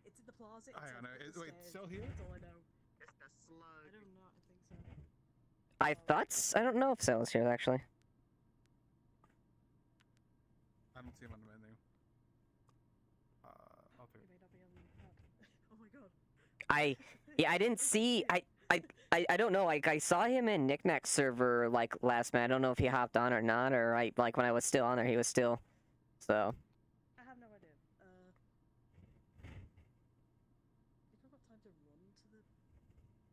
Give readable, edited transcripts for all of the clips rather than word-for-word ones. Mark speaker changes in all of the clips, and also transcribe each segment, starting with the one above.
Speaker 1: It's in the plaza.
Speaker 2: I don't know. Wait, it's still here?
Speaker 1: That's all I know.
Speaker 3: It's the slug.
Speaker 1: I don't know. I think so.
Speaker 4: I don't know if Sal's here actually.
Speaker 2: I don't see him on the menu. I'll
Speaker 1: He may not be on the pod. Oh my god.
Speaker 4: I didn't see. I don't know. Like I saw him in Knickknack's server like last night. I don't know if he hopped on or not, or like when I was still on there, he was still. So.
Speaker 1: I have no idea. You don't have time to run to the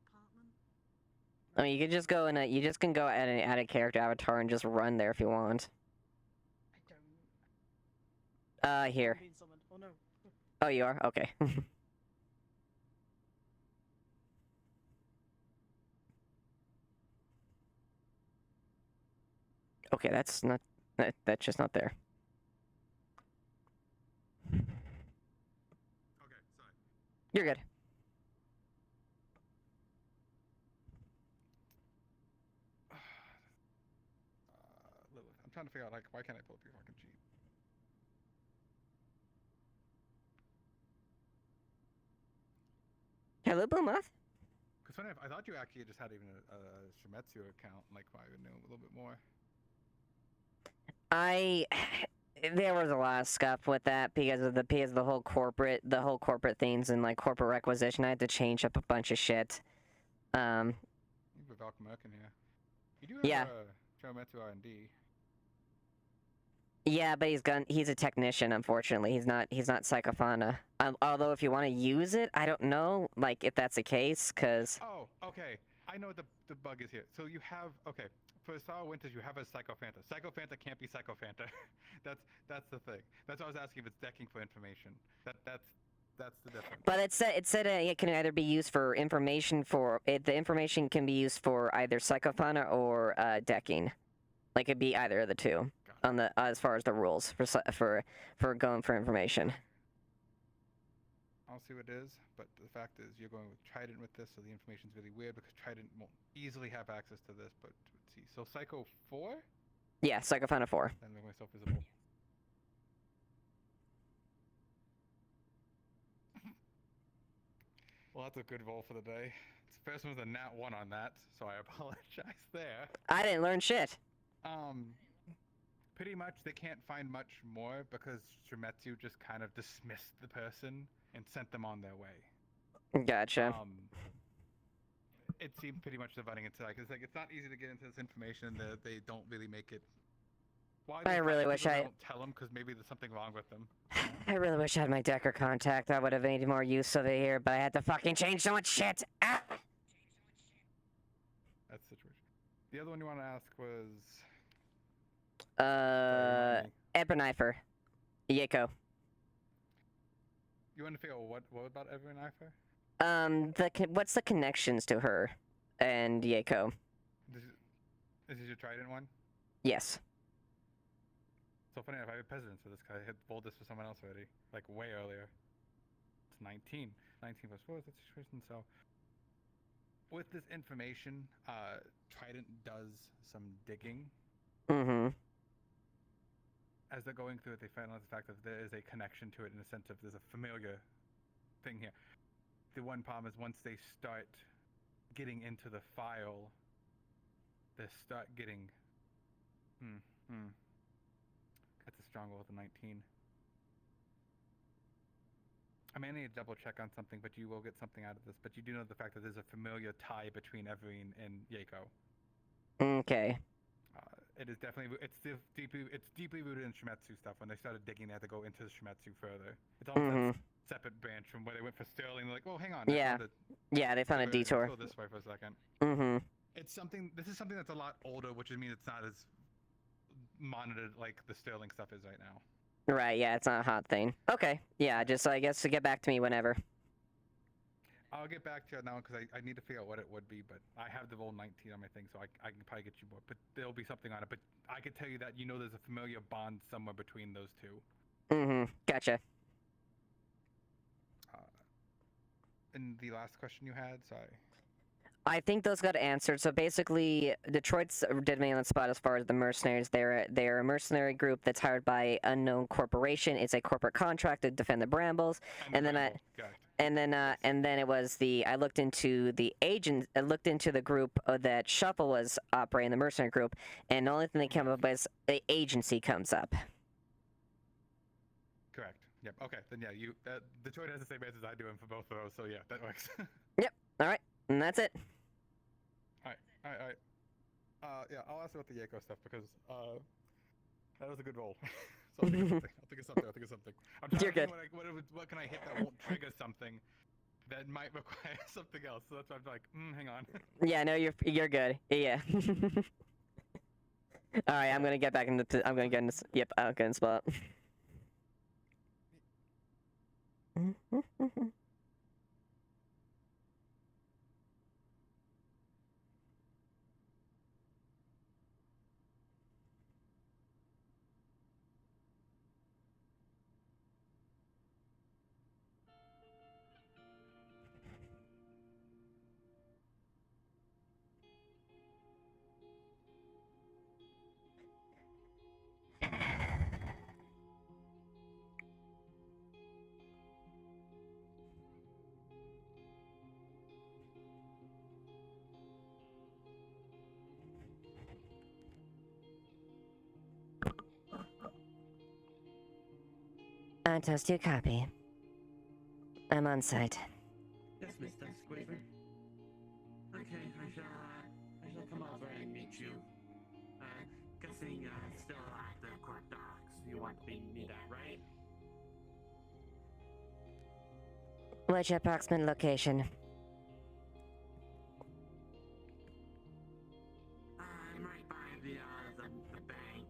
Speaker 1: apartment?
Speaker 4: I mean, you can just go and you just can go add a character avatar and just run there if you want.
Speaker 1: I don't.
Speaker 4: Here.
Speaker 1: I'm being summoned. Oh no.
Speaker 4: Oh, you are? Okay. Okay, that's not. That's just not there.
Speaker 2: Okay, sorry.
Speaker 4: You're good.
Speaker 2: Lilith. I'm trying to figure out, like, why can't I pull up your fucking cheat?
Speaker 4: Hello, Boomoth.
Speaker 2: Because funny enough, I thought you actually just had even a Shimetsu account, like, I would know a little bit more.
Speaker 4: There was a lot of scuff with that because of the whole corporate things and like corporate requisition. I had to change up a bunch of shit.
Speaker 2: You have Valkymerkin here. You do have
Speaker 4: Yeah.
Speaker 2: Shimetsu R&D.
Speaker 4: Yeah, but he's a technician. Unfortunately, he's not Psychofauna. Although if you want to use it, I don't know, like if that's the case, cause.
Speaker 2: Oh, okay. I know what the bug is here. So you have, okay, for Star Winters you have a Psychophanta. Psychophanta can't be Psychophanta. that's the thing. That's why I was asking if it's decking for information. That's the difference.
Speaker 4: But it said it can either be used for information the information can be used for either Psychofauna or decking. Like it'd be either of the two on the as far as the rules for going for information.
Speaker 2: I'll see what it is, but the fact is you're going with Trident with this, so the information's really weird because Trident won't easily have access to this, but let's see. So Psycho 4?
Speaker 4: Yeah, Psychofauna 4.
Speaker 2: And make myself visible. Well, that's a good roll for the day. The first one was a nat 1 on that, so I apologize there.
Speaker 4: I didn't learn shit.
Speaker 2: Pretty much they can't find much more because Shimetsu just kind of dismissed the person and sent them on their way.
Speaker 4: Gotcha.
Speaker 2: It seemed pretty much dividing into it's not easy to get into this information. They don't really make it. Why
Speaker 4: I really wish I
Speaker 2: don't tell them because maybe there's something wrong with them.
Speaker 4: I really wish I had my Decker contact. I would have made more use of it here, but I had to fucking change so much shit. Ah!
Speaker 2: That's the situation. The other one you want to ask was.
Speaker 4: Eberknifer. Yako.
Speaker 2: You want to figure out what about Eberknifer?
Speaker 4: What's the connections to her and Yako?
Speaker 2: This is your Trident one?
Speaker 4: Yes.
Speaker 2: So funny enough, I have precedence for this guy. I had rolled this for someone else already, like way earlier. It's 19. 19 plus 4 is that situation. So, with this information, Trident does some digging.
Speaker 4: Mm-hmm.
Speaker 2: As they're going through it, they find out the fact that there is a connection to it in the sense of there's a familiar thing here. The one problem is once they start getting into the file, they start getting. That's a strong roll with a 19. I may need to double check on something, but you will get something out of this. But you do know the fact that there's a familiar tie between Everine and Yako.
Speaker 4: Okay.
Speaker 2: It is definitely it's deeply rooted in Shimetsu stuff. When they started digging, they had to go into Shimetsu further. It's almost a separate branch from where they went for Sterling. They're like, well, hang on.
Speaker 4: Yeah. They found a detour.
Speaker 2: Go this way for a second.
Speaker 4: Mm-hmm.
Speaker 2: It's something. This is something that's a lot older, which means it's not as monitored like the Sterling stuff is right now.
Speaker 4: Right. Yeah, it's not a hot thing. Okay. Yeah. Just I guess to get back to me whenever.
Speaker 2: I'll get back to you now because I need to figure out what it would be, but I have the roll 19 on my thing, so I can probably get you more. But there'll be something on it. But I can tell you that there's a familiar bond somewhere between those two.
Speaker 4: Mm-hmm. Gotcha.
Speaker 2: And the last question you had, sorry.
Speaker 4: I think those got answered. So basically, Detroit's did me on the spot as far as the mercenaries. They're a mercenary group that's hired by unknown corporation. It's a corporate contract to defend the Brambles. And then it was I looked into the agent. I looked into the group that Shuffle was operating, the mercenary group, and the only thing that came up was the agency comes up.
Speaker 2: Correct. Yep. Okay. Then yeah, Detroit has the same answers I do, and for both of those, so yeah, that works.
Speaker 4: Yep. All right. And that's it.
Speaker 2: All right. Yeah, I'll ask about the Yako stuff because that was a good roll. So I'll think of something. I'm trying
Speaker 4: You're
Speaker 2: to
Speaker 4: good.
Speaker 2: think what can I hit that won't trigger something that might require something else. So that's why I'm like, hang on.
Speaker 4: Yeah, no, you're good. Yeah. All right, I'm gonna get back into. I'm gonna get in this. Yep, I'll get in spot. Toast, you copy. I'm on site.
Speaker 3: Yes, Mr. Squeaver. Okay, I shall come over and meet you. Guessing still at the court docks. You want me to meet at, right?
Speaker 4: What's your approximate location?
Speaker 3: I'm right by the bank.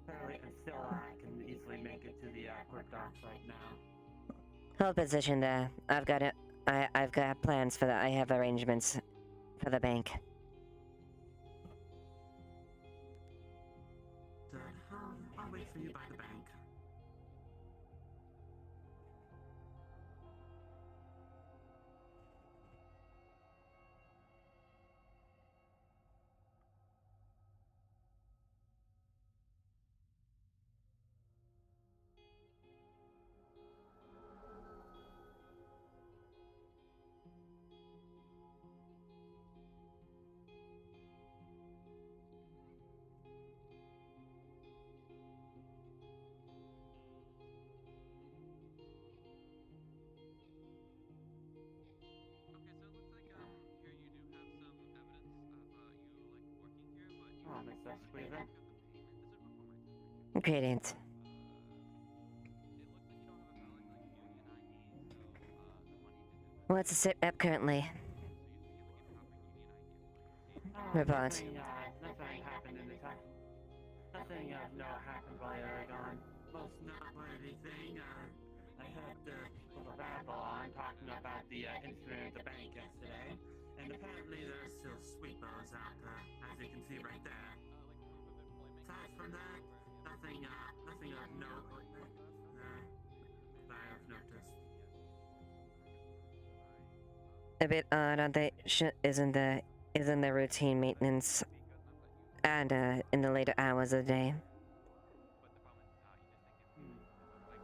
Speaker 3: Apparently, I can easily make it to the court docks right now.
Speaker 4: Hold position there. I've got plans for that. I have arrangements for the bank.
Speaker 3: Good. I'll wait for you by the bank. Mr. Squeaver.
Speaker 4: Greetings. What's the sit rep currently? Report.
Speaker 3: Nothing happened in the time. Nothing of note happened while you were gone. Most noteworthy thing, I heard the little babble on talking about the incident at the bank yesterday, and apparently there's still sweepers out there, as you can see right there. Aside from that, nothing of note that I have noticed.
Speaker 4: A bit odd, aren't they? Isn't the routine maintenance and in the later hours of the day?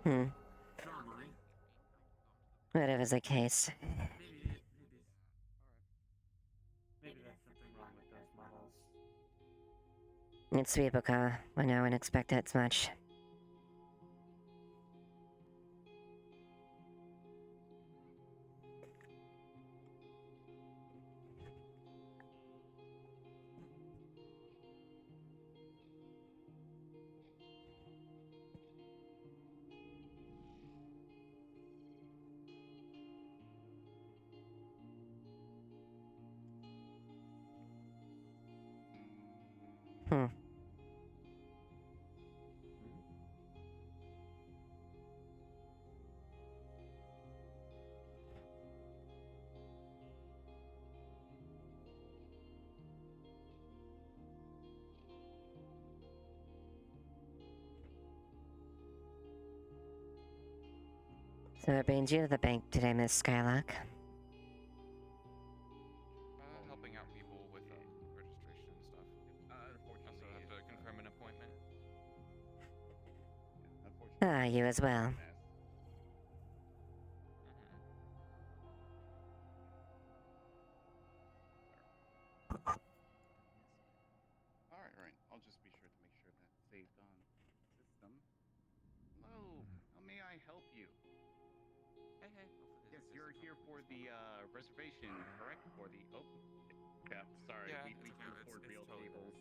Speaker 3: Normally.
Speaker 4: Whatever's the case.
Speaker 3: Maybe there's something wrong with those models.
Speaker 4: It's Sweeper. Well, no one expected as much. So it brings you to the bank today, Miss Skylark. You as well.
Speaker 5: Alright. I'll just be sure to make sure that's saved on the system. Hello, how may I help you?
Speaker 3: Hey.
Speaker 5: Yes, you're here for the reservation, correct? For the yeah, sorry,
Speaker 3: Yeah,
Speaker 5: we
Speaker 3: it's
Speaker 5: can
Speaker 3: okay.
Speaker 5: afford
Speaker 3: It's
Speaker 5: real
Speaker 3: totally
Speaker 5: tables.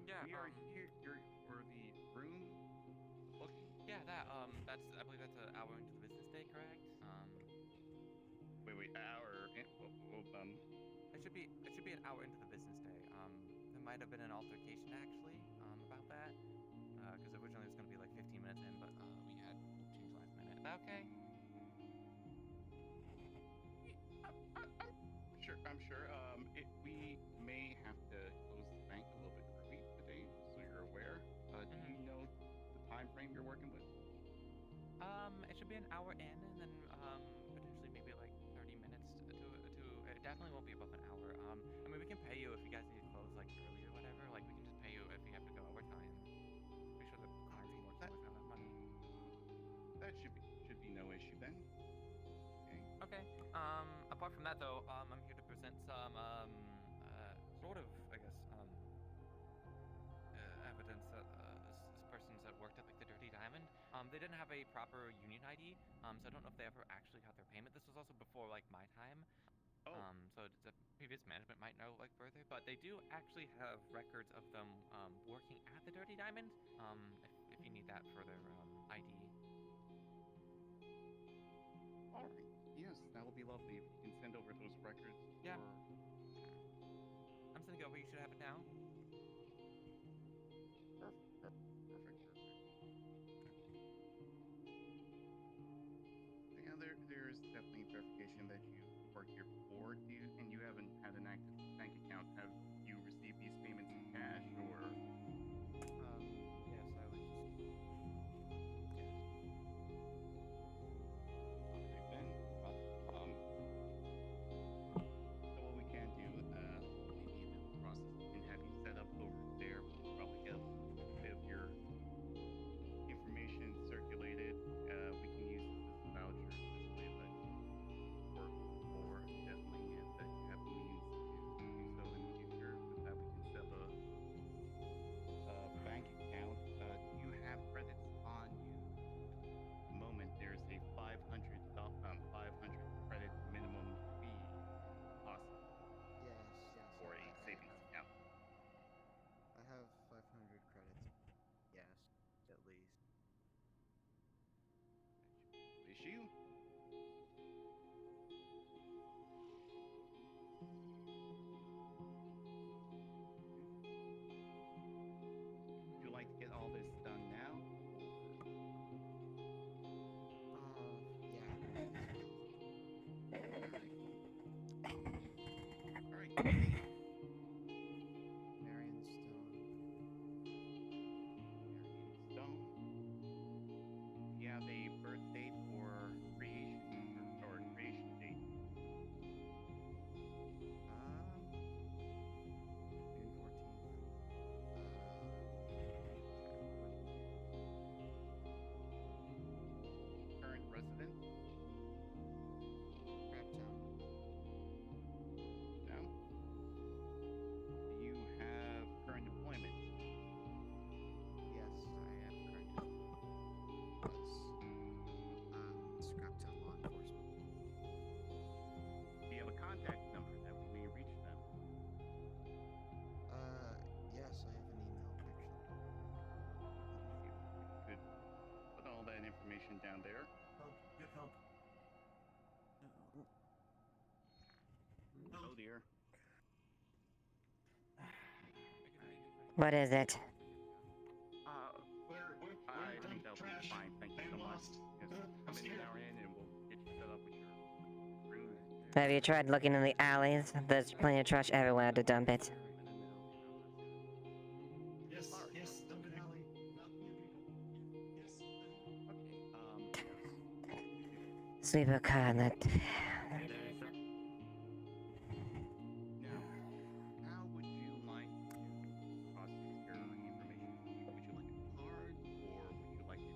Speaker 3: Yeah,
Speaker 5: We are here for the room booking.
Speaker 3: Yeah, that's I believe that's an hour into the business day, correct?
Speaker 5: Wait, hour.
Speaker 3: It should be an hour into the business day. There might have been an altercation actually, about that. Because originally it was gonna be like 15 minutes in, but we had changed last minute. Okay.
Speaker 5: I'm sure. We may have to close the bank a little bit early today, so you're aware. Do you know the time frame you're working with?
Speaker 3: It should be an hour in, and then potentially maybe like 30 minutes to. It definitely won't be above an hour. I mean, we can pay you if you guys need to close like early or whatever. Like we can just pay you if you have to go overtime. Pretty sure the client's more than worth that money.
Speaker 5: That should be no issue then.
Speaker 3: Okay. Apart from that though, I'm here to present some sort of, I guess, evidence that this person's worked at like the Dirty Diamond. They didn't have a proper union ID, so I don't know if they ever actually got their payment. This was also before like my time. So the previous management might know like further, but they do actually have records of them working at the Dirty Diamond. If you need that for their ID.
Speaker 5: All right. Yes, that would be lovely if you can send over those records.
Speaker 3: Yeah. I'm sending it over. You should have it now.
Speaker 5: Perfect. Yeah, there's definitely verification that you worked here before. And you haven't had an active bank account. Have you received these payments in cash or?
Speaker 1: Yes, I would just. Yes.
Speaker 5: Alright then. So what we can do, maybe the process we can have you set up over there. We can probably get a bit of your information circulated. We can use this as a voucher, essentially, that work for definitely if that you have the means to do so in the future. With that, we can set up a bank account. Do you have credits on you? At the moment, there's a 500 credit minimum fee possible
Speaker 6: Yes.
Speaker 5: for a savings account.
Speaker 6: I have 500 credits. Yes, at least.
Speaker 5: Issue. Would you like to get all this done now?
Speaker 6: Yeah.
Speaker 5: All right. Hey.
Speaker 6: Marion Stone.
Speaker 5: Marion Stone. You have a birth date or creation date?
Speaker 6: June 14th.
Speaker 5: Current residence?
Speaker 6: Craptown.
Speaker 5: No. Do you have current employment?
Speaker 6: Yes, I have current. Scraptown law enforcement.
Speaker 5: Do you have a contact number that we may reach them?
Speaker 6: Yes, I have an email actually.
Speaker 5: If you could put all that information down there.
Speaker 7: Get help.
Speaker 5: Oh dear.
Speaker 4: What is it?
Speaker 7: We're
Speaker 5: I think
Speaker 7: dump
Speaker 5: that'll be
Speaker 7: trash.
Speaker 5: fine. Thank you
Speaker 7: Man
Speaker 5: so much.
Speaker 7: lost.
Speaker 5: Yes,
Speaker 7: I'm
Speaker 5: come in
Speaker 7: scared.
Speaker 5: an hour in and we'll get you set up with your room.
Speaker 4: Have you tried looking in the alleys? There's plenty of trash everywhere to dump it.
Speaker 7: Yes, dump it alley. Not near people. Yes.
Speaker 4: Sweep a car that.
Speaker 5: Now, how would you like to process your information? Would you like a card or would you like to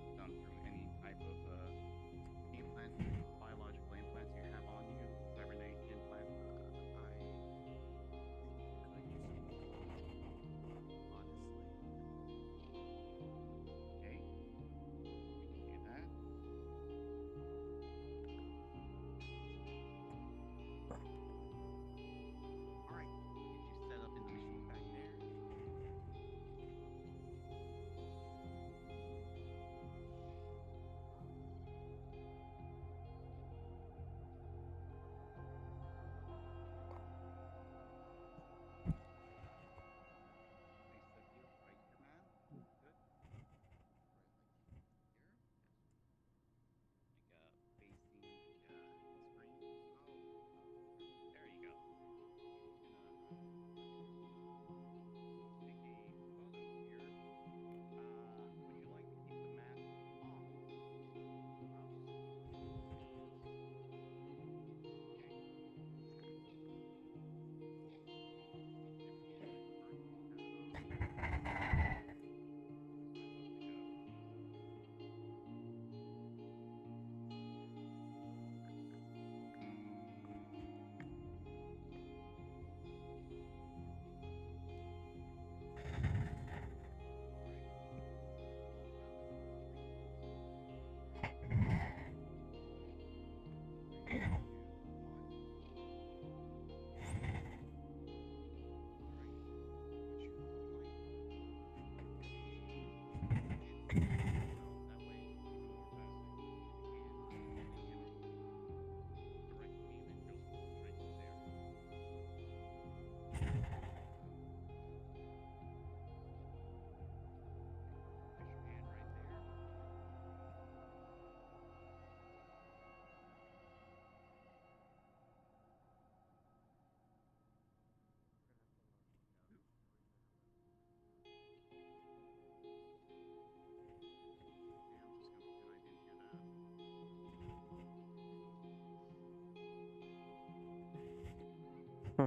Speaker 4: Hmm.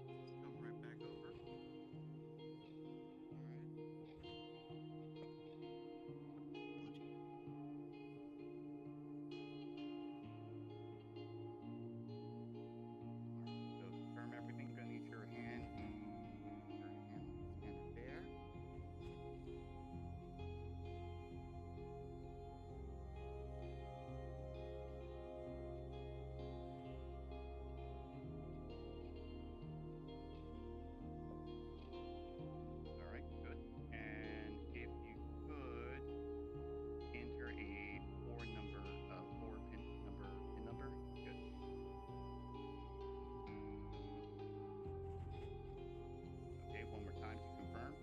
Speaker 5: And come right back over. So confirm everything. Gonna need your hand scanner there. All right, good. And if you could enter a four pin number. Good. Okay, one more time to confirm.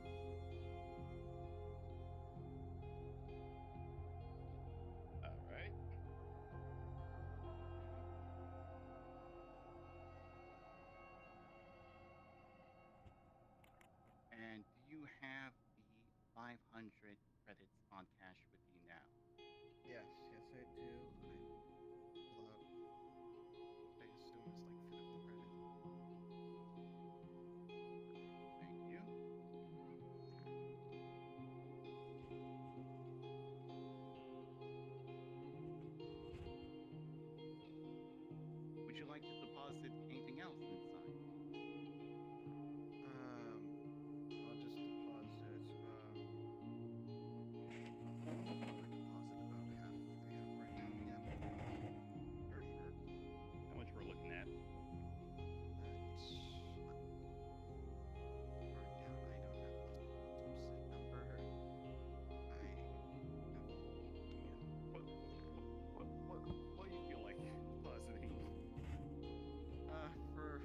Speaker 5: All right. And do you have the 500 credits on cash with you now?
Speaker 6: Yes, yes, I do. I pull out. I assume it's like 50 credits.
Speaker 5: Thank you. Would you like to deposit anything else inside?
Speaker 6: I'll just deposit. I'll deposit about half of what I have right now. Yeah.
Speaker 5: Sure, sure. How much we're looking at?
Speaker 6: That's written down. I don't have a specific number. I have. Yeah.
Speaker 5: What do you feel like depositing?
Speaker 6: For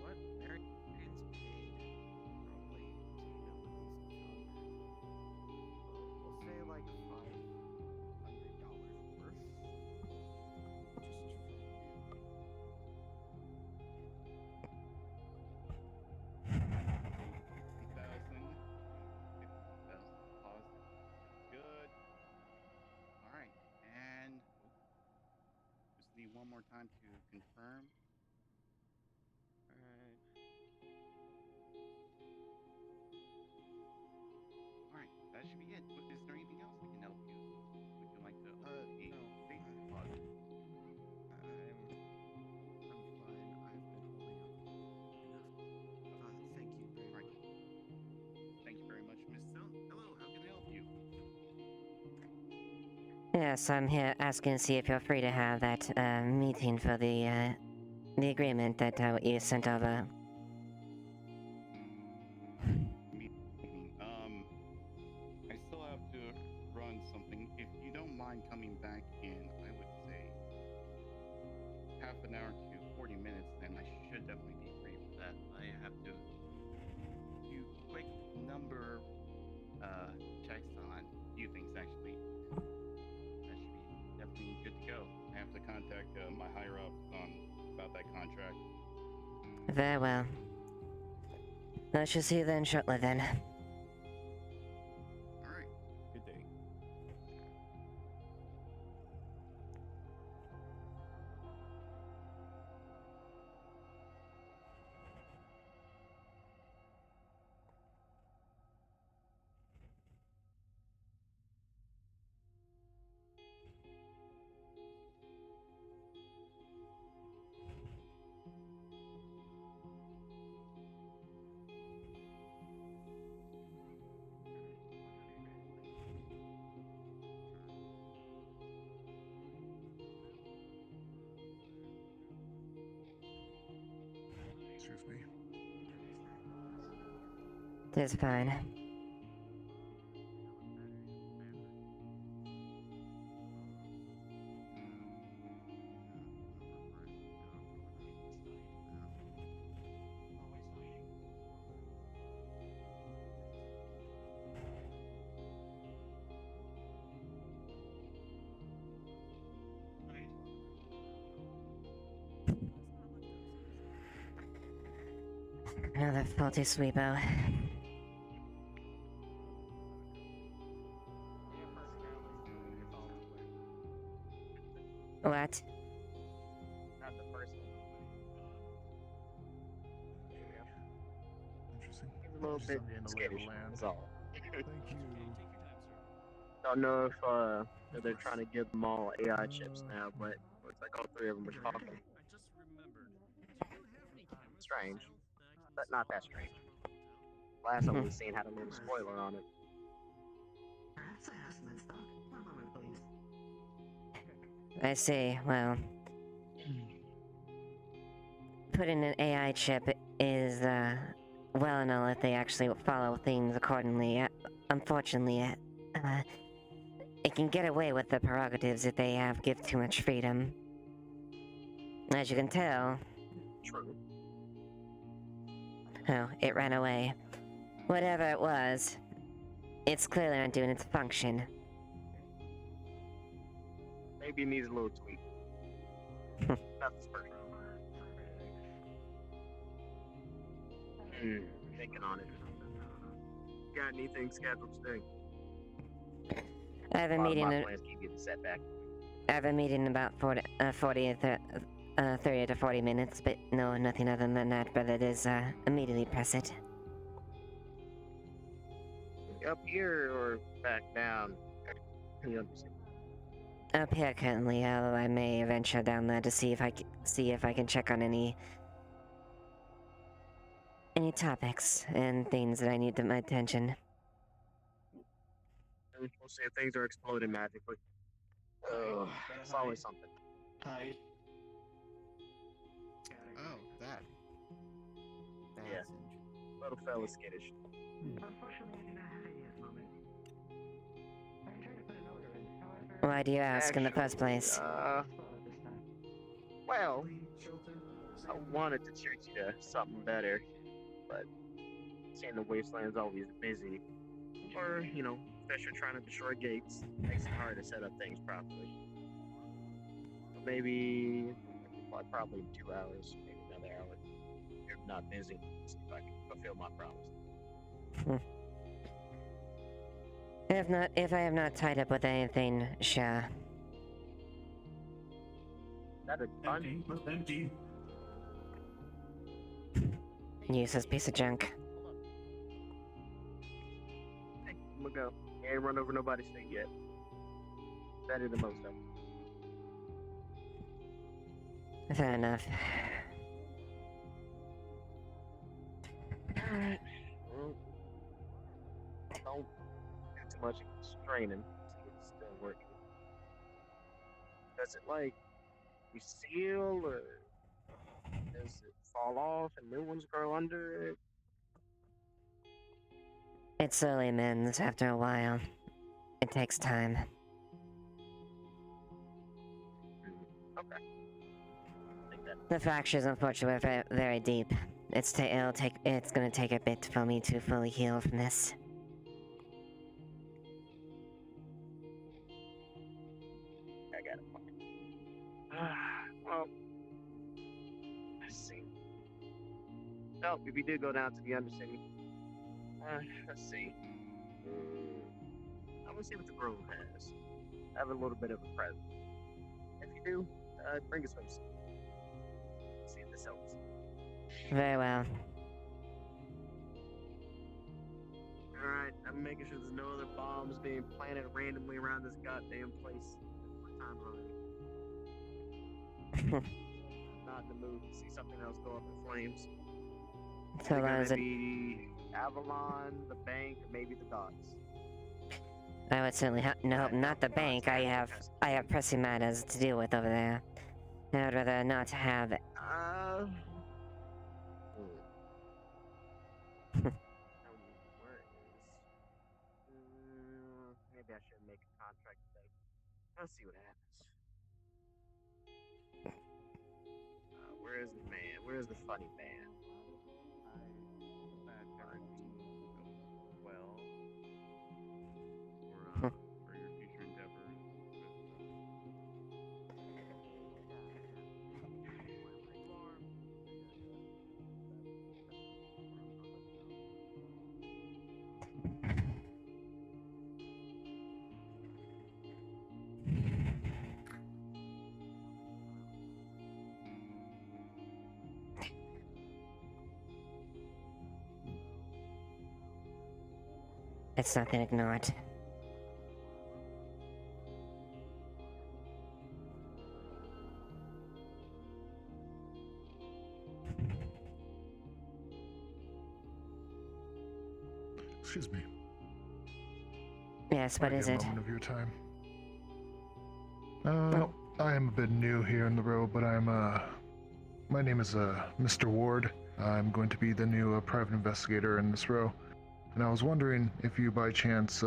Speaker 6: what Americans paid, probably we'll say like $500 worth. Just for
Speaker 5: deposit. Good. All right. And just need one more time to confirm.
Speaker 6: Alright.
Speaker 5: All right. That should be it. Is there anything else I can help you? Would you like to
Speaker 6: No.
Speaker 5: safety deposit?
Speaker 6: I'm fine. I've been holding up enough. Thank you very
Speaker 5: Right.
Speaker 6: much.
Speaker 5: Thank you very much, Miss Stone. Hello. How can I help you?
Speaker 4: Yes, I'm here asking to see if you're free to have that meeting for the agreement that you sent over.
Speaker 5: Meeting. I still have to run something. If you don't mind coming back in, I would say half an hour to 40 minutes, then I should definitely be free for that. I have to do quick number checks on a few things actually. That should be definitely good to go. I have to contact my higher ups on about that contract.
Speaker 4: Very well. I shall see you then shortly then.
Speaker 5: All right. Good day.
Speaker 8: Excuse me.
Speaker 4: It's fine. Another faulty sweepo. What?
Speaker 8: Not the first one.
Speaker 6: Interesting.
Speaker 8: He's a little
Speaker 6: Just
Speaker 8: bit
Speaker 6: on the lay of the
Speaker 8: skittish,
Speaker 6: land.
Speaker 8: is all.
Speaker 6: Thank you.
Speaker 8: Don't know if they're trying to give them all AI chips now, but looks like all three of them are talking.
Speaker 1: I just remembered. Do you have any chemicals
Speaker 8: Strange.
Speaker 1: for sale that I can
Speaker 8: But
Speaker 1: use
Speaker 8: not
Speaker 1: for
Speaker 8: that
Speaker 1: the
Speaker 8: strange.
Speaker 1: time I'm in town?
Speaker 8: Last one we seen had a little spoiler on it.
Speaker 7: Perhaps I have some in stock. One moment, please.
Speaker 4: I see. Well, putting an AI chip is, well and all if they actually follow things accordingly. Unfortunately, it can get away with the prerogatives if they give too much freedom. As you can tell.
Speaker 8: True.
Speaker 4: Oh, it ran away. Whatever it was, it's clearly not doing its function.
Speaker 8: Maybe it needs a little tweak. Nothing's perfect. Thinking on it. Got anything scheduled today?
Speaker 4: I have a
Speaker 8: lot of
Speaker 4: meeting.
Speaker 8: my plans keep getting set back.
Speaker 4: I have a meeting in about 30 to 40 minutes, but no, nothing other than that. But it is immediately press it.
Speaker 8: Up here or back down? You understand?
Speaker 4: Up here currently, although I may venture down there to see if I can check on any topics and things that I need my attention.
Speaker 8: We'll see if things are exploding magically. Ugh, it's always something.
Speaker 3: Tight.
Speaker 6: Oh, that.
Speaker 8: Yeah. Little fella skittish.
Speaker 7: Unfortunately, I do not have it yet, moment. I tried to put an order in, however...
Speaker 4: Why do you ask in the first place?
Speaker 7: Slow at this time.
Speaker 8: Well,
Speaker 7: Children,
Speaker 8: I wanted to treat you to something better, but seeing the wasteland's always busy, or, you know, especially trying to destroy gates, makes it hard to set up things properly. So maybe, well, probably 2 hours, maybe another hour. If you're not busy, see if I can fulfill my promise.
Speaker 4: If I am not tied up with anything, sure.
Speaker 8: That is fun.
Speaker 7: empty, most empty.
Speaker 4: Useless piece of junk.
Speaker 8: Hey, I'm gonna go. You ain't run over nobody's thing yet. Better than most of them.
Speaker 4: Fair enough.
Speaker 8: Alright. Well, don't do too much straining. See if it's still working. Does it like reseal or does it fall off and new ones grow under it?
Speaker 4: It slowly mends after a while. It takes time.
Speaker 8: Okay. Think that.
Speaker 4: The fractures, unfortunately, are very deep. It's gonna take a bit for me to fully heal from this.
Speaker 8: I got it. Well, let's see. Oh, if you do go down to the Undercity, let's see. I'm gonna see what the Grove has. I have a little bit of a present. If you do, bring us some. See if this helps.
Speaker 4: Very well.
Speaker 8: Alright, I'm making sure there's no other bombs being planted randomly around this goddamn place. What time already? Not in the mood to see something else go up in flames.
Speaker 4: So long
Speaker 8: It's
Speaker 4: as
Speaker 8: gonna
Speaker 4: it,
Speaker 8: be Avalon, the bank, or maybe the docks.
Speaker 4: I would certainly no, not the bank. I have pressing matters to deal with over there. I would rather not have it.
Speaker 8: Where is? Maybe I should make a contract today. I'll see what happens. Where is the man? Where is the funny man?
Speaker 5: That everything goes well for your future endeavors
Speaker 4: It's nothing, ignore it.
Speaker 9: Excuse me.
Speaker 4: Yes, what is
Speaker 9: A
Speaker 4: it?
Speaker 9: moment of your time. I am a bit new here in the row, but my name is Mr. Ward. I'm going to be the new private investigator in this row, and I was wondering if you, by chance,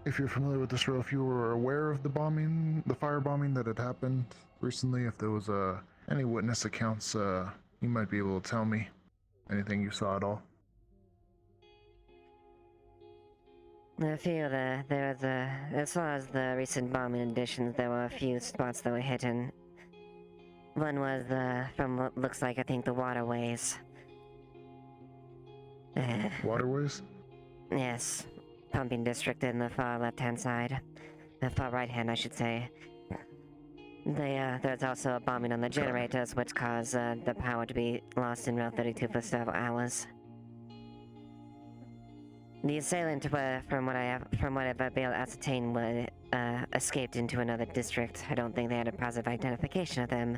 Speaker 9: if you're familiar with this row, if you were aware of the firebombing that had happened recently, if there was any witness accounts, you might be able to tell me anything you saw at all.
Speaker 4: As far as the recent bombing editions, there were a few spots that were hit, and one was from what looks like, I think, the waterways.
Speaker 9: Waterways?
Speaker 4: Yes, pumping district in the far left-hand side. The far right-hand, I should say. There's also a bombing on the generators, which caused the power to be lost in Route 32 for several hours. The assailant, from what I've been able to ascertain, escaped into another district. I don't think they had a positive identification of them.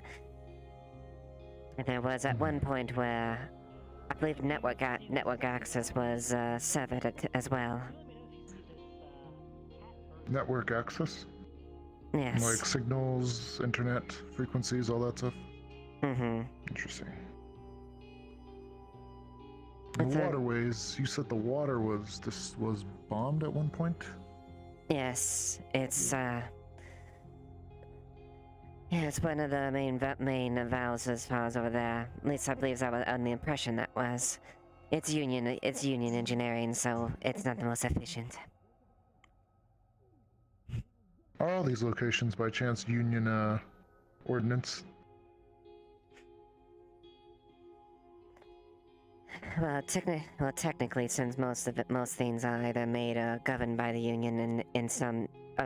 Speaker 4: There was at one point where I believe network access was severed as well.
Speaker 9: Network access?
Speaker 4: Yes.
Speaker 9: Like signals, internet, frequencies, all that stuff?
Speaker 4: Mm-hmm.
Speaker 9: Interesting. The waterways, you said the water was bombed at one point?
Speaker 4: Yes, it's one of the main valves as far as over there. At least I believe that was on the impression that was. It's union engineering, so it's not the most efficient.
Speaker 9: Are all these locations by chance union ordnance?
Speaker 4: Well, technically, since most things are either made or governed by the union and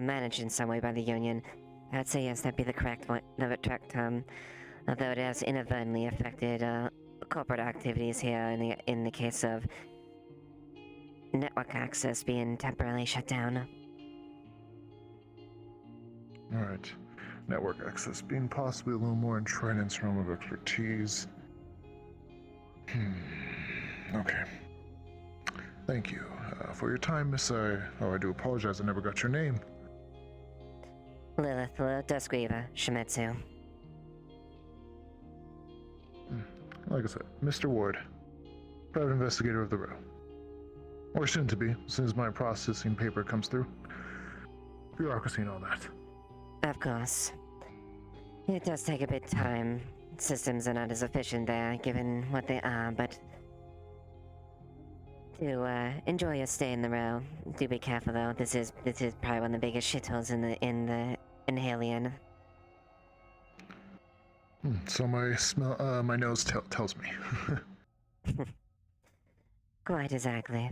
Speaker 4: managed in some way by the union, I'd say yes, that'd be the correct term. Although it has inadvertently affected corporate activities here in the case of network access being temporarily shut down.
Speaker 9: All right, network access being possibly a little more in Trident's realm of expertise. Okay. Thank you for your time, Miss. I do apologize. I never got your name.
Speaker 4: Lilith Duskweaver, Shimetsu.
Speaker 9: Like I said, Mr. Ward, private investigator of the row. Or soon to be, as soon as my processing paper comes through. Bureaucracy and all that.
Speaker 4: Of course. It does take a bit of time. Systems are not as efficient there, given what they are, but do enjoy your stay in the row. Do be careful though. This is probably one of the biggest shitholes in the Halion.
Speaker 9: So my nose tells me.
Speaker 4: Quite exactly.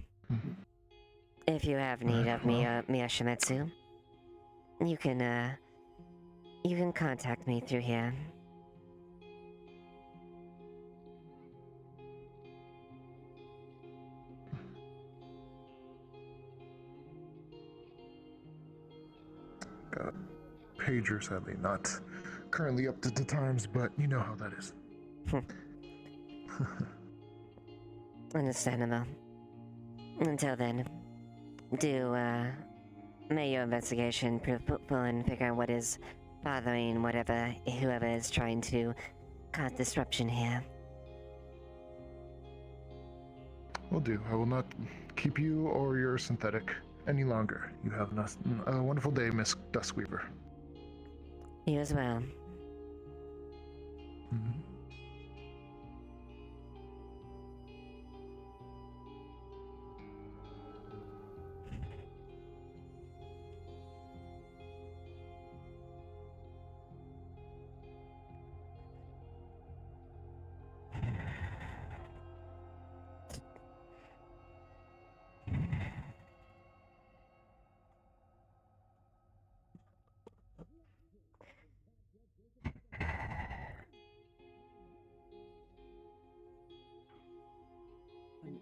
Speaker 4: If you have need of me or Shimetsu, you can contact me through here.
Speaker 9: Got a pager, sadly not currently up to the times, but you know how that is.
Speaker 4: Understandable. Until then, may your investigation prove fruitful and figure out what is bothering whoever is trying to cause disruption here.
Speaker 9: Will do. I will not keep you or your synthetic any longer. You have a wonderful day, Miss Duskweaver.
Speaker 4: You as well.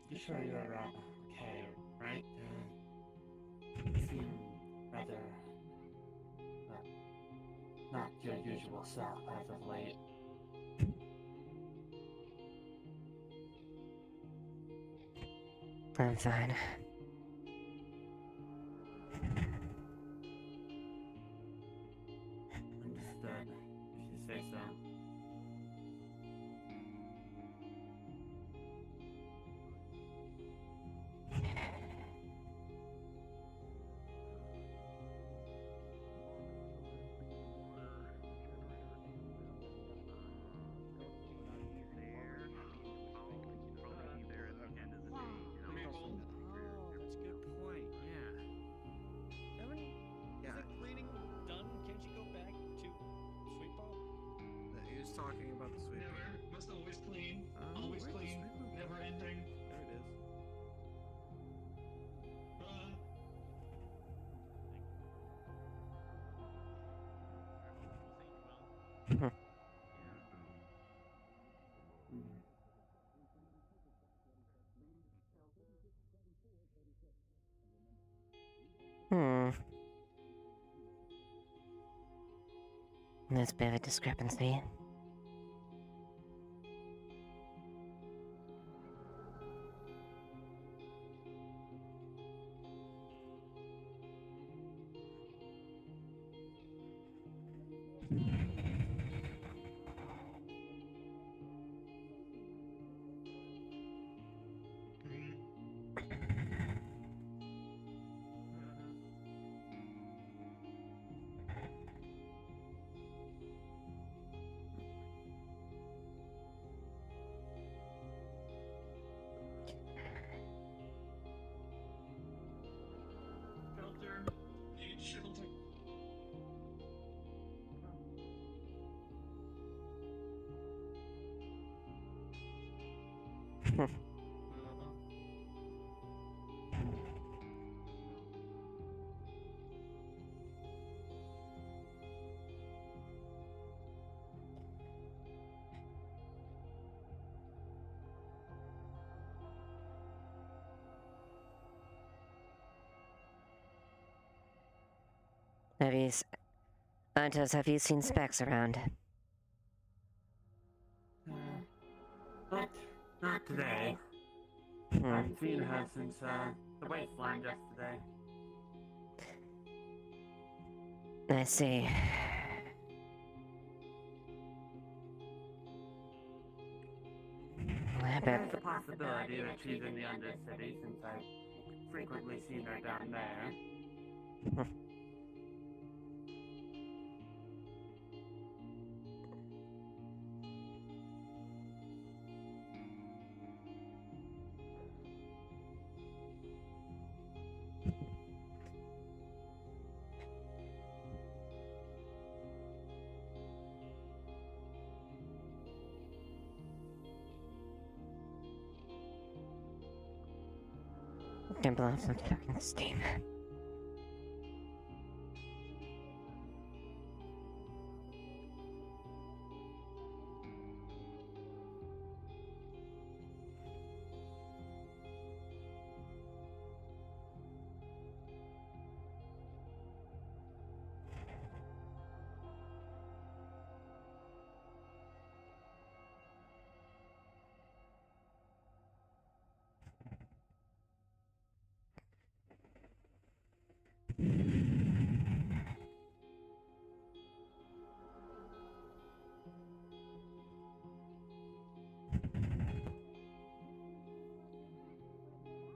Speaker 3: You sure you're okay? not your usual self as of late.
Speaker 4: I'm fine.
Speaker 3: Understood, if you say so.
Speaker 6: Oh, that's a good point. Yeah.
Speaker 1: Evan,
Speaker 6: Yeah.
Speaker 1: is the cleaning done? Can't you go back to sweep up?
Speaker 6: He was talking about the sweep.
Speaker 10: Never. Must always clean.
Speaker 6: Oh,
Speaker 10: Always
Speaker 6: where'd the
Speaker 10: clean.
Speaker 6: sweeper go?
Speaker 10: Never ending.
Speaker 6: There it is.
Speaker 4: Hmm. There's a bit of a discrepancy.
Speaker 10: Filter. Need filter.
Speaker 4: Have you... Antos, have you seen Specs around?
Speaker 3: Not today. I haven't seen her since the wasteland yesterday.
Speaker 4: I see.
Speaker 3: There's a possibility that she's in the Undercity since I've frequently seen her down there.
Speaker 4: Can blow some fucking steam.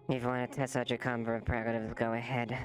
Speaker 4: If you want to test out your combo prerogatives, go ahead.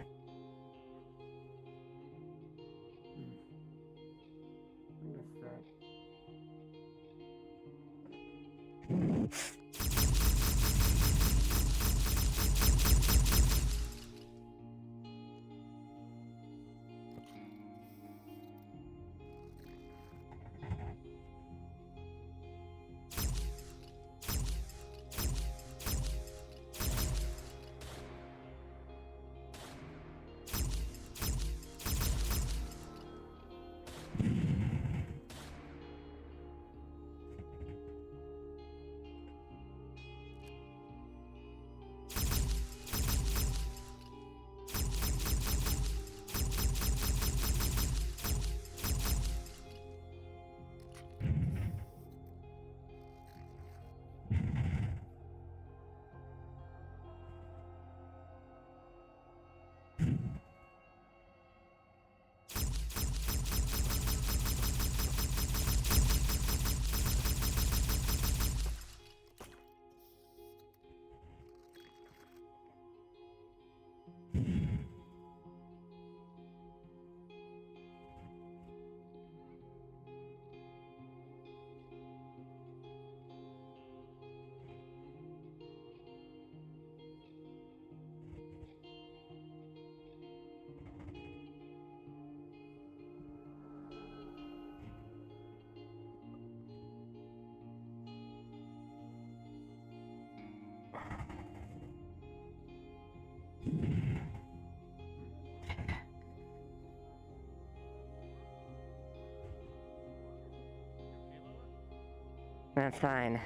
Speaker 4: I'm fine.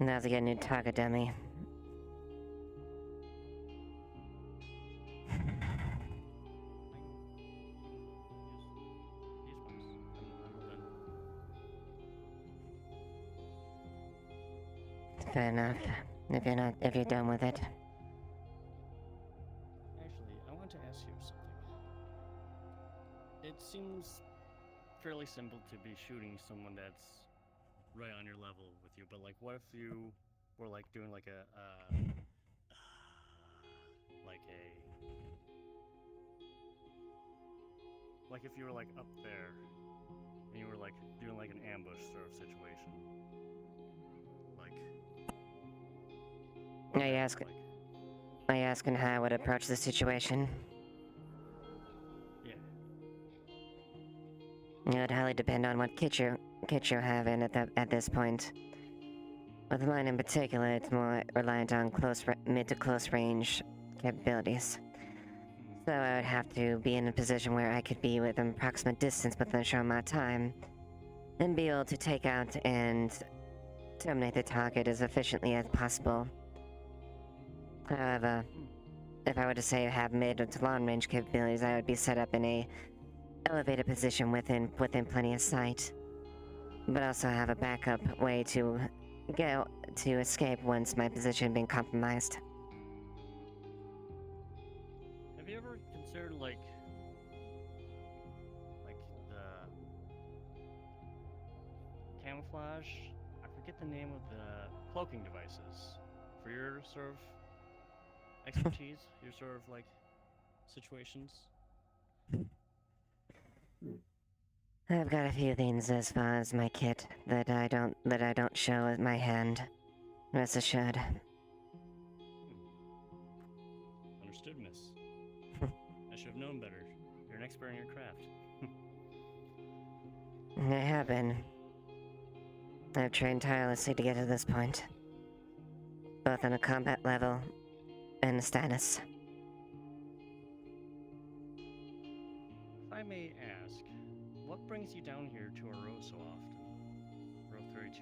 Speaker 4: Now to get a new target dummy. Fair enough. If you're done with it.
Speaker 11: Actually, I want to ask you something. It seems fairly simple to be shooting someone that's right on your level with you, but like, what if you were like doing like like if you were like up there and you were like doing like an ambush sort of situation, like.
Speaker 4: Are you asking how I would approach the situation?
Speaker 11: Yeah.
Speaker 4: It would highly depend on what kit you have in at this point. With mine in particular, it's more reliant on mid to close range capabilities. So I would have to be in a position where I could be within approximate distance within a short amount of time, and be able to take out and terminate the target as efficiently as possible. However, if I were to say have mid to long range capabilities, I would be set up in a elevated position within plenty of sight, but also have a backup way to escape once my position had been compromised.
Speaker 11: Have you ever considered like the camouflage? I forget the name of the cloaking devices for your sort of expertise, your sort of like situations.
Speaker 4: I've got a few things as far as my kit that I don't show with my hand. Rest assured.
Speaker 11: Understood, miss. I should have known better. You're an expert in your craft.
Speaker 4: I have been. I've trained tirelessly to get to this point, both on a combat level and a status.
Speaker 11: If I may ask, what brings you down here to our row so often? Row 32.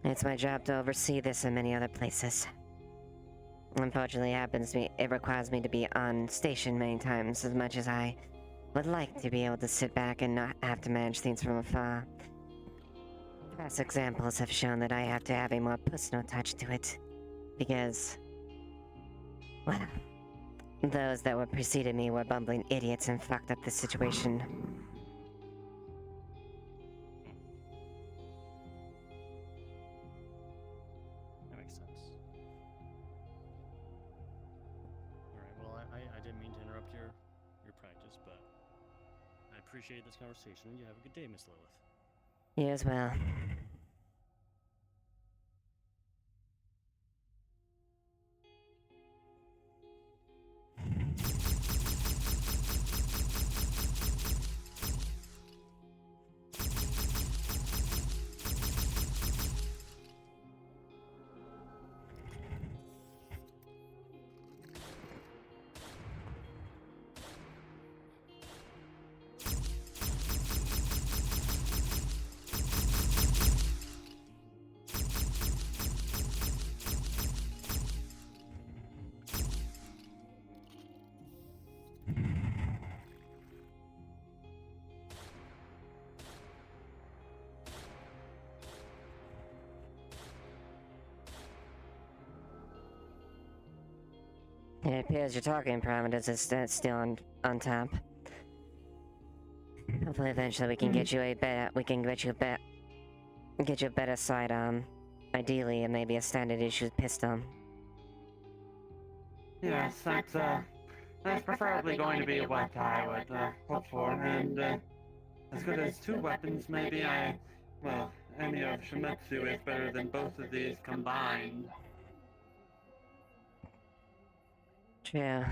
Speaker 4: It's my job to oversee this and many other places. Unfortunately, it requires me to be on station many times, as much as I would like to be able to sit back and not have to manage things from afar. Past examples have shown that I have to have a more personal touch to it, because, well, those that were preceded me were bumbling idiots and fucked up the situation.
Speaker 11: That makes sense. Alright, well, I didn't mean to interrupt your practice, but I appreciate this conversation. You have a good day, Miss Lilith.
Speaker 4: You as well. It appears your targeting parameters is still on top. Hopefully, eventually we can get you a better sidearm. Ideally, it may be a standard issue pistol.
Speaker 3: Yes, that's preferably going to be what I would hope for, and as good as two weapons, maybe any of Shimetsu is better than both of these combined.
Speaker 4: True.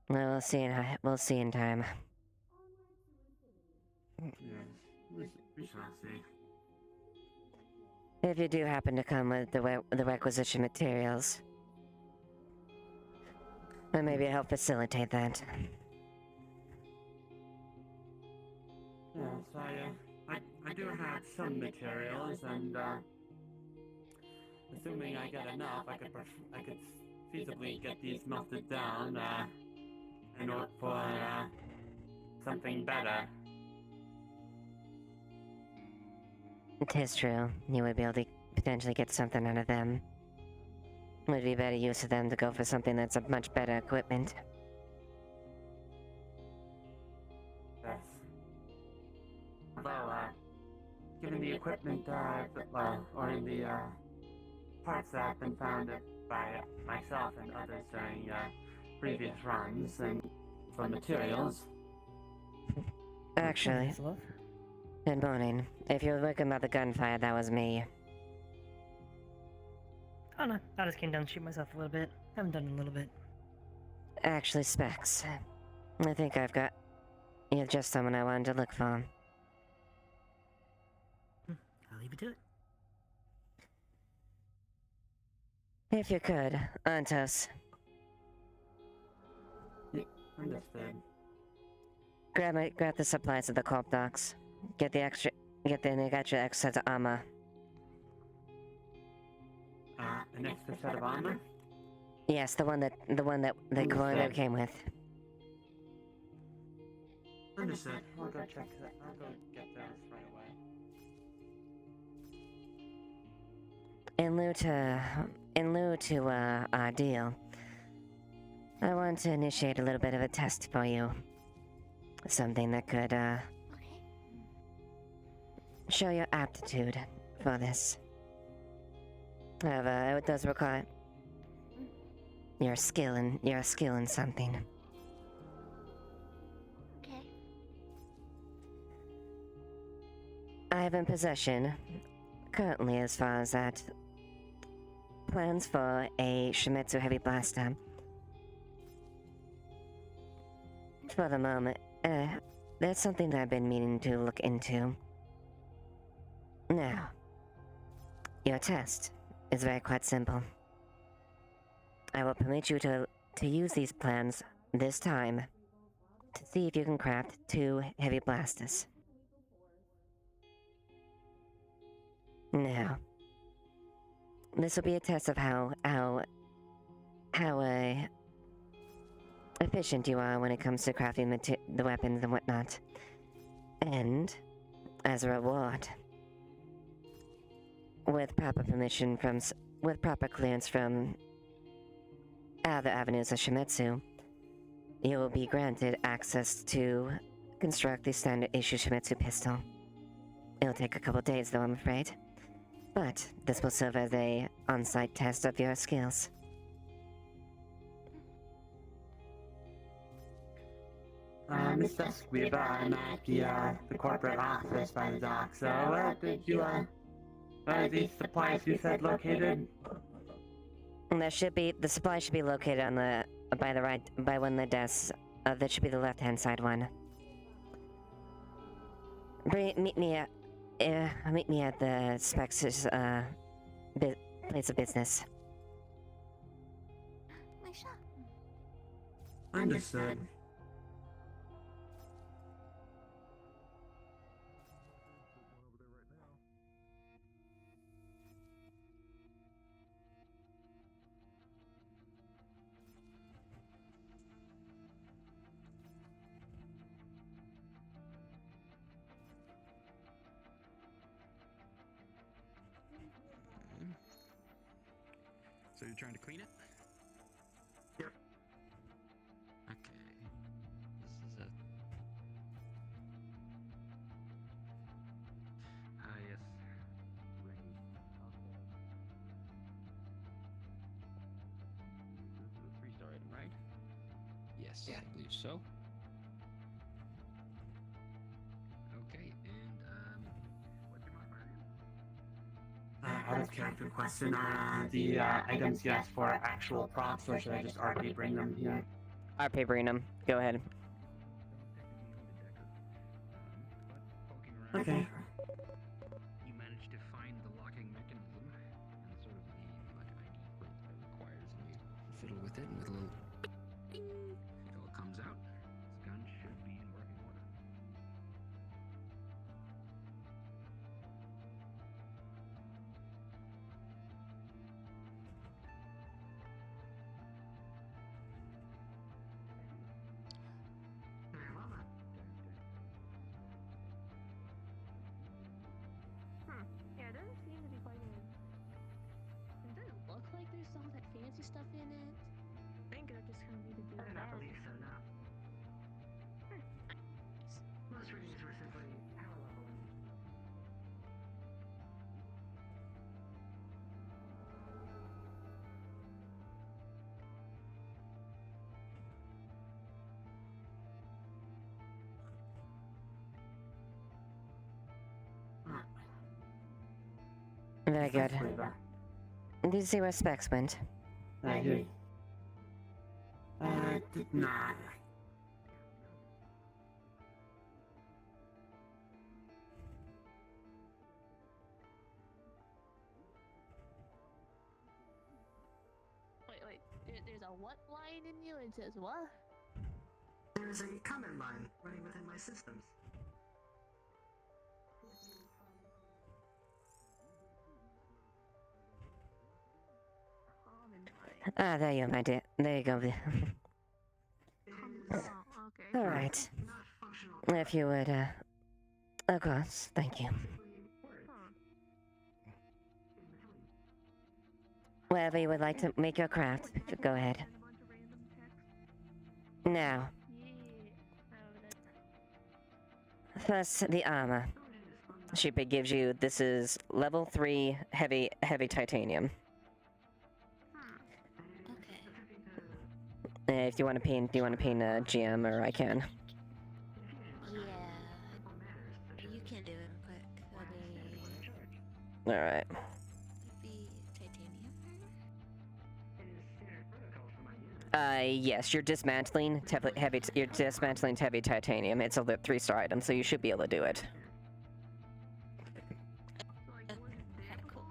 Speaker 4: Well, we'll see in time.
Speaker 3: Yes, we shall see.
Speaker 4: If you do happen to come with the requisition materials, then maybe help facilitate that.
Speaker 3: materials. I do have some materials, and assuming I get enough, I could feasibly get these melted down in order for something better.
Speaker 4: It is true. You would be able to potentially get something out of them. It would be better use of them to go for something that's a much better equipment.
Speaker 3: Yes. Although, given the equipment, or in the parts that have been found by myself and others during previous runs and for materials.
Speaker 4: Actually, good morning. If you're looking about the gunfire, that was me.
Speaker 12: Oh no, I just came down to shoot myself a little bit. Haven't done it in a little bit.
Speaker 4: Actually, Specs. I think I've got... You're just someone I wanted to look for.
Speaker 12: I'll leave you to it.
Speaker 4: If you could, Antos.
Speaker 3: Understood.
Speaker 4: Grab the supplies at the corp docks. Get the extra sets of armor.
Speaker 3: An extra set of armor?
Speaker 4: Yes, the one that Corona came with.
Speaker 3: Understood. I'll go check that. I'll go get those right away.
Speaker 4: In lieu to our deal, I want to initiate a little bit of a test for you. Something that could show your aptitude for this. However, it does require your skill in something.
Speaker 13: Okay.
Speaker 4: I have in possession, currently as far as that, plans for a Shimetsu Heavy Blaster. For the moment, that's something that I've been meaning to look into. Now, your test is quite simple. I will permit you to use these plans this time to see if you can craft 2 heavy blasters. Now, this will be a test of how efficient you are when it comes to crafting the weapons and whatnot. And, as a reward, with proper permission with proper clearance from other avenues of Shimetsu, you will be granted access to construct the standard issue Shimetsu pistol. It'll take a couple days though, I'm afraid. But this will serve as a on-site test of your skills.
Speaker 3: Miss Duskweaver, I'm at the corporate office by the dock, so where did you, are these supplies you said located?
Speaker 4: And the supply should be located on by one of the desks. That should be the left-hand side one. Meet me at the Specs' place of business.
Speaker 13: My shop.
Speaker 3: Understood.
Speaker 6: So you're trying to clean it?
Speaker 3: Yep.
Speaker 6: Okay. This is it. Yes. Ready. Okay. This is a 3-star item, right? Yes, I believe so. Okay, and what's your modifier again?
Speaker 3: Out of character question, are the items you asked for actual props, or should I just RP bring them here?
Speaker 4: RP bring them. Go ahead.
Speaker 3: Okay.
Speaker 6: You managed to find the locking mechanism and sort of the like ID plate that it requires, and you fiddle with it, and with a little ding, it all comes out. This gun should be in working order.
Speaker 13: all that fancy stuff in it? I think I just kind of need to do
Speaker 7: I do
Speaker 13: that.
Speaker 7: not believe so, no. Most readings were simply power leveling.
Speaker 4: Very good. Did you see where Specs went?
Speaker 3: I did not.
Speaker 13: Wait, there's a what line in you? It says what?
Speaker 7: There's a comment line running within my systems.
Speaker 4: Ah, there you are, my dear. There you go.
Speaker 13: Okay.
Speaker 4: All right. If you would, of course. Thank you. Wherever you would like to make your craft, go ahead. Now, first the armor. She gives you. This is level 3 heavy titanium. If you want to paint, GM, or I can.
Speaker 13: Yeah. You can do it real quick.
Speaker 4: All right.
Speaker 13: Be titanium.
Speaker 4: Yes, you're dismantling heavy. You're dismantling heavy titanium. It's a 3-star item, so you should be able to do it.
Speaker 13: Cool.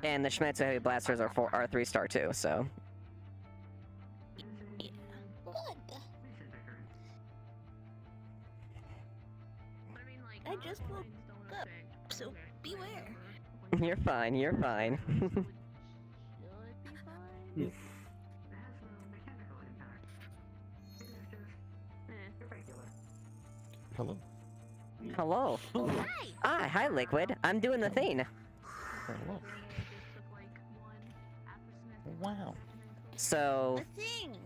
Speaker 4: And the Schmetzer heavy blasters are 3-star too. So.
Speaker 13: I just woke up, so beware.
Speaker 4: You're fine. You're fine.
Speaker 2: Hello.
Speaker 4: Hello.
Speaker 13: Hi.
Speaker 4: Hi, Liquid. I'm doing the thing.
Speaker 2: Hello. Wow.
Speaker 4: So.
Speaker 13: The thing.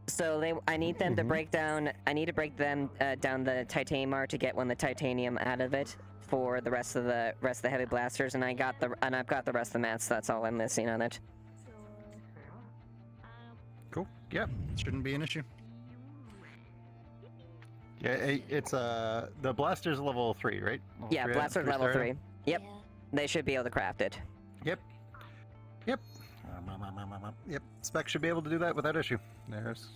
Speaker 4: So I need them to break down. I need to break them down the titanium art to get the titanium out of it for the rest of the heavy blasters, and I've got the rest of the mats. That's all I'm missing on it.
Speaker 14: Cool. Yep. Shouldn't be an issue. Yeah, it's the blaster's level 3, right?
Speaker 4: Yeah, blaster's level 3. Yep.
Speaker 13: Yeah.
Speaker 4: They should be able to craft it.
Speaker 14: Yep. Yep. Yep. Spec should be able to do that without issue. There's.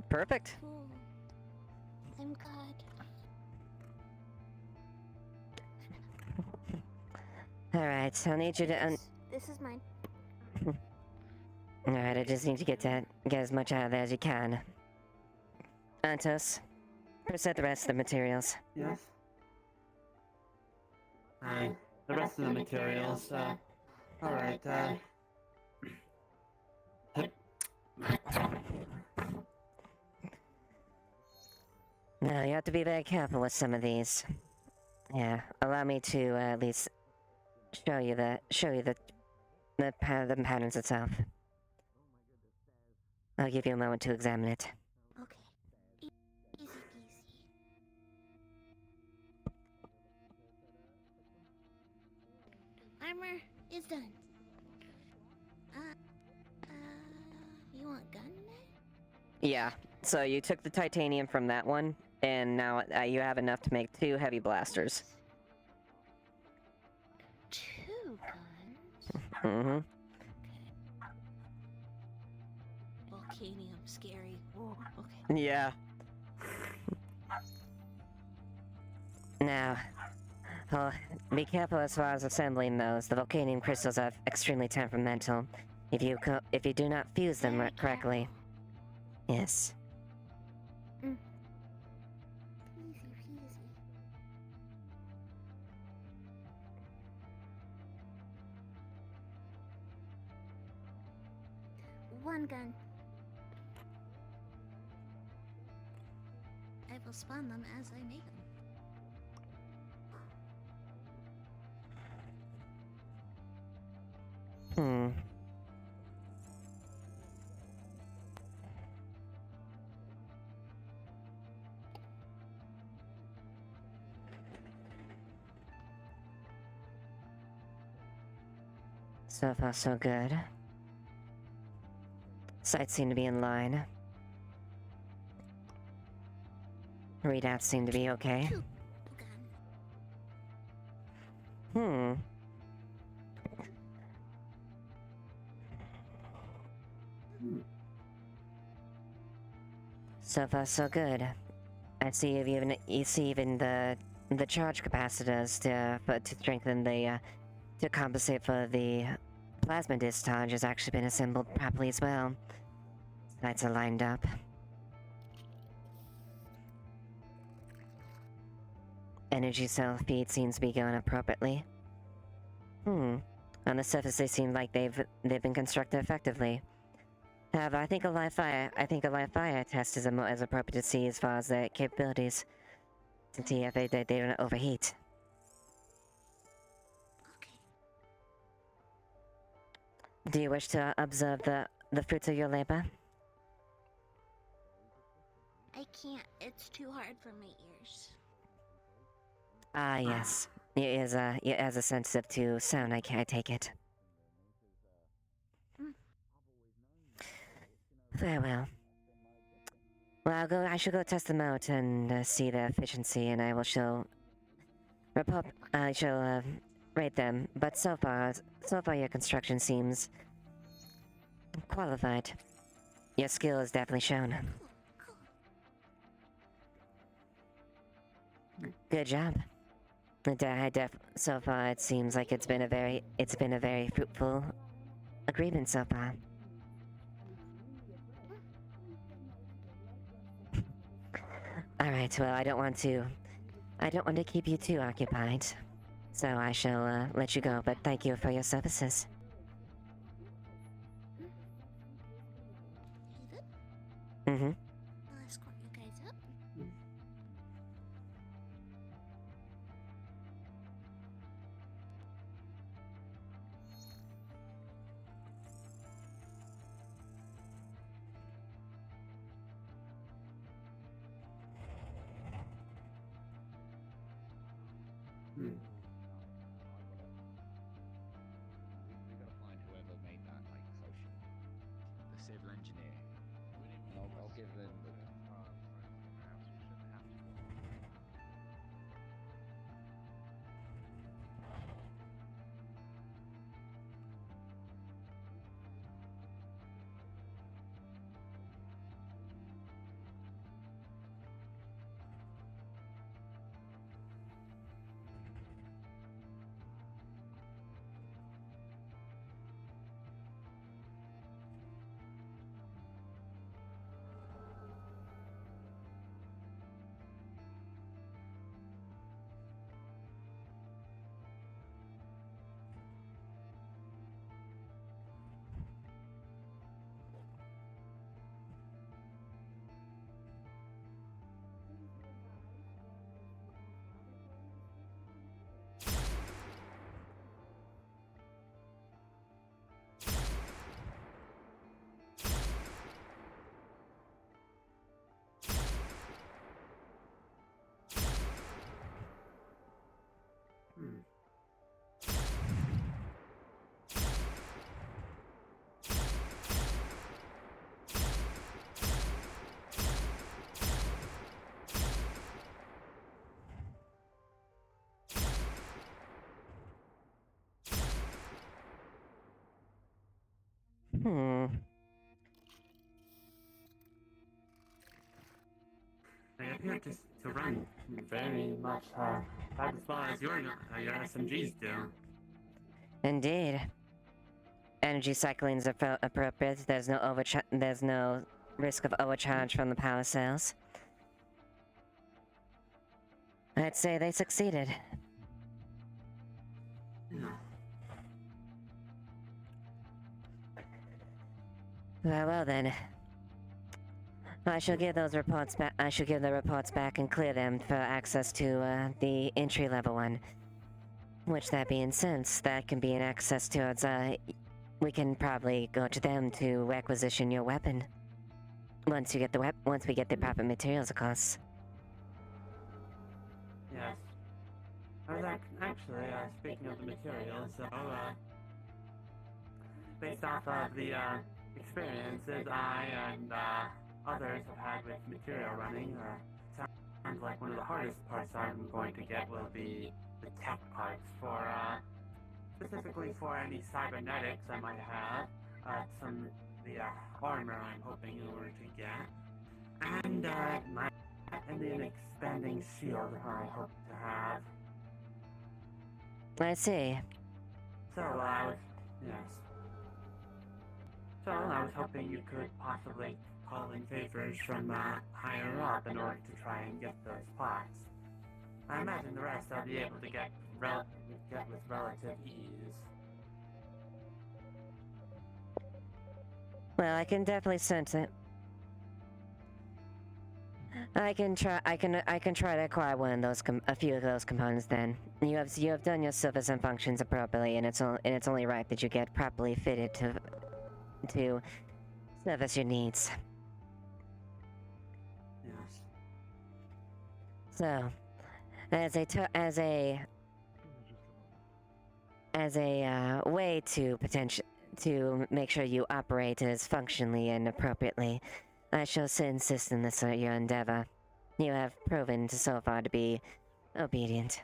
Speaker 4: Perfect.
Speaker 13: Cool. I'm God.
Speaker 4: All right, so I need you to.
Speaker 13: This is mine.
Speaker 4: All right, I just need to get as much out of there as you can. Antos, present the rest of the materials.
Speaker 3: Yes. The rest of the materials. All right.
Speaker 4: Now you have to be very careful with some of these. Yeah, allow me to at least show you the patterns itself. I'll give you a moment to examine it.
Speaker 13: Okay. Easy peasy. Armor is done. You want gun there?
Speaker 4: Yeah. So you took the titanium from that one, and now you have enough to make 2 heavy blasters.
Speaker 13: 2 guns?
Speaker 4: Mm-hmm.
Speaker 13: Volcanium, scary. Whoa, okay.
Speaker 4: Yeah. Now, be careful as far as assembling those. The volcanium crystals are extremely temperamental. If you do not fuse them correctly. Yes.
Speaker 13: Easy peasy. One gun. I will spawn them as I make them.
Speaker 4: So far, so good. Sights seem to be in line. Readouts seem to be okay. Hmm. So far, so good. I see even the charge capacitors to strengthen to compensate for the plasma discharge has actually been assembled properly as well. Lights are lined up. Energy cell feed seems to be going appropriately. On the surface, they seem like they've been constructed effectively. However, I think a live fire test is as appropriate to see as far as their capabilities, to see if they don't overheat. Do you wish to observe the fruits of your labor?
Speaker 13: I can't. It's too hard for my ears.
Speaker 4: Ah, yes. It is a sensitive to sound. I take it. Very well. Well, I shall go test them out and see their efficiency, and I shall rate them. But so far your construction seems qualified. Your skill is definitely shown. Good job. So far, it seems like it's been a very fruitful agreement so far. All right. Well, I don't want to keep you too occupied, so I shall let you go. But thank you for your services. Mm-hmm.
Speaker 13: I'll escort you guys up.
Speaker 6: We gotta find whoever made that, like, social. The civil engineer. And I'll give them the...
Speaker 3: They appear to run very much as far as your SMGs do.
Speaker 4: Indeed. Energy cycling is appropriate. There's no risk of overcharge from the power cells. I'd say they succeeded. Well then. I shall give those reports back. I shall give the reports back and clear them for access to the entry-level one. Which, that being since that can be an access towards, we can probably go to them to requisition your weapon. Once we get the proper materials, of course.
Speaker 3: Yes. I was actually, speaking of the materials, based off of the experiences I and others have had with material running, sounds like one of the hardest parts I'm going to get will be the tech parts for, specifically for any cybernetics I might have, the armor I'm hoping in order to get, and an expanding shield I hope to have.
Speaker 4: I see.
Speaker 3: So, So I was hoping you could possibly call in favors from higher up in order to try and get those parts. I imagine the rest I'll be able to get with relative ease.
Speaker 4: Well, I can definitely sense it. I can try to acquire one of those a few of those components. Then you have done your service and functions appropriately, and it's only right that you get properly fitted to service your needs.
Speaker 3: Yes.
Speaker 4: So, as a way to make sure you operate as functionally and appropriately, I shall insist in this your endeavor. You have proven so far to be obedient.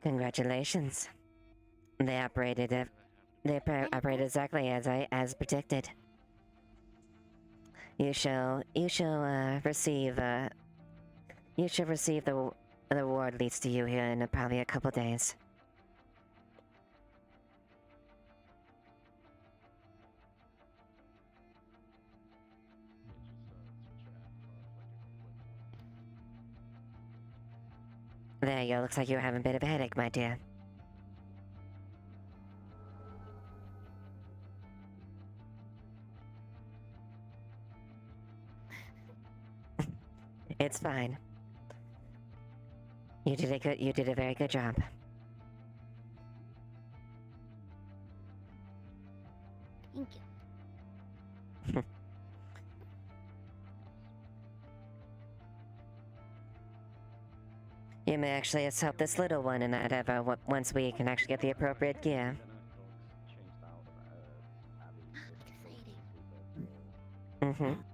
Speaker 4: Congratulations. They operated exactly as predicted. You shall receive the reward leads to you here in probably a couple days. There you go. Looks like you're having a bit of a headache, my dear. It's fine. You did a very good job.
Speaker 13: Thank you.
Speaker 4: You may actually help this little one in that ever once we can actually get the appropriate gear.
Speaker 13: Exciting.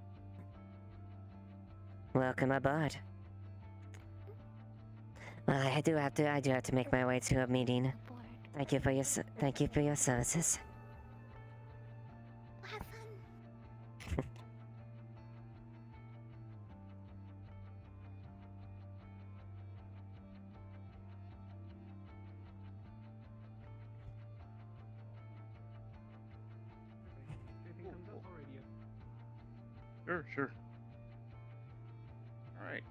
Speaker 4: Welcome aboard. Well, I do have to make my way to a meeting. Thank you for your services.
Speaker 13: Have fun.
Speaker 5: Sure. All right.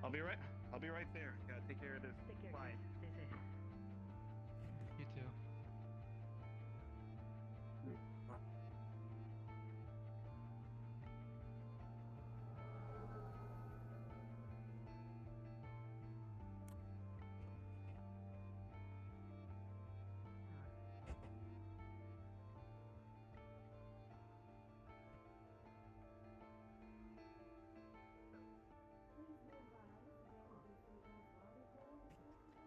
Speaker 5: I'll be right there. Gotta take care of this. Bye.
Speaker 7: Stay safe.
Speaker 6: You too.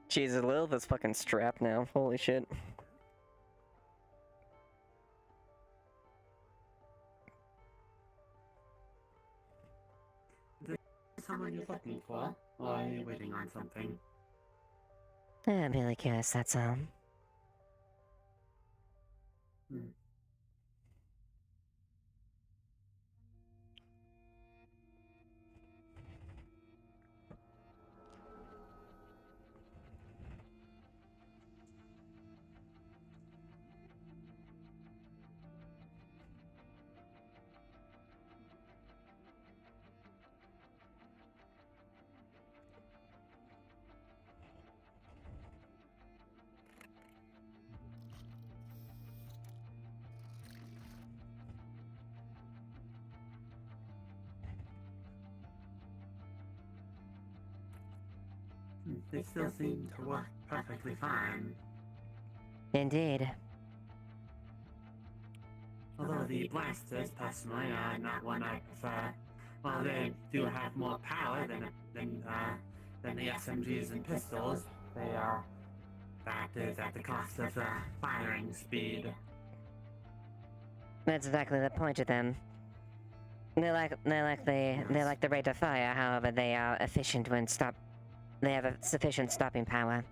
Speaker 4: Jesus, Lilith is fucking strapped now. Holy shit.
Speaker 3: Is there someone you're looking for? Or are you waiting on something?
Speaker 4: I'm really curious, that's all.
Speaker 3: they still seem to work perfectly fine.
Speaker 4: Indeed.
Speaker 3: Although the blasters, personally, are not one I prefer. While they do have more power than the SMGs and pistols, that is at the cost of firing speed.
Speaker 4: That's exactly the point of them. They like the rate of fire, however, they are efficient when they have a sufficient stopping power.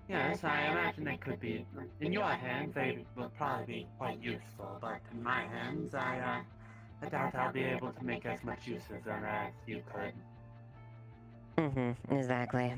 Speaker 3: Yes, I imagine they could be. In your hands, they will probably be quite useful, but in my hands, I doubt I'll be able to make as much use of them as you could.
Speaker 4: Exactly.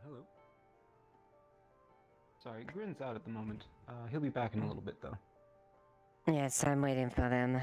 Speaker 6: Hello. Sorry, Grin's out at the moment. He'll be back in a little bit, though.
Speaker 4: Yes, I'm waiting for them.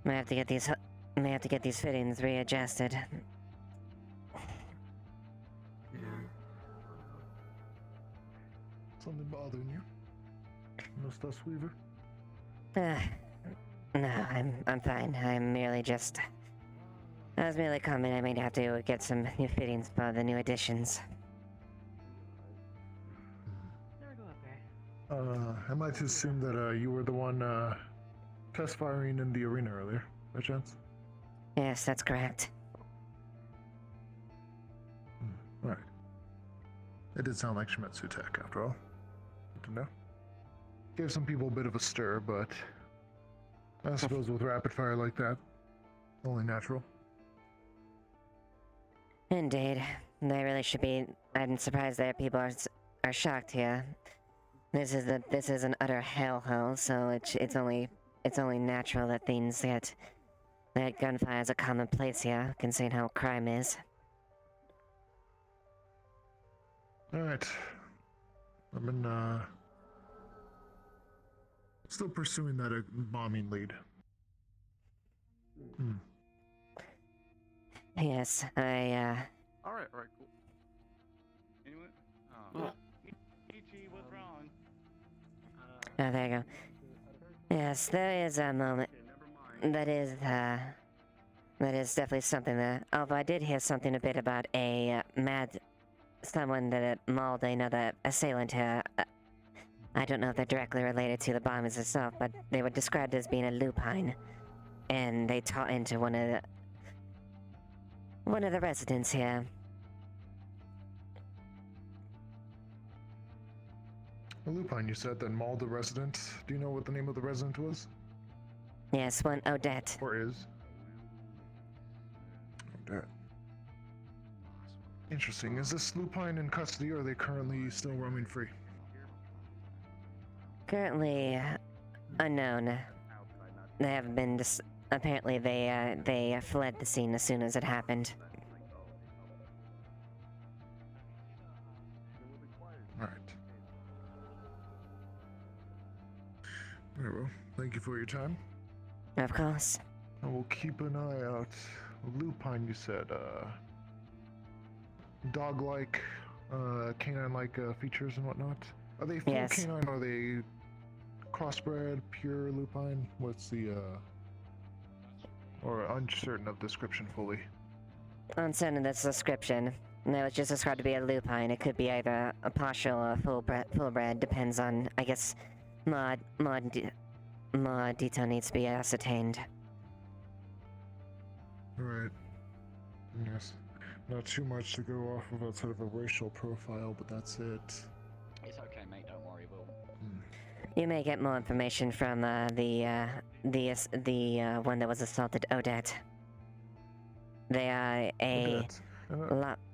Speaker 4: May have to get these fittings readjusted.
Speaker 9: Something bothering you, Mustache Weaver?
Speaker 4: No, I'm fine. I was merely commenting I may have to get some new fittings for the new additions.
Speaker 9: Am I to assume that you were the one test firing in the arena earlier, by chance?
Speaker 4: Yes, that's correct.
Speaker 9: Alright. It did sound like Shimetsu Tech, after all. Good to know. Gave some people a bit of a stir, but I suppose with rapid fire like that, only natural.
Speaker 4: Indeed. They really should be. I'm surprised that people are shocked here. This is an utter hellhole, so it's only natural that that gunfire is a commonplace here, considering how crime is.
Speaker 9: Alright. I've been still pursuing that bombing lead.
Speaker 4: Yes,
Speaker 2: Alright, cool. Anyway?
Speaker 3: Well,
Speaker 5: Ichi, what's wrong?
Speaker 4: Oh, there you go. Yes, there is a moment. That is definitely something that. Although I did hear something a bit about someone that mauled another assailant here. I don't know if they're directly related to the bombers itself, but they were described as being a lupine, and they taught into one of the residents here.
Speaker 9: A lupine, you said, that mauled the resident. Do you know what the name of the resident was?
Speaker 4: Yes, one Odette.
Speaker 9: Or is? Odette. Interesting. Is this lupine in custody, or are they currently still roaming free?
Speaker 4: Currently unknown. They haven't been. Apparently, they fled the scene as soon as it happened.
Speaker 9: All right. Very well. Thank you for your time.
Speaker 4: Of course.
Speaker 9: I will keep an eye out. Lupine, you said, dog-like, canine-like features and whatnot. Are they full canine? Or are they crossbred, pure lupine? What's the, or uncertain of description fully?
Speaker 4: Uncertain of this description. No, it's just described to be a lupine. It could be either a partial or full-bred. Depends on, I guess, more detail needs to be ascertained.
Speaker 9: Right. Yes. Not too much to go off of outside of a racial profile, but that's it.
Speaker 6: It's okay, mate. Don't worry, Will.
Speaker 4: You may get more information from the one that was assaulted, Odette. They are a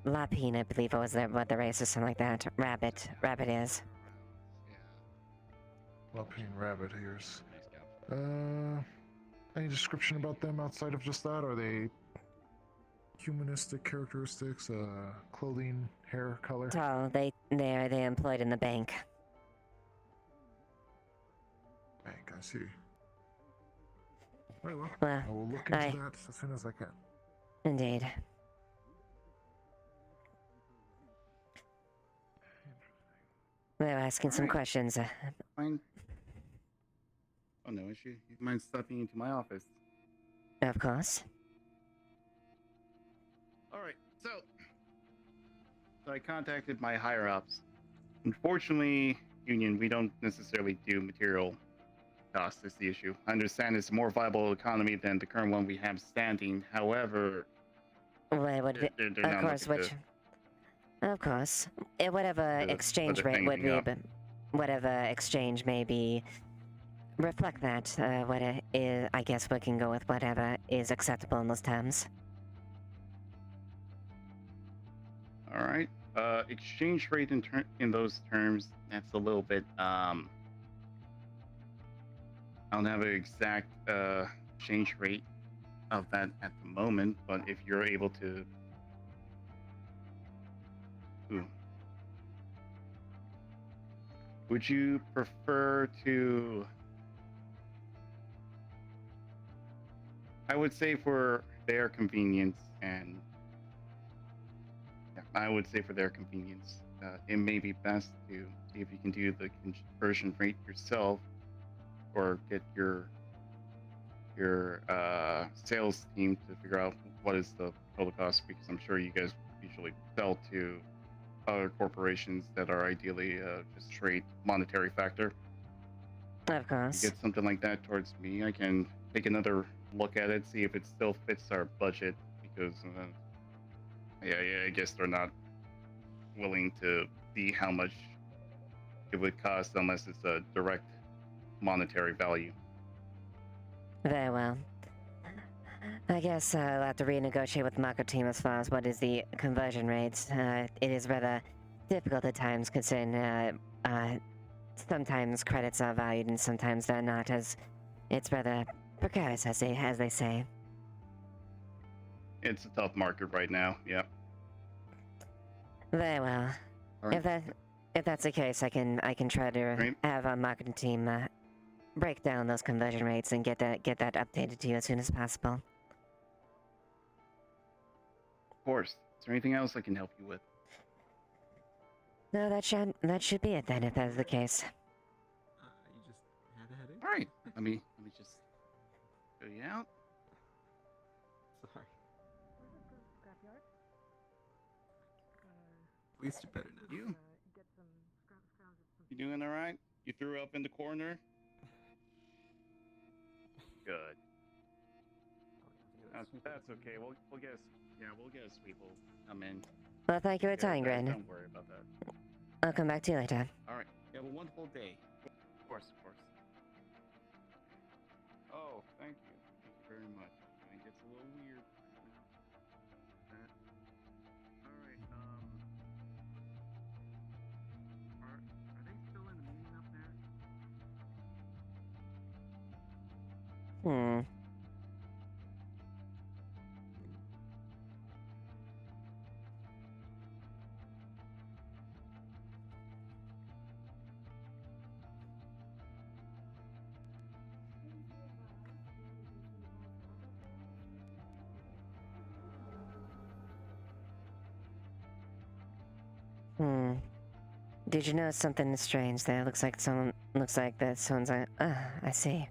Speaker 4: Lapine, I believe, was what the race or something like that. Rabbit is.
Speaker 9: Lapine rabbit ears. Any description about them outside of just that? Are they humanistic characteristics, clothing, hair color?
Speaker 4: Oh, they are employed in the bank.
Speaker 9: Bank, I see. Very well.
Speaker 4: Well,
Speaker 9: I will look into that as soon as I can.
Speaker 4: Indeed. They were asking some questions.
Speaker 5: Fine. Oh, no issue. You mind stepping into my office?
Speaker 4: Of course.
Speaker 5: Alright, so I contacted my higher-ups. Unfortunately, Union, we don't necessarily do material cost is the issue. I understand it's a more viable economy than the current one we have standing. However,
Speaker 4: of course, whatever exchange rate would be, whatever exchange may be, reflect that. What it is, I guess we can go with whatever is acceptable in those terms.
Speaker 5: all right. Exchange rate in those terms, that's a little bit. I don't have an exact exchange rate of that at the moment, but if you're able to. Would you prefer to? I would say for their convenience, and I would say for their convenience, it may be best to see if you can do the conversion rate yourself, or get your sales team to figure out what is the total cost, because I'm sure you guys usually sell to other corporations that are ideally just straight monetary factor.
Speaker 4: Of course.
Speaker 5: You get something like that towards me, I can take another look at it, see if it still fits our budget, because I guess they're not willing to see how much it would cost unless it's a direct monetary value.
Speaker 4: Very well. I guess I'll have to renegotiate with the market team as far as what is the conversion rates. It is rather difficult at times, considering sometimes credits are valued and sometimes they're not, as it's rather precarious, as they say.
Speaker 5: It's a tough market right now, yeah.
Speaker 4: Very well. Right. If that's the case, I can try to have our marketing team break down those conversion rates and get that updated to you as soon as possible.
Speaker 5: Of course. Is there anything else I can help you with?
Speaker 4: No, that should be it then, if that's the case.
Speaker 5: Let me just go you out.
Speaker 15: Sorry.
Speaker 1: Where's it, the scrapyard?
Speaker 15: At least you better know.
Speaker 5: You?
Speaker 1: Get some scrounge some.
Speaker 5: You doing all right? You threw up in the corner? Good. That's okay. We'll get a sweeple come in.
Speaker 4: Well, thank you for your time, Grin.
Speaker 5: Don't worry about that.
Speaker 4: I'll come back to you later.
Speaker 5: All right. You have a wonderful day. Of course, of course. Oh, thank you. Thank you very much. It gets a little weird now. All right. Are they still in the meeting up there?
Speaker 4: Hmm. Hmm. Did you notice something strange there? Looks like that someone's like, I see.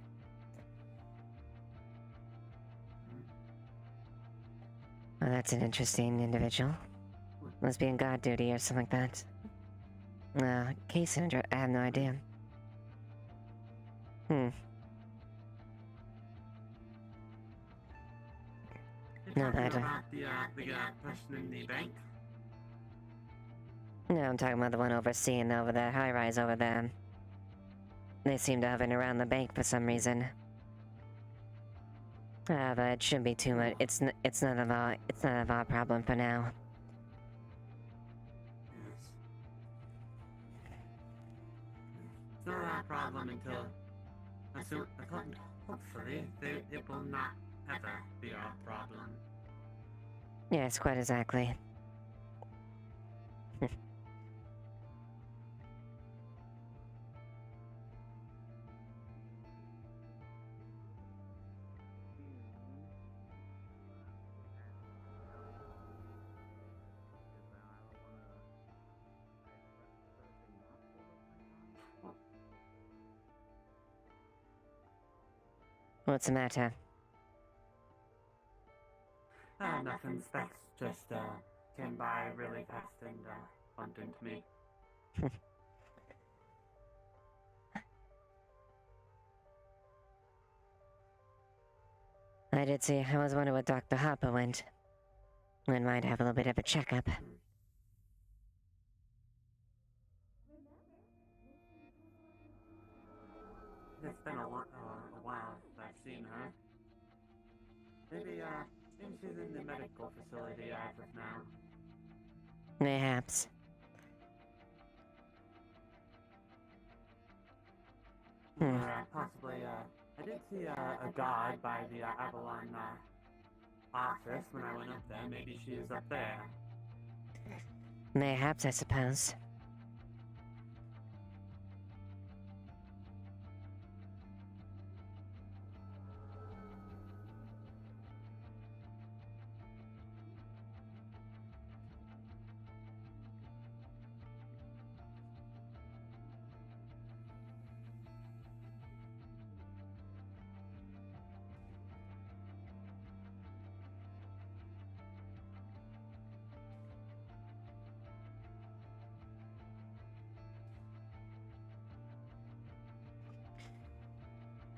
Speaker 4: Well, that's an interesting individual. Must be on guard duty or something like that. Case manager, I have no idea. No matter.
Speaker 3: About the person in the bank.
Speaker 4: No, I'm talking about the one overseeing over the high-rise over there. They seem to have it around the bank for some reason. But it shouldn't be too much. It's none of our problem for now.
Speaker 3: Yes. It's not our problem until hopefully it will not ever be our problem.
Speaker 4: Yes, quite exactly. What's the matter?
Speaker 3: Nothing. Specs just came by really fast and bumped into me.
Speaker 4: I did see. I was wondering what Dr. Harper went. We might have a little bit of a checkup.
Speaker 3: It's been a while since I've seen her. Maybe she's in the medical facility as of now.
Speaker 4: Perhaps.
Speaker 3: Possibly, I did see a guard by the Avalon office when I went up there. Maybe she is up there.
Speaker 4: Mayhaps, I suppose.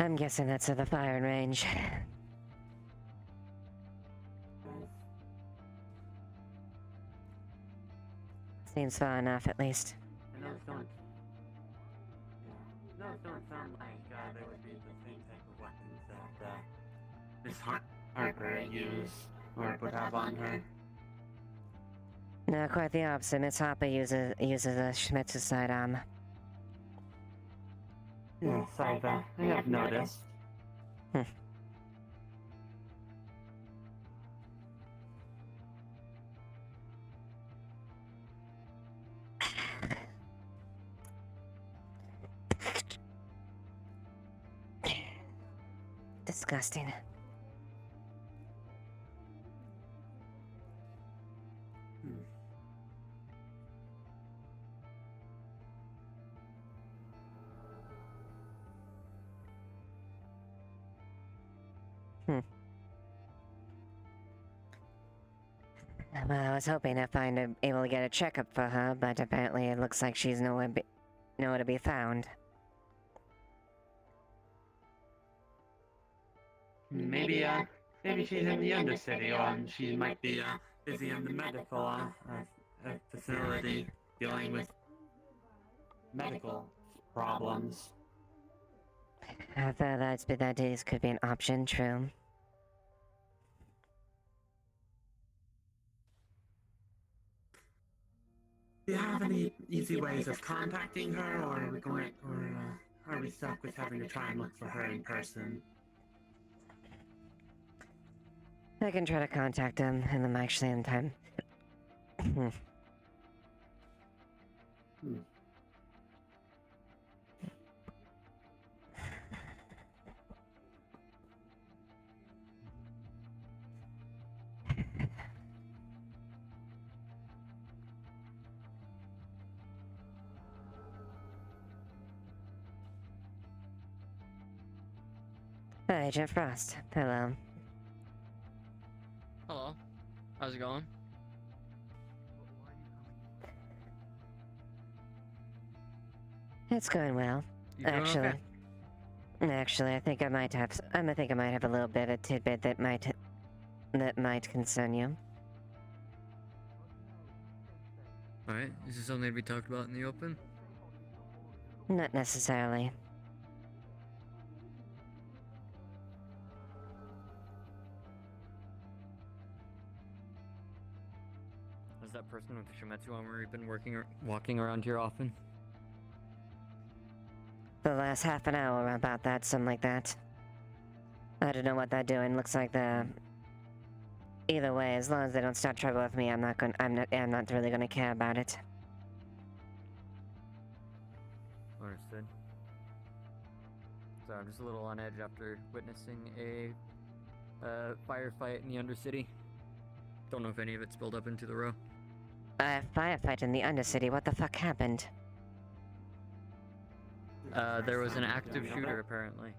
Speaker 4: I'm guessing that's at the firing range. Seems far enough, at least.
Speaker 3: And those don't sound like they would be the same type of weapons that Miss Harper used or would have on her.
Speaker 4: No, quite the opposite. Miss Harper uses a Schmetzer sidearm.
Speaker 3: Yes, I have noticed.
Speaker 4: Disgusting. Well, I was hoping to find able to get a checkup for her, but apparently it looks like she's nowhere to be found.
Speaker 3: Maybe she's in the Undercity, or she might be busy in the medical facility dealing with medical problems.
Speaker 4: I thought that could be an option, true.
Speaker 3: Do you have any easy ways of contacting her, or are we stuck with having to try and look for her in person?
Speaker 4: I can try to contact him, and I'm actually in time. Hi, Agent Frost. Hello.
Speaker 16: Hello. How's it going?
Speaker 4: It's going well.
Speaker 16: You doing
Speaker 4: Actually.
Speaker 16: okay?
Speaker 4: Actually, I think I might have a little bit of a tidbit that might concern you.
Speaker 16: Alright, is this something to be talked about in the open?
Speaker 4: Not necessarily.
Speaker 16: Is that person with the Shimetsu armor been walking around here often?
Speaker 4: The last half an hour about that, something like that. I don't know what they're doing. Looks like either way, as long as they don't start trouble with me, I'm not really gonna care about it.
Speaker 16: Understood. So I'm just a little on edge after witnessing a firefight in the Undercity. Don't know if any of it spilled up into the row.
Speaker 4: A firefight in the Undercity. What the fuck happened?
Speaker 16: There was an active shooter, apparently.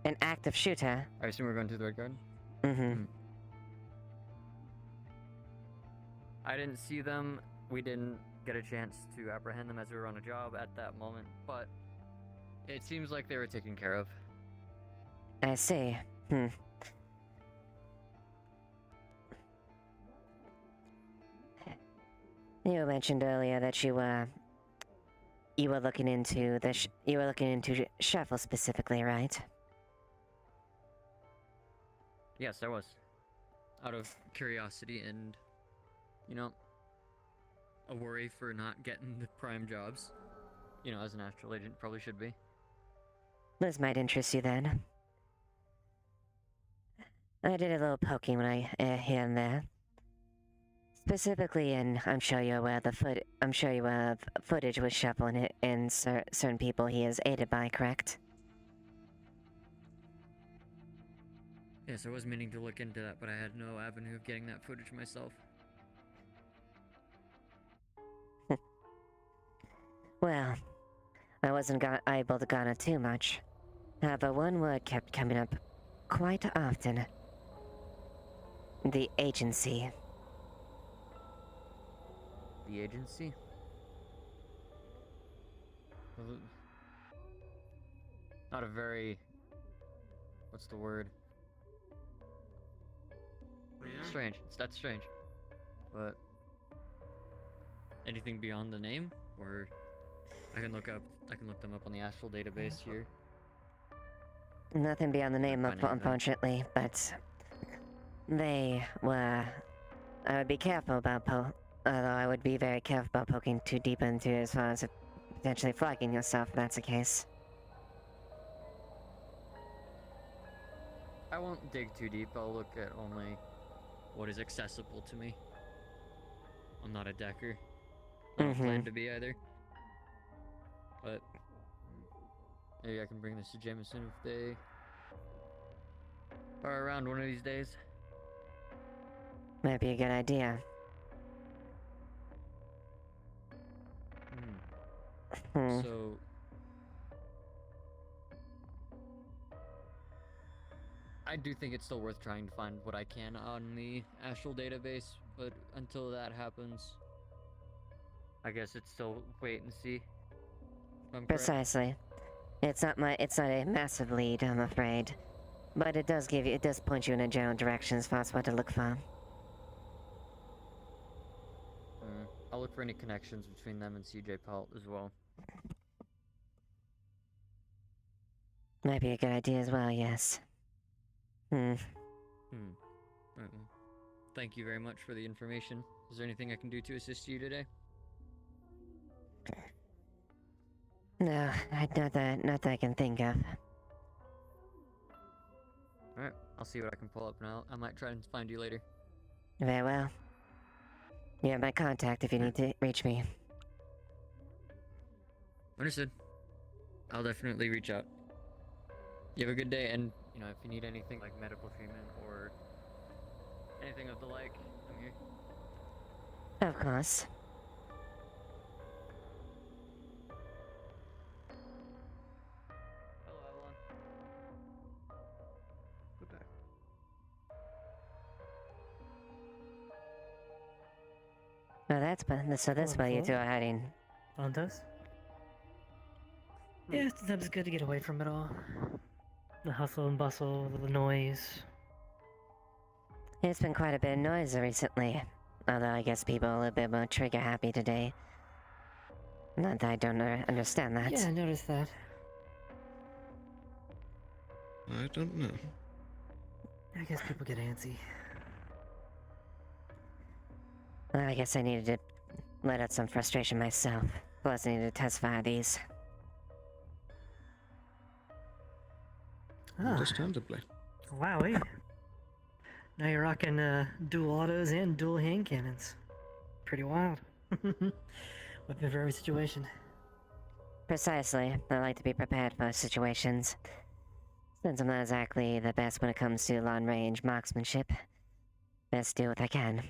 Speaker 4: An active shooter?
Speaker 16: I assume we're going to the Red Garden?
Speaker 4: Mm-hmm.
Speaker 16: I didn't see them. We didn't get a chance to apprehend them as we were on a job at that moment, but it seems like they were taken care of.
Speaker 4: I see. You mentioned earlier that you were looking into Shuffle specifically, right?
Speaker 16: Yes, I was. Out of curiosity and, you know, a worry for not getting the prime jobs. You know, as an astral agent, probably should be.
Speaker 4: This might interest you then. I did a little poking when here and there. Specifically, and I'm sure you're aware of footage with Shuffle in it, and certain people he is aided by, correct?
Speaker 16: Yes, I was meaning to look into that, but I had no avenue of getting that footage myself.
Speaker 4: Well, I wasn't able to garner too much. However, one word kept coming up quite often. The agency.
Speaker 16: The agency? Not a very... what's the word? Strange. That's strange. But... anything beyond the name? Or... I can look them up on the astral database here.
Speaker 4: Nothing beyond the name, unfortunately, but... they were... I would be careful about although I would be very careful about poking too deep into it as far as potentially flagging yourself if that's the case.
Speaker 16: I won't dig too deep, I'll look at only what is accessible to me. I'm not a decker. I don't plan to be either. But maybe I can bring this to Jameson if they are around one of these days.
Speaker 4: Might be a good idea.
Speaker 16: So... I do think it's still worth trying to find what I can on the Astral database, but until that happens, I guess it's still wait and see. If I'm correct.
Speaker 4: Precisely. It's not a massive lead, I'm afraid. But it does point you in a general direction as far as what to look for.
Speaker 16: I'll look for any connections between them and CJ Pelt as well.
Speaker 4: Might be a good idea as well, yes.
Speaker 16: Alright, well, thank you very much for the information. Is there anything I can do to assist you today?
Speaker 4: No, not that I can think of.
Speaker 16: Alright, I'll see what I can pull up now. I might try and find you later.
Speaker 4: Very well. You have my contact if you need to reach me.
Speaker 16: Understood. I'll definitely reach out. You have a good day, and, you know, if you need anything like medical treatment or anything of the like, I'm here.
Speaker 4: Of course.
Speaker 16: Hello, Avalon.
Speaker 15: Good day.
Speaker 4: Oh, so that's why you two are hiding.
Speaker 12: Santos? Yeah, sometimes it's good to get away from it all. The hustle and bustle, the noise.
Speaker 4: It's been quite a bit of noise recently. Although I guess people are a little bit more trigger happy today. Not that I don't understand that.
Speaker 12: Yeah, I noticed that.
Speaker 15: I don't know.
Speaker 12: I guess people get antsy.
Speaker 4: Well, I guess I needed to let out some frustration myself. Plus, I needed to test fire these.
Speaker 15: Understandably.
Speaker 12: Wowie. Now you're rocking dual autos and dual hand cannons. Pretty wild. Weapon for every situation.
Speaker 4: Precisely. I like to be prepared for situations. Since I'm not exactly the best when it comes to long-range marksmanship, best do what I can.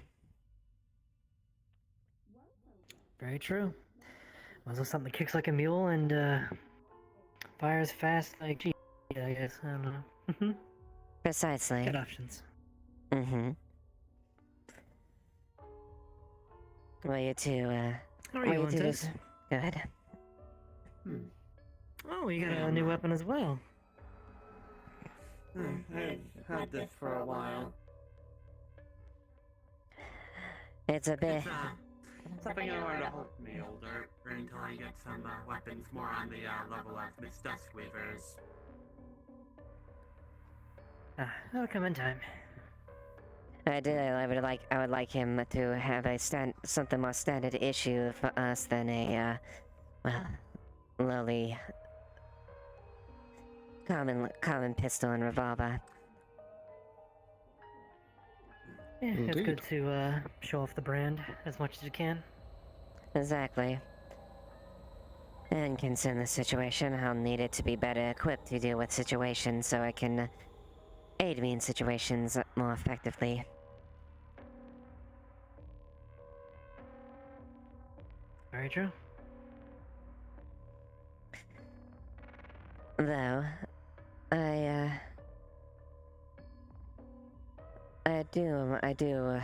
Speaker 12: Very true. Might as well something that kicks like a mule and fires fast like G, I guess. I don't know.
Speaker 4: Precisely.
Speaker 12: Good options.
Speaker 4: Well, you two,
Speaker 12: How are you,
Speaker 4: two
Speaker 12: Montes?
Speaker 4: just... Good.
Speaker 12: Oh, you got a new weapon as well.
Speaker 3: I've had this for a while.
Speaker 4: It's a bit...
Speaker 3: Something in order to help me older, or until I get some weapons more on the level of Miss Duskweaver's.
Speaker 12: That'll come in time.
Speaker 4: I would like him to have something more standard issue for us than a, lowly common pistol and revolver.
Speaker 12: Yeah, it's
Speaker 15: Indeed.
Speaker 12: good to show off the brand as much as you can.
Speaker 4: Exactly. And considering the situation, I'll need it to be better equipped to deal with situations so I can aid me in situations more effectively.
Speaker 12: Very true.
Speaker 4: Though, I do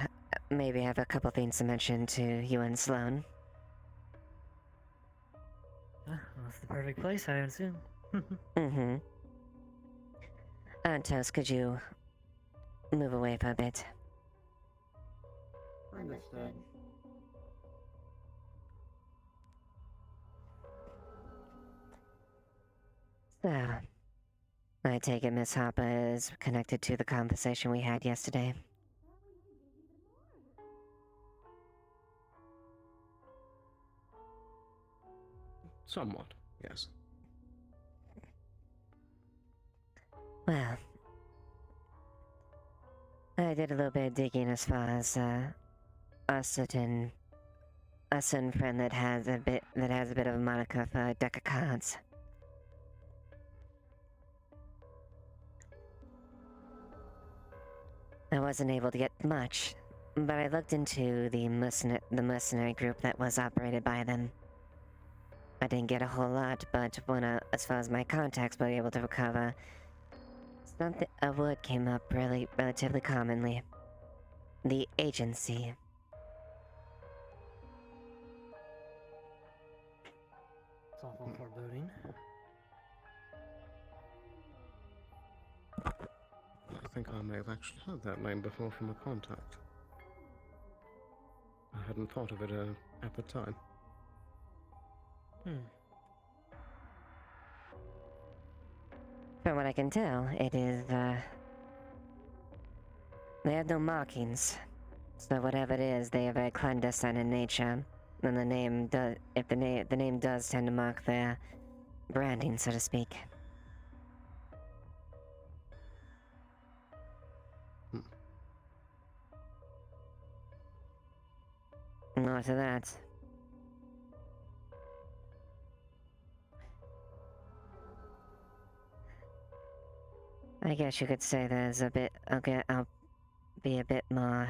Speaker 4: maybe have a couple things to mention to you and Sloan.
Speaker 12: Well, that's the perfect place, I assume.
Speaker 4: Antos, could you move away for a bit?
Speaker 3: Understood.
Speaker 4: So, I take it Miss Harper is connected to the conversation we had yesterday.
Speaker 15: Somewhat, yes.
Speaker 4: Well, I did a little bit of digging as far as a certain friend that has a bit of a moniker for a deck of cards. I wasn't able to get much, but I looked into the mercenary group that was operated by them. I didn't get a whole lot, but as far as my contacts were able to recover, something a word came up relatively commonly. The agency.
Speaker 12: It's awful foreboding.
Speaker 15: I think I may have actually heard that name before from a contact. I hadn't thought of it at the time.
Speaker 4: From what I can tell, it is, they have no markings. So whatever it is, they are very clandestine in nature. And the name does, if the name does tend to mark their branding, so to speak. More to that. I guess you could say there's a bit. I'll be a bit more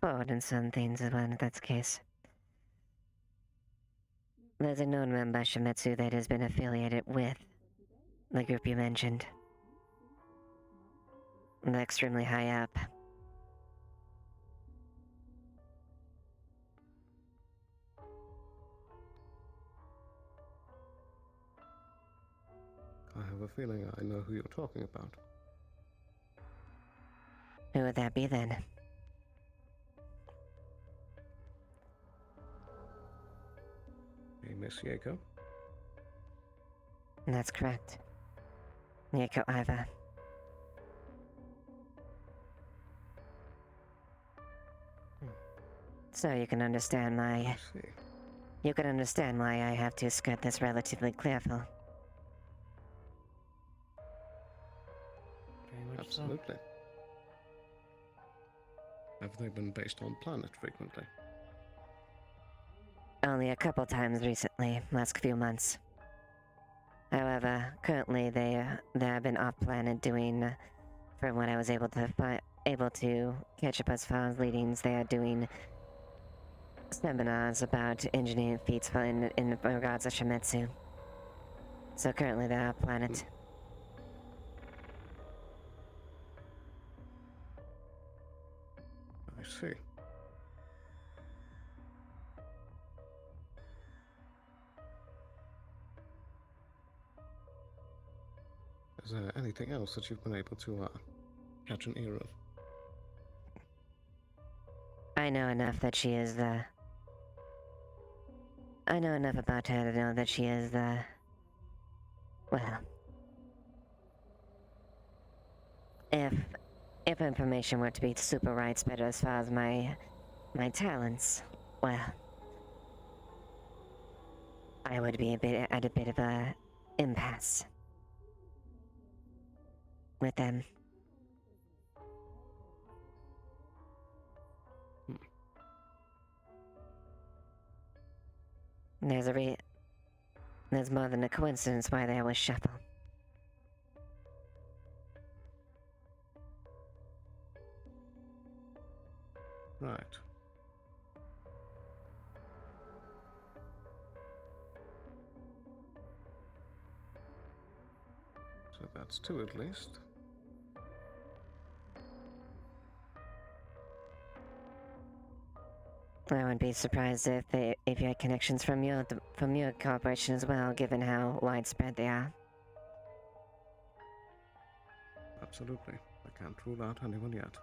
Speaker 4: forward in some things when that's the case. There's a known member, Shimetsu, that has been affiliated with the group you mentioned. They're extremely high up.
Speaker 15: I have a feeling I know who you're talking about.
Speaker 4: Who would that be then?
Speaker 15: Hey, Miss Yako?
Speaker 4: That's correct. Yako Iva. So you can understand my...
Speaker 15: I see.
Speaker 4: You can understand why I have to skirt this relatively careful.
Speaker 12: Very much
Speaker 15: Absolutely. Have they been based on planet frequently?
Speaker 4: Only a couple times recently, last few months. However, currently they have been off planet doing, from what I was able to catch up as far as leadings, they are doing seminars about engineering feats in regards to Shimetsu. So currently they're off planet.
Speaker 15: I see. Is there anything else that you've been able to catch an ear of?
Speaker 4: I know enough that she is I know enough about her to know that she is well, if information were to be super widespread as far as my talents, well, I would be at a bit of a impasse with them. There's more than a coincidence why they always shuffle.
Speaker 15: Right. So that's two at least.
Speaker 4: I wouldn't be surprised if you had connections from your corporation as well, given how widespread they are.
Speaker 15: Absolutely. I can't rule out anyone yet.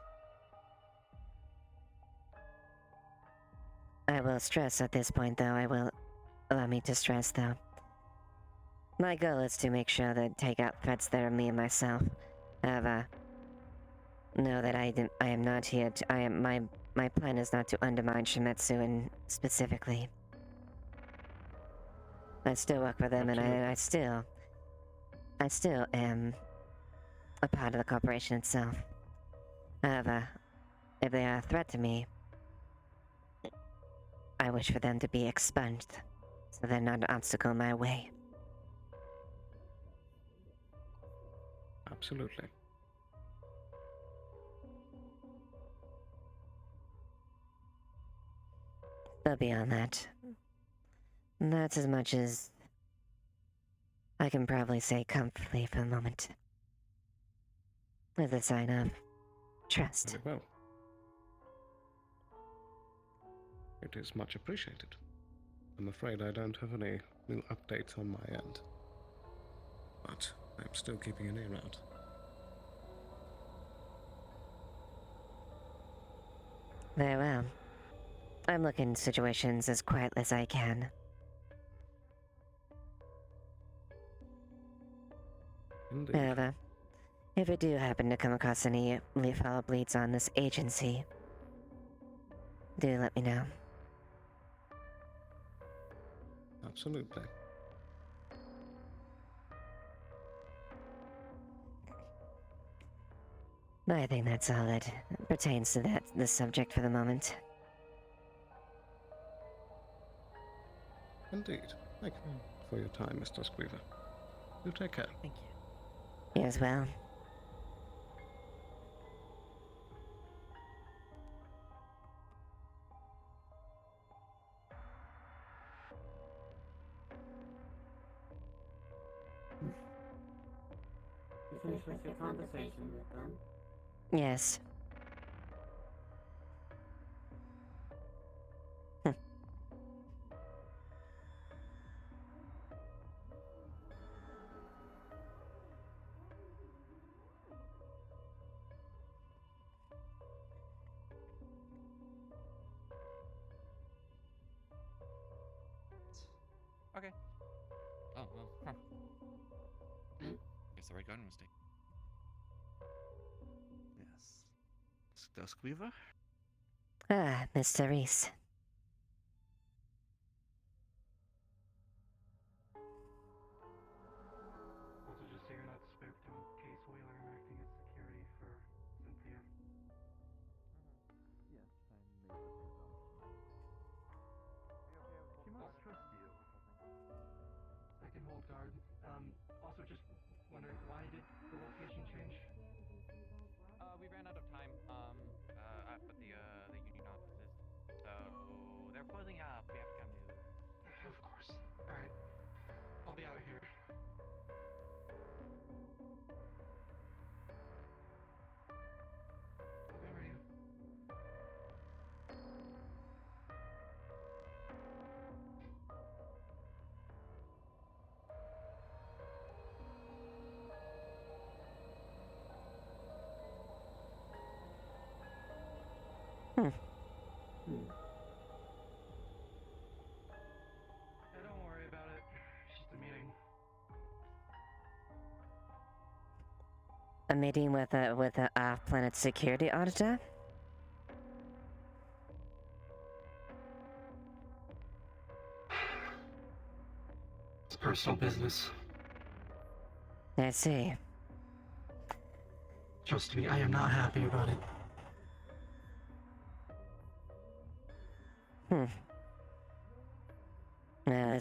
Speaker 4: I will stress at this point, though, allow me to stress, though. My goal is to make sure that take out threats that are me and myself. However, know that I am not here to, my plan is not to undermine Shimetsu and specifically. I still work for them, and I still am a part of the corporation itself. However, if they are a threat to me, I wish for them to be expunged, so they're not an obstacle in my way.
Speaker 15: Absolutely.
Speaker 4: But beyond that, that's as much as I can probably say comfortably for the moment. With a sign of trust.
Speaker 15: Very well. It is much appreciated. I'm afraid I don't have any new updates on my end. But I'm still keeping an ear out.
Speaker 4: Very well. I'm looking into situations as quietly as I can.
Speaker 15: Indeed.
Speaker 4: However, if I do happen to come across any foul bleeds on this agency, do let me know.
Speaker 15: Absolutely.
Speaker 4: But I think that's all that pertains to this subject for the moment.
Speaker 15: Indeed. Thank you for your time, Mr. Squeever. You take care.
Speaker 12: Thank you.
Speaker 4: You as well.
Speaker 3: You finished with your conversation with them?
Speaker 4: Yes.
Speaker 17: Okay. Oh, well, huh. Guess the right gun mistake. Yes. Mr. Squeever?
Speaker 4: Ah, Mr. Reese.
Speaker 7: Also, just so you're not spooked in case Whaler I'm acting as security for Cynthia.
Speaker 17: Yes, I made the presumption.
Speaker 7: She must trust you. I can hold guard. Also just wondering, why did the location change?
Speaker 17: We ran out of time, at the union offices. So, they're closing up. We have to come to...
Speaker 7: Of course. Alright. I'll be out here. Where are you? Yeah, don't worry about it. It's just a meeting.
Speaker 4: A meeting with a off-planet security auditor?
Speaker 7: It's personal business.
Speaker 4: I see.
Speaker 7: Trust me, I am not happy about it.
Speaker 4: Well,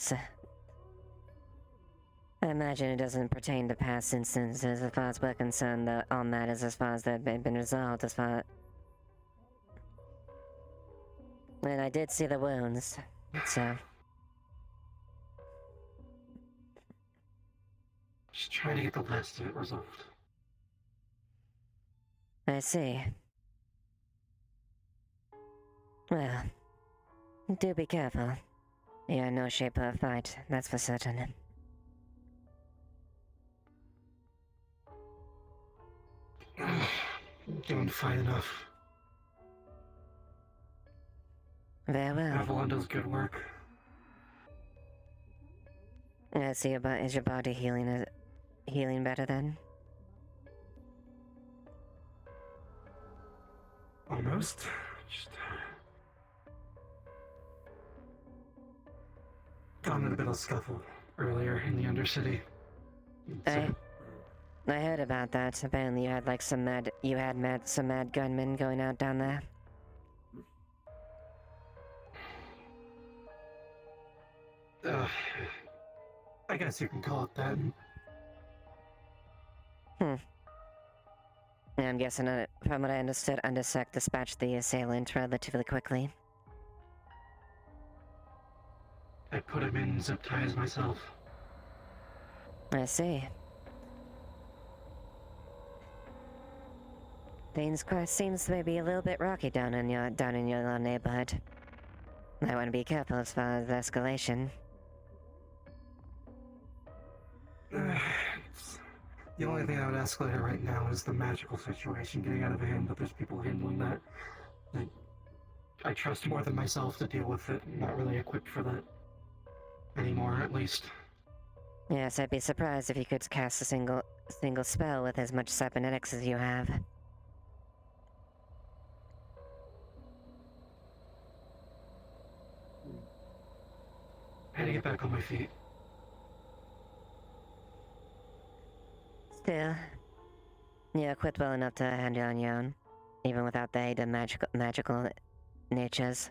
Speaker 4: I imagine it doesn't pertain to past instances as far as we're concerned on that as far as they've been resolved as far... And I did see the wounds, so...
Speaker 7: Just trying to get the last of it resolved.
Speaker 4: I see. Well, do be careful. You're in no shape for a fight, that's for certain.
Speaker 7: I'm doing fine enough.
Speaker 4: Very well.
Speaker 7: Avalon does good work.
Speaker 4: I see is your body healing better then?
Speaker 7: Almost. Just got in a bit of scuffle earlier in the Undercity.
Speaker 4: I heard about that. Apparently you had like some mad gunmen going out down there.
Speaker 7: I guess you can call it that.
Speaker 4: Yeah, I'm guessing from what I understood, Undersec dispatched the assailant relatively quickly.
Speaker 7: I put him in zip ties myself.
Speaker 4: I see. Things quite seems to be a little bit rocky down in your little neighborhood. I want to be careful as far as escalation.
Speaker 7: The only thing I would escalate it right now is the magical situation getting out of hand, but there's people handling that. I trust more than myself to deal with it. I'm not really equipped for that anymore, at least.
Speaker 4: Yes, I'd be surprised if you could cast a single spell with as much cybernetics as you have.
Speaker 7: I had to get back on my feet.
Speaker 4: Still, you're equipped well enough to handle on your own, even without the aid of magical natures.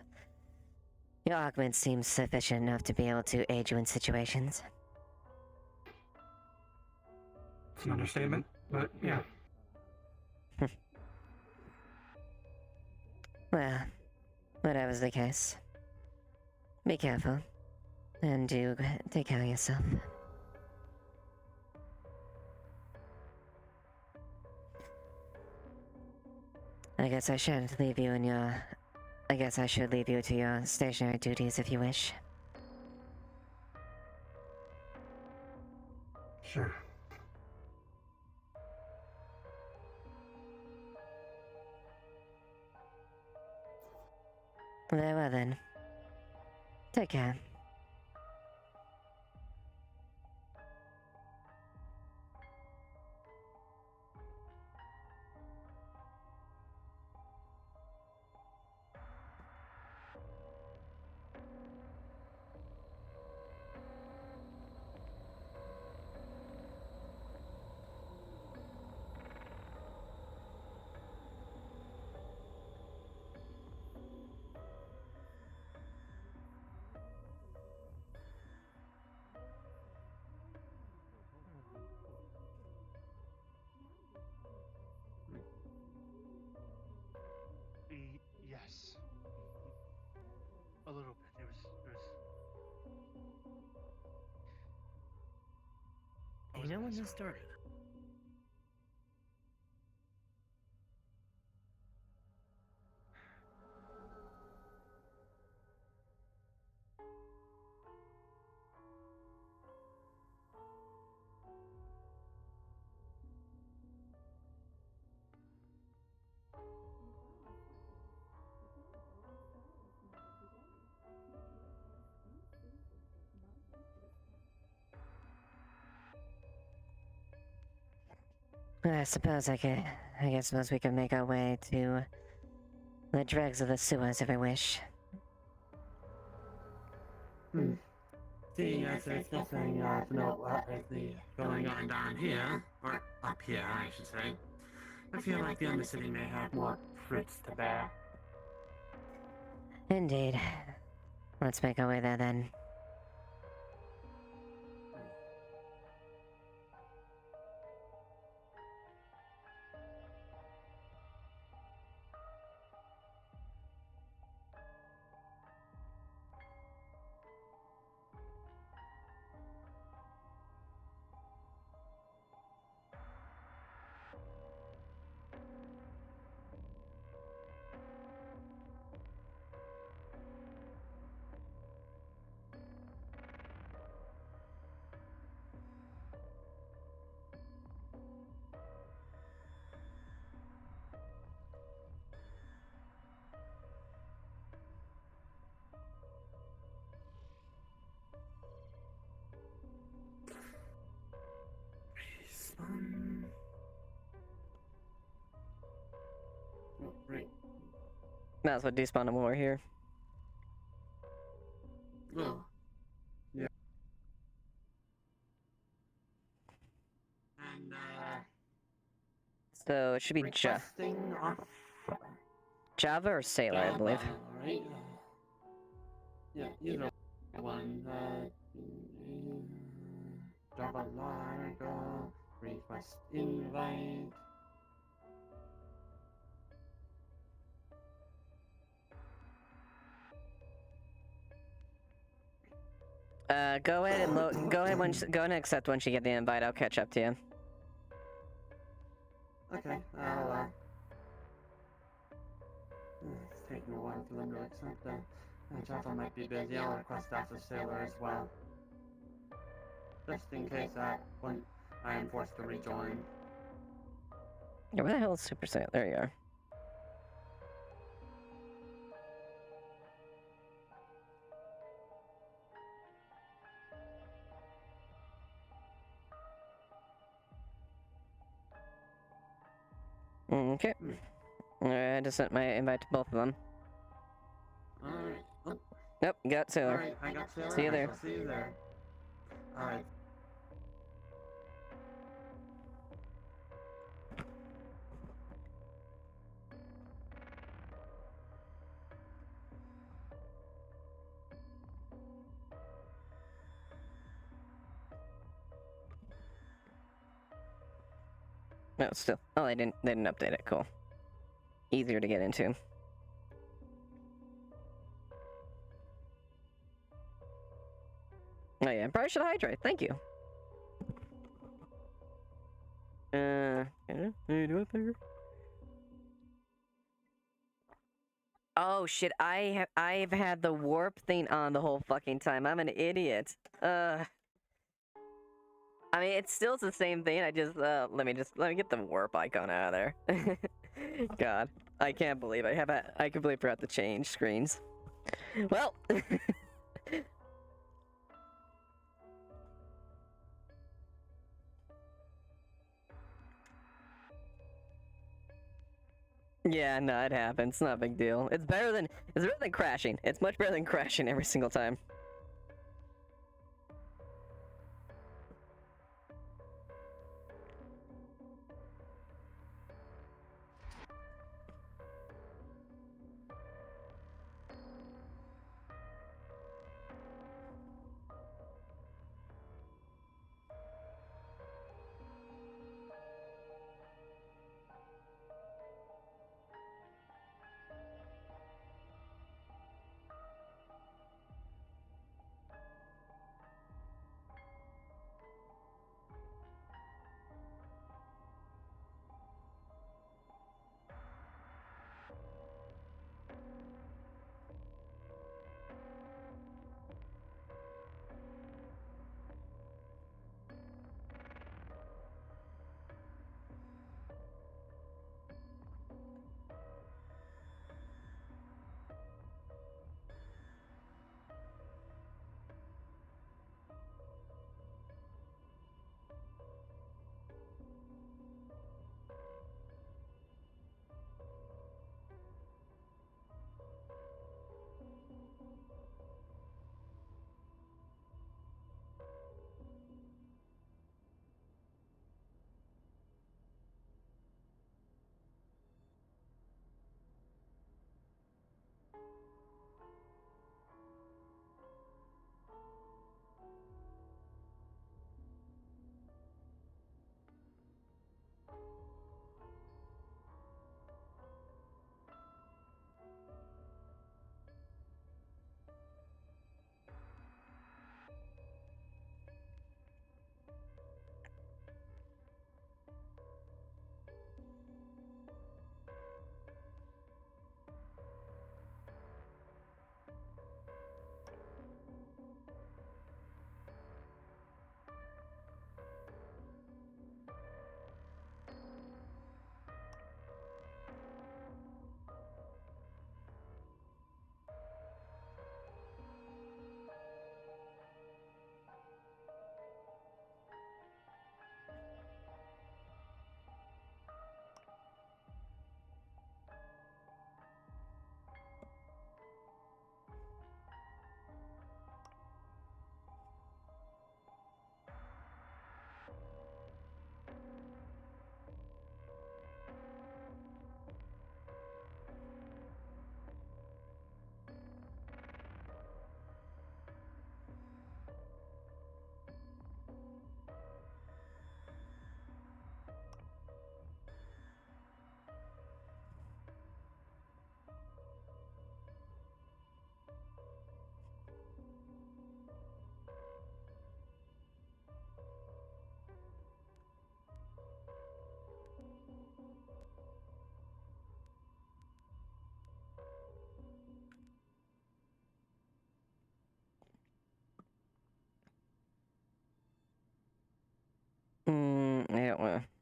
Speaker 4: Your augment seems sufficient enough to be able to aid you in situations.
Speaker 7: It's an understatement, but yeah.
Speaker 4: Well, whatever's the case, be careful, and do take care of yourself. I guess I should leave you in your... I guess I should leave you to your stationary duties if you wish.
Speaker 7: Sure.
Speaker 4: Very well then. Take care.
Speaker 18: Yes. A little bit. It was...
Speaker 12: You know when this started?
Speaker 4: I suppose I suppose we could make our way to the dregs of the sewers if we wish.
Speaker 3: Seeing as there's nothing noteworthy going on down here, or up here, I should say, I feel like the Undercity may have more fruits to bear.
Speaker 4: Indeed. Let's make our way there then.
Speaker 3: Right.
Speaker 4: Might as well despawn them while we're here.
Speaker 3: Oh. Yeah. And,
Speaker 4: So it should be Java or Sailor, I believe.
Speaker 3: Alright. Yeah, you know one. Java Largo, request invite.
Speaker 4: Go ahead and go ahead and accept once you get the invite. I'll catch up to you.
Speaker 3: Okay, hard for them to accept that. Jaffa might be busy. I'll request that for Sailor as well. Just in case when I am forced to rejoin.
Speaker 4: Yeah, where the hell is Super Saiyan? There you are. Okay. I just sent my invite to both of them.
Speaker 3: Alright. Oh,
Speaker 4: Yep, got Sailor.
Speaker 3: alright, I got Sailor.
Speaker 4: See you
Speaker 3: I
Speaker 4: there.
Speaker 3: shall see you there. Alright.
Speaker 4: No, still. Oh, they didn't update it. Cool. Easier to get into. Oh yeah, probably should hydrate. Thank you. Yeah, you do it there. Oh shit! I've had the warp thing on the whole fucking time. I'm an idiot. I mean, it's still the same thing. I just let me get the warp icon out of there. God, I can't believe I completely forgot to change screens. Well. Yeah, no, it happens. It's not a big deal. It's better than crashing. It's much better than crashing every single time.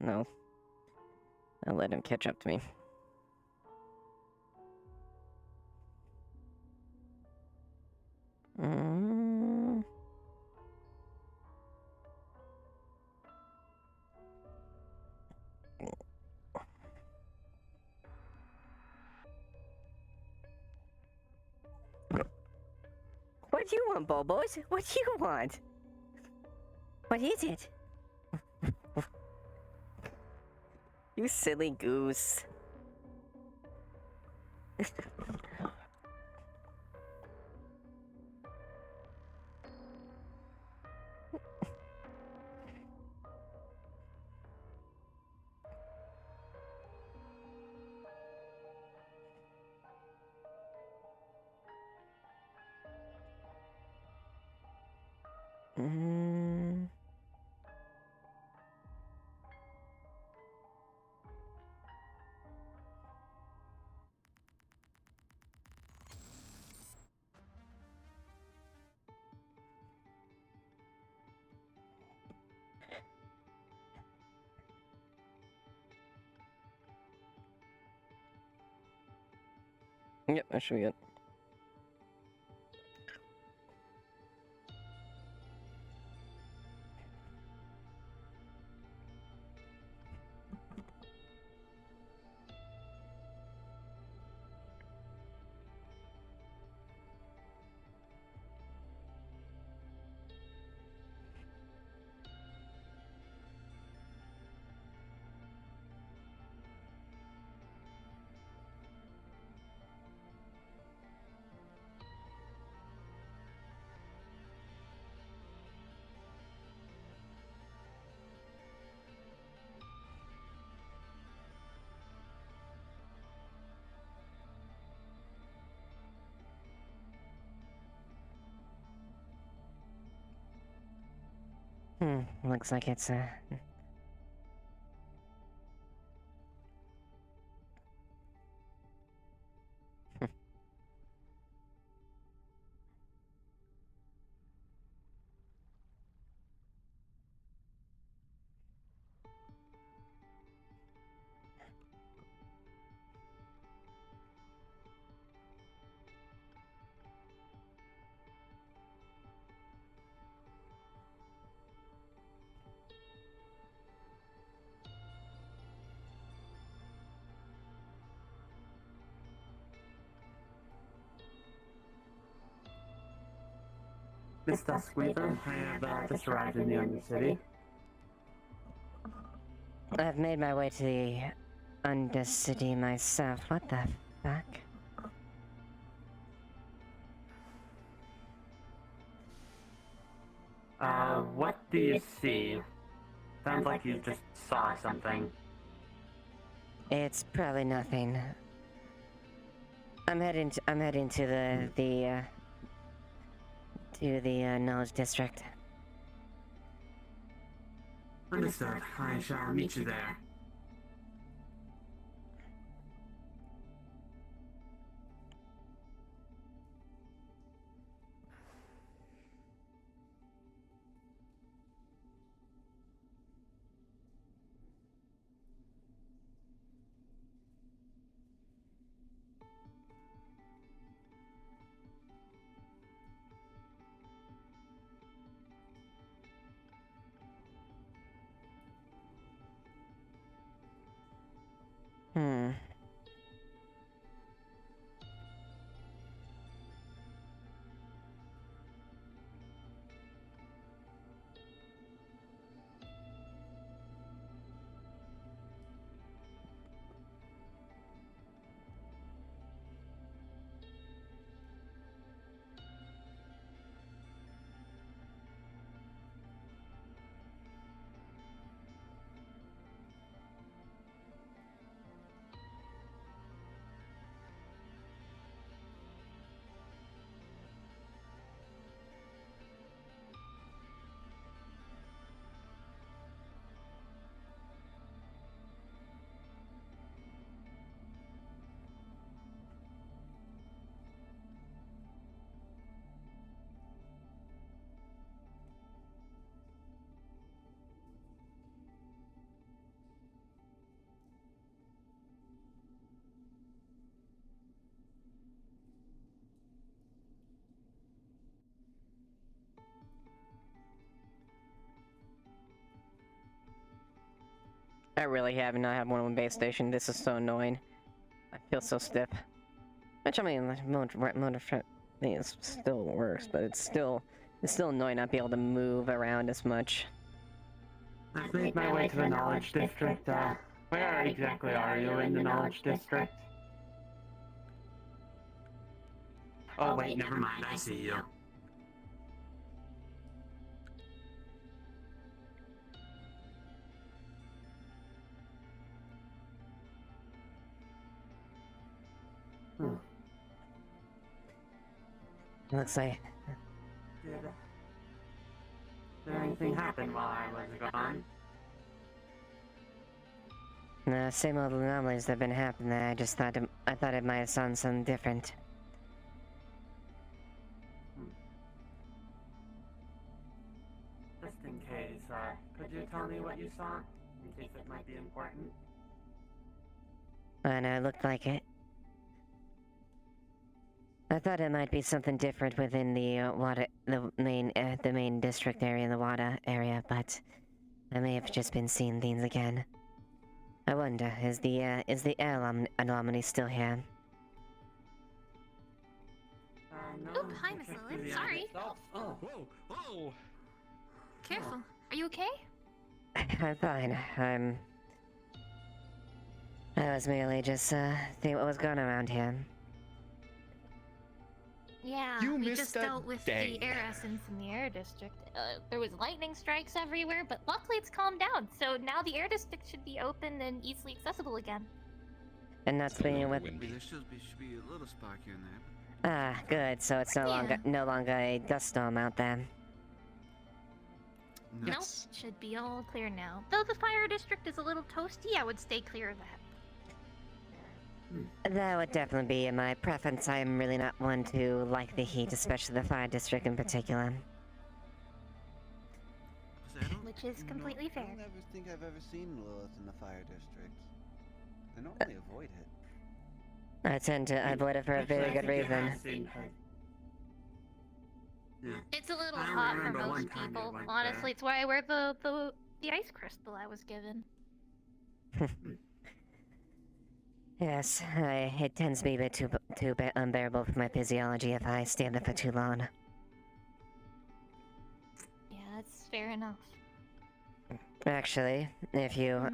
Speaker 4: No. I'll let him catch up to me. Mm. What do you want, Bobos? What do you want? What is it? You silly goose. Mm. Yep, that should be it. Looks like it's,
Speaker 3: This Duskweaver, I have just arrived in the Undercity.
Speaker 4: I've made my way to the Undercity myself. What the fuck?
Speaker 3: What do you see? Sounds like you just saw something.
Speaker 4: It's probably nothing. I'm heading to the Knowledge District.
Speaker 3: Understood. I shall meet you there.
Speaker 4: I really have not had one on base station. This is so annoying. I feel so stiff. Which I mean, motor thing still works, but it's still annoying not be able to move around as much.
Speaker 3: I've made my way to the Knowledge District. Where exactly are you in the Knowledge District? Oh wait, never mind, I see you.
Speaker 4: Looks like...
Speaker 3: Did anything happen while I was gone?
Speaker 4: The same old anomalies that have been happening. I just thought I thought it might have sounded something different.
Speaker 3: Just in case, could you tell me what you saw? In case it might be important.
Speaker 4: And it looked like it. I thought it might be something different within the the main district area, the water area, but I may have just been seeing things again. I wonder, is the air anomaly still here?
Speaker 3: No,
Speaker 13: Oop, hi, Miss Lilith. Sorry.
Speaker 11: Oh, whoa, whoa!
Speaker 13: Careful. Are you okay?
Speaker 4: I'm fine. I was merely just seeing what was going on around here.
Speaker 13: Yeah,
Speaker 2: You
Speaker 13: we
Speaker 2: missed
Speaker 13: just
Speaker 2: a
Speaker 13: dealt with
Speaker 2: day.
Speaker 13: the air essence in the air district. There was lightning strikes everywhere, but luckily it's calmed down. So now the air district should be open and easily accessible again.
Speaker 4: And that's being with...
Speaker 19: There should be a little spark here and there.
Speaker 4: Ah, good. So it's no longer a dust storm out there.
Speaker 13: Nope, should be all clear now. Though the fire district is a little toasty, I would stay clear of that.
Speaker 4: That would definitely be my preference. I am really not one to like the heat, especially the fire district in particular.
Speaker 13: Which is completely fair.
Speaker 19: I don't ever think I've ever seen Lilith in the fire district. I normally avoid it.
Speaker 4: I tend to avoid it for a very good reason.
Speaker 13: It's a little hot for most people. Honestly, it's why I wear the ice crystal I was given.
Speaker 4: Yes, it tends to be a bit too unbearable for my physiology if I stand there for too long.
Speaker 13: Yeah, that's fair enough.
Speaker 4: Actually, if you're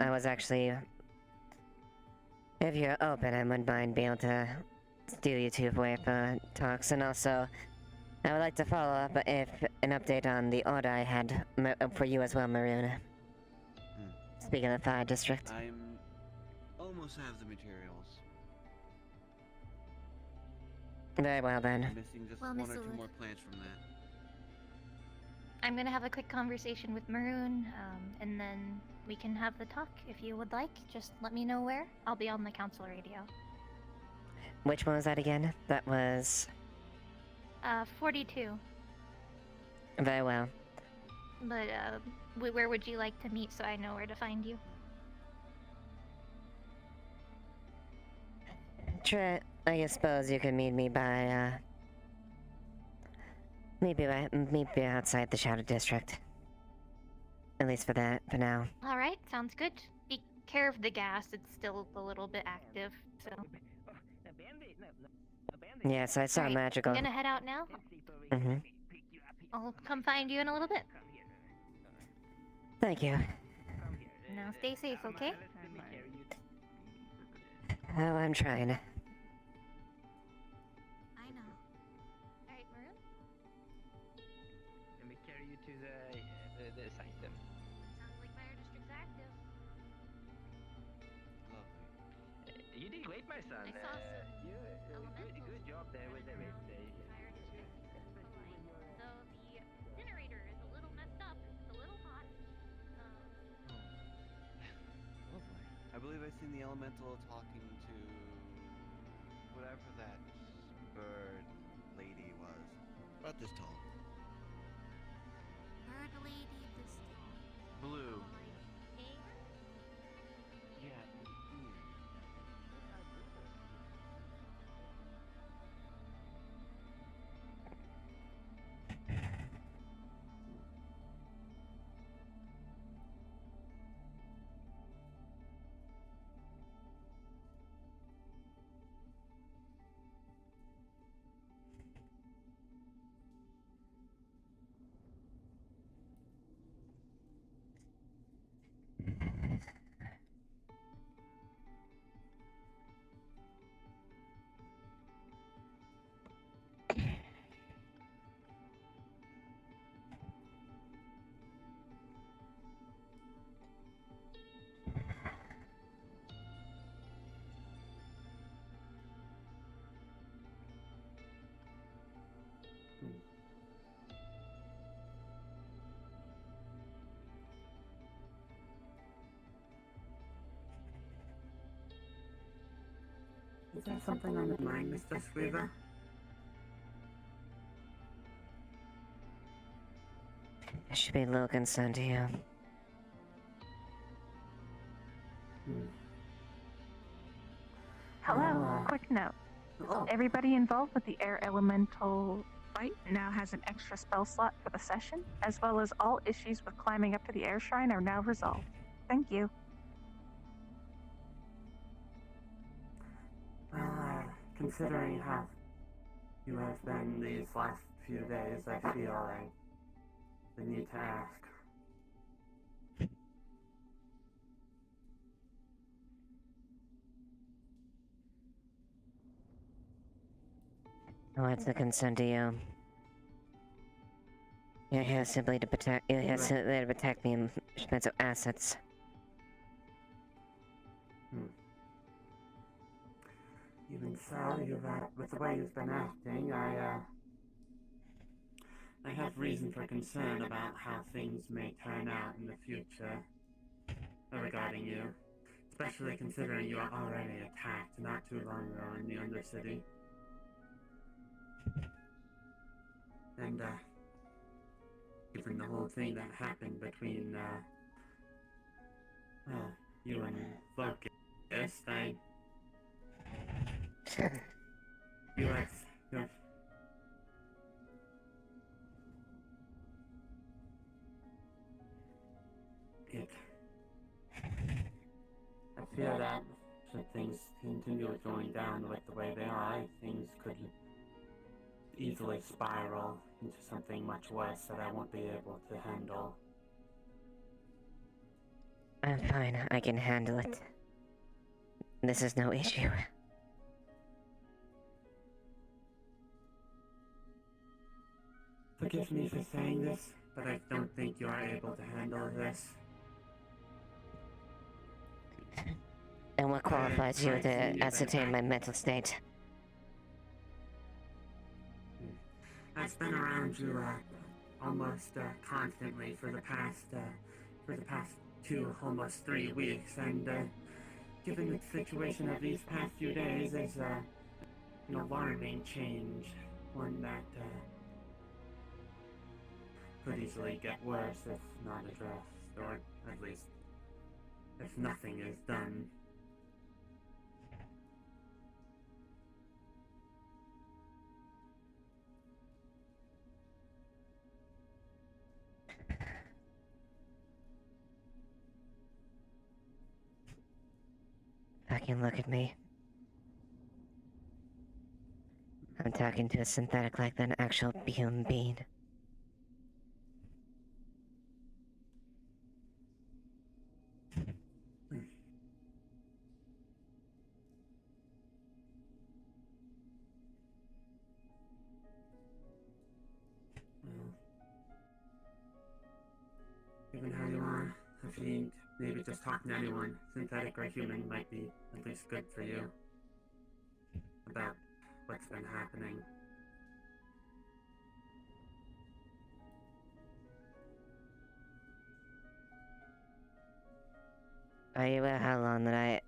Speaker 4: open, I wouldn't mind being able to do YouTube way for talks, and also, I would like to follow up if an update on the order I had for you as well, Maroon. Speaking of the fire district.
Speaker 19: I'm almost have the materials.
Speaker 4: Very well then.
Speaker 19: Missing just
Speaker 13: Well,
Speaker 19: one
Speaker 13: Miss
Speaker 19: or two
Speaker 13: Lilith.
Speaker 19: more plants from that.
Speaker 13: I'm gonna have a quick conversation with Maroon, and then we can have the talk if you would like. Just let me know where. I'll be on the council radio.
Speaker 4: Which one was that again? That was...
Speaker 13: 42.
Speaker 4: Very well.
Speaker 13: But, where would you like to meet so I know where to find you?
Speaker 4: I suppose you could meet me by, meet me outside the Shadow District. At least for now.
Speaker 13: Alright, sounds good. Be care of the gas, it's still a little bit active, so...
Speaker 4: Yes, I saw
Speaker 13: Alright,
Speaker 4: magical.
Speaker 13: I'm gonna head out now.
Speaker 4: Mm-hmm.
Speaker 13: I'll come find you in a little bit.
Speaker 4: Thank you.
Speaker 13: Now stay safe, okay?
Speaker 4: Oh, I'm trying.
Speaker 13: I know. Alright, Maroon?
Speaker 6: Let me carry you to the sanctum.
Speaker 13: Sounds like fire district's active.
Speaker 6: You did great, my son.
Speaker 13: I saw some
Speaker 6: Good job there with the race day.
Speaker 13: Though the incinerator is a little messed up. It's a little hot.
Speaker 19: I believe I've seen the elemental talking to whatever that bird lady was. About this tall.
Speaker 13: Bird lady this
Speaker 19: Blue.
Speaker 13: pink.
Speaker 19: Yeah.
Speaker 3: there something on your mind, Mr. Scriver?
Speaker 4: I should be a little concerned here.
Speaker 20: Hello, quick note. Everybody involved with the air elemental fight now has an extra spell slot for the session, as well as all issues with climbing up to the air shrine are now resolved. Thank you.
Speaker 3: Well, considering how you have been these last few days, I feel like the need to ask.
Speaker 4: What's the concern to you? You're here simply to protect. You're here simply to protect me and expensive assets.
Speaker 3: Even so, with the way you've been acting, I have reason for concern about how things may turn out in the future regarding you, especially considering you were already attacked not too long ago in the Undercity. And, given the whole thing that happened between, you and Locust, you have I fear that should things continue going down with the way they are, things could easily spiral into something much worse that I won't be able to handle.
Speaker 4: I'm fine. I can handle it. This is no issue.
Speaker 3: Forgive me for saying this, but I don't think you are able to handle this.
Speaker 4: And what qualifies you to ascertain my mental state?
Speaker 3: I've been around you almost constantly for the past 2, almost 3 weeks, and given the situation of these past few days, is an alarming change, one that could easily get worse if not addressed, or at least if nothing is done.
Speaker 4: Fucking look at me. I'm talking to a synthetic like an actual human being.
Speaker 3: Given how you are, I think maybe just talking to anyone, synthetic or human, might be at least good for you. About what's been happening.
Speaker 4: Are you aware how long that I...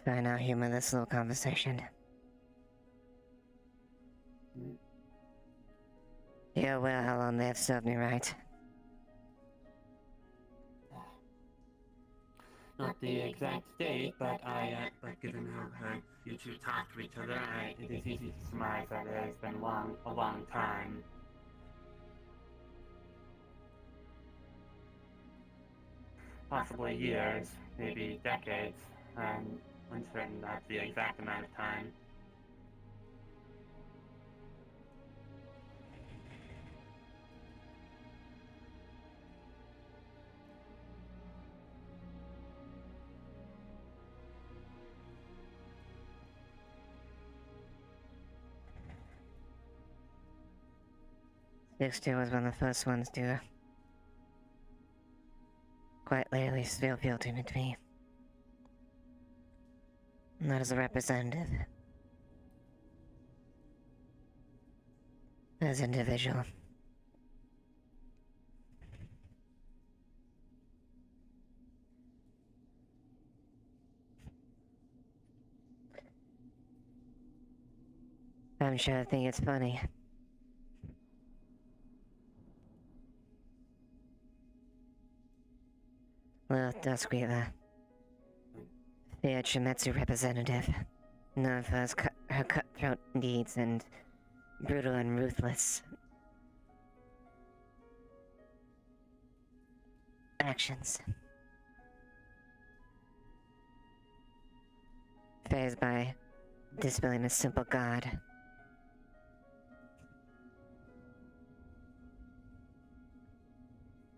Speaker 4: Fine, I'll humor this little conversation. You're aware how long they have served me, right?
Speaker 3: Not the exact date, but but given how you two talk to each other, it is easy to surmise that it has been a long time. Possibly years, maybe decades. I'm uncertain of the exact amount of time.
Speaker 4: This 2 was one of the first ones to quite lately feel guilty to me. Not as a representative, as individual. I'm sure I think it's funny. Lilith Duskweaver, the Shimetsu representative, known for her cutthroat deeds and brutal and ruthless actions. Phased by dispelling a simple god.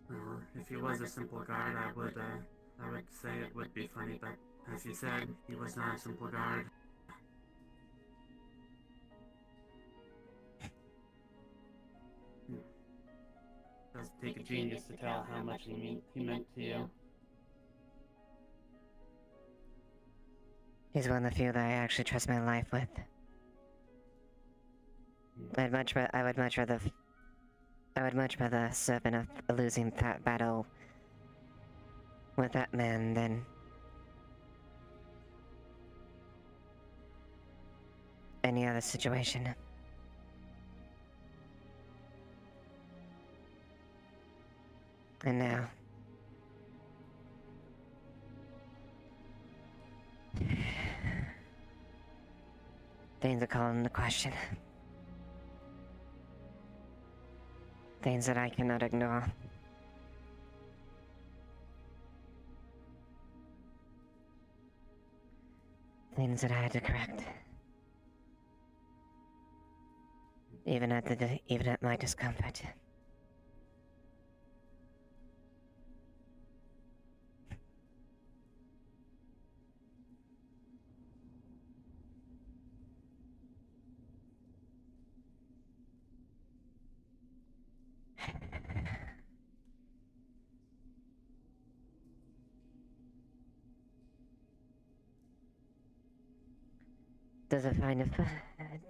Speaker 3: Well, if he was a simple guard, I would say it would be funny, but as you said, he was not a simple guard. Does take a genius to tell how much he meant to you.
Speaker 4: He's one of the few that I actually trust my life with. I would much rather serve in a losing battle with that man than any other situation. And now, things are calling into question. Things that I cannot ignore. Things that I had to correct. Even at my discomfort.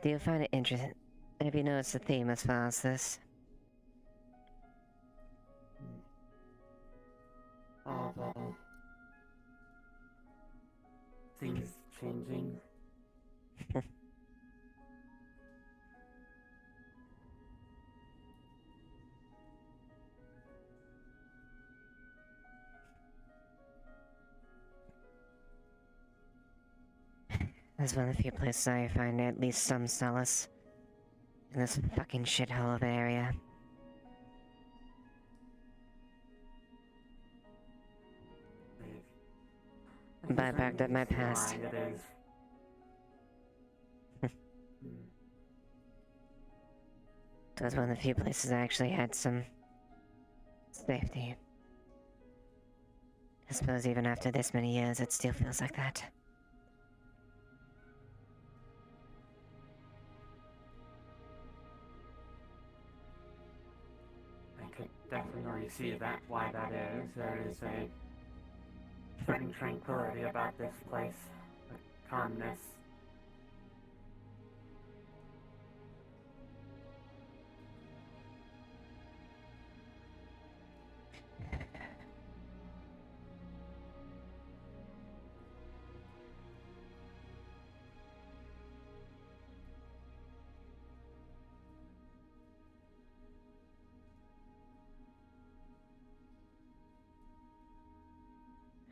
Speaker 4: Do you find it interesting? Have you noticed the theme as far as this?
Speaker 3: Of things changing.
Speaker 4: That's one of the few places I find at least some solace in this fucking shithole of area. Bypacked at my past. That's one of the few places I actually had some safety. I suppose even after this many years, it still feels like that.
Speaker 3: Definitely see why that is. There is a certain tranquility about this place, a calmness.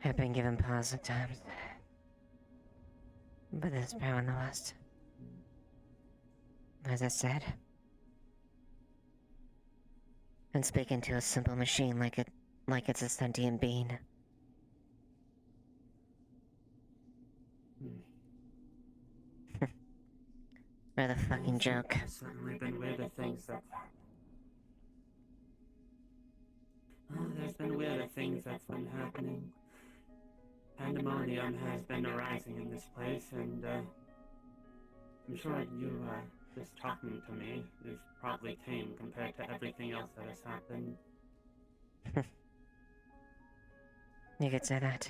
Speaker 4: I've been given pause at times, but there's power in the West. As I said, and speaking to a simple machine like it's a sentient being. Rather fucking joke.
Speaker 3: There's certainly been weirder things that. There's been weirder things that's been happening. Pandemonium has been arising in this place, and I'm sure you just talking to me is probably tame compared to everything else that has happened.
Speaker 4: You could say that.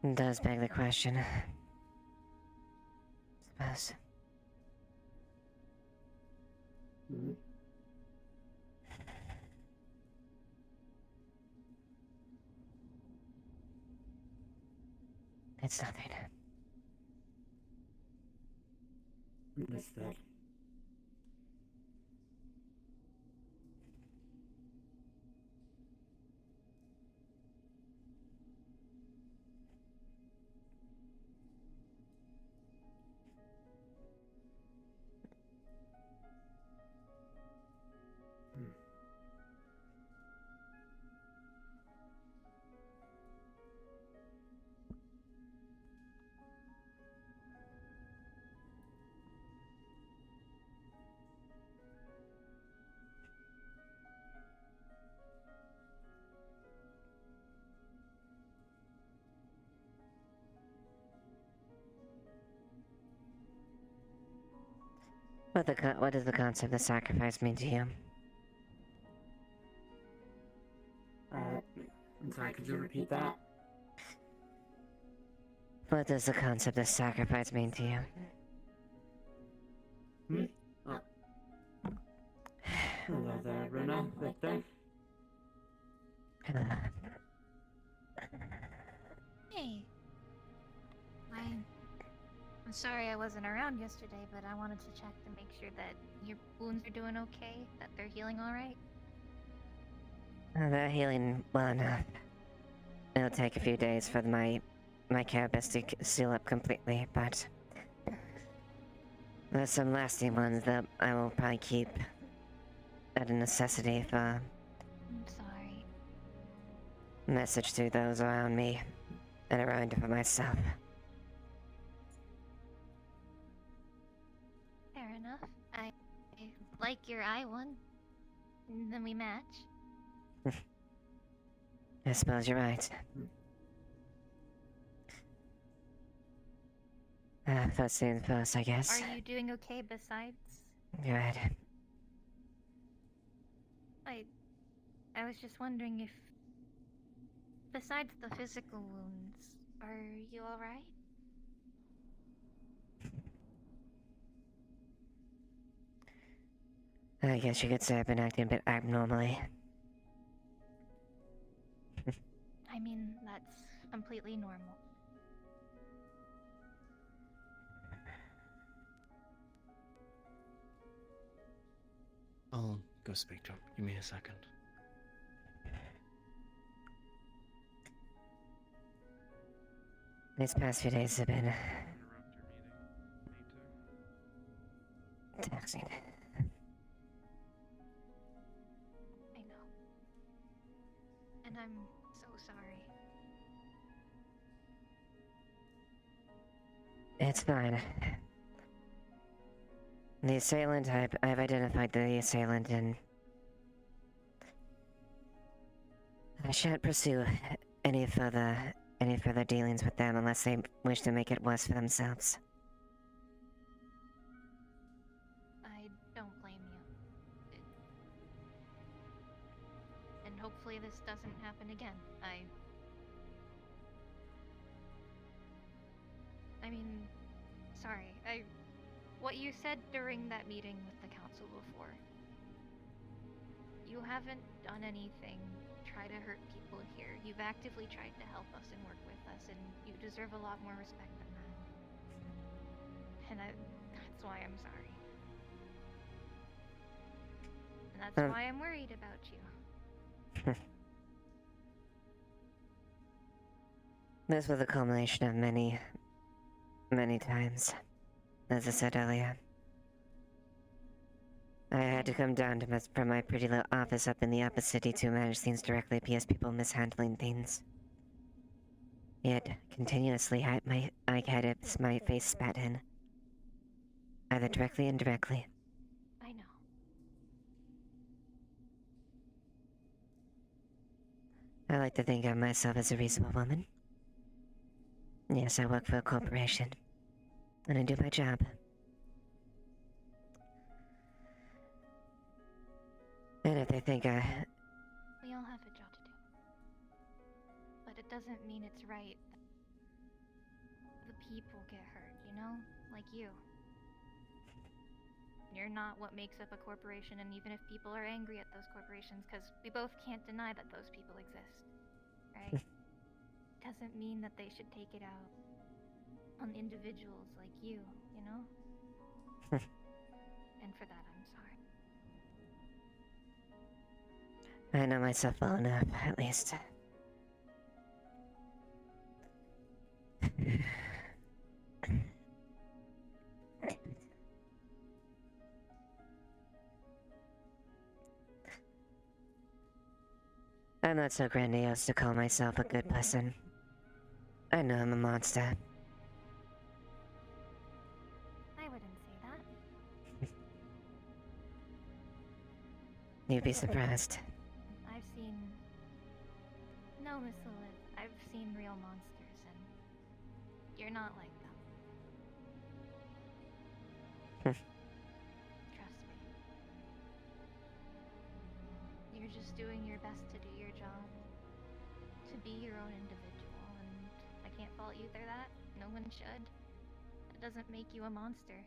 Speaker 4: It does beg the question. Suppose. It's nothing.
Speaker 12: Understood.
Speaker 4: What does the concept of sacrifice mean to you?
Speaker 12: I'm sorry, could you repeat that?
Speaker 4: What does the concept of sacrifice mean to you?
Speaker 12: Oh. Hello there, Bruno. Victor.
Speaker 13: Hey. I'm sorry I wasn't around yesterday, but I wanted to check to make sure that your wounds are doing okay, that they're healing alright.
Speaker 4: They're healing well enough. It'll take a few days for my carapace to seal up completely, but there's some lasting ones that I will probably keep at a necessity for
Speaker 13: I'm sorry.
Speaker 4: message to those around me and a reminder for myself.
Speaker 13: Fair enough. I like your eye one. And then we match.
Speaker 4: I suppose you're right. First things first, I guess.
Speaker 13: Are you doing okay besides?
Speaker 4: You're right.
Speaker 13: I was just wondering if, besides the physical wounds, are you alright?
Speaker 4: I guess you could say I've been acting a bit abnormally.
Speaker 13: I mean, that's completely normal.
Speaker 11: I'll go speak to him. Give me a second.
Speaker 4: These past few days have been taxing.
Speaker 13: I know. And I'm so sorry.
Speaker 4: It's fine. The assailant, I've identified the assailant, and I shan't pursue any further dealings with them unless they wish to make it worse for themselves.
Speaker 13: I don't blame you. And hopefully this doesn't happen again. I mean, sorry. What you said during that meeting with the council before. You haven't done anything to try to hurt people here. You've actively tried to help us and work with us, and you deserve a lot more respect than that. And that's why I'm sorry. And that's why I'm worried about you.
Speaker 4: This was a culmination of many times. As I said earlier, I had to come down from my pretty little office up in the upper city to manage things directly because people mishandling things. Yet, continuously I had my face spat in. Either directly or indirectly.
Speaker 13: I know.
Speaker 4: I like to think of myself as a reasonable woman. Yes, I work for a corporation. And I do my job. And if they think
Speaker 13: We all have a job to do. But it doesn't mean it's right people get hurt, you know? Like you. You're not what makes up a corporation, and even if people are angry at those corporations, because we both can't deny that those people exist, right? Doesn't mean that they should take it out on individuals like you know? And for that, I'm sorry.
Speaker 4: I know myself well enough, at least. I'm not so grandiose to call myself a good person. I know I'm a monster.
Speaker 13: I wouldn't say that.
Speaker 4: You'd be surprised.
Speaker 13: I've seen... No, Miss Lilith. I've seen real monsters, and you're not like them. Trust me. You're just doing your best to do your job. To be your own individual, and I can't fault you for that. No one should. It doesn't make you a monster.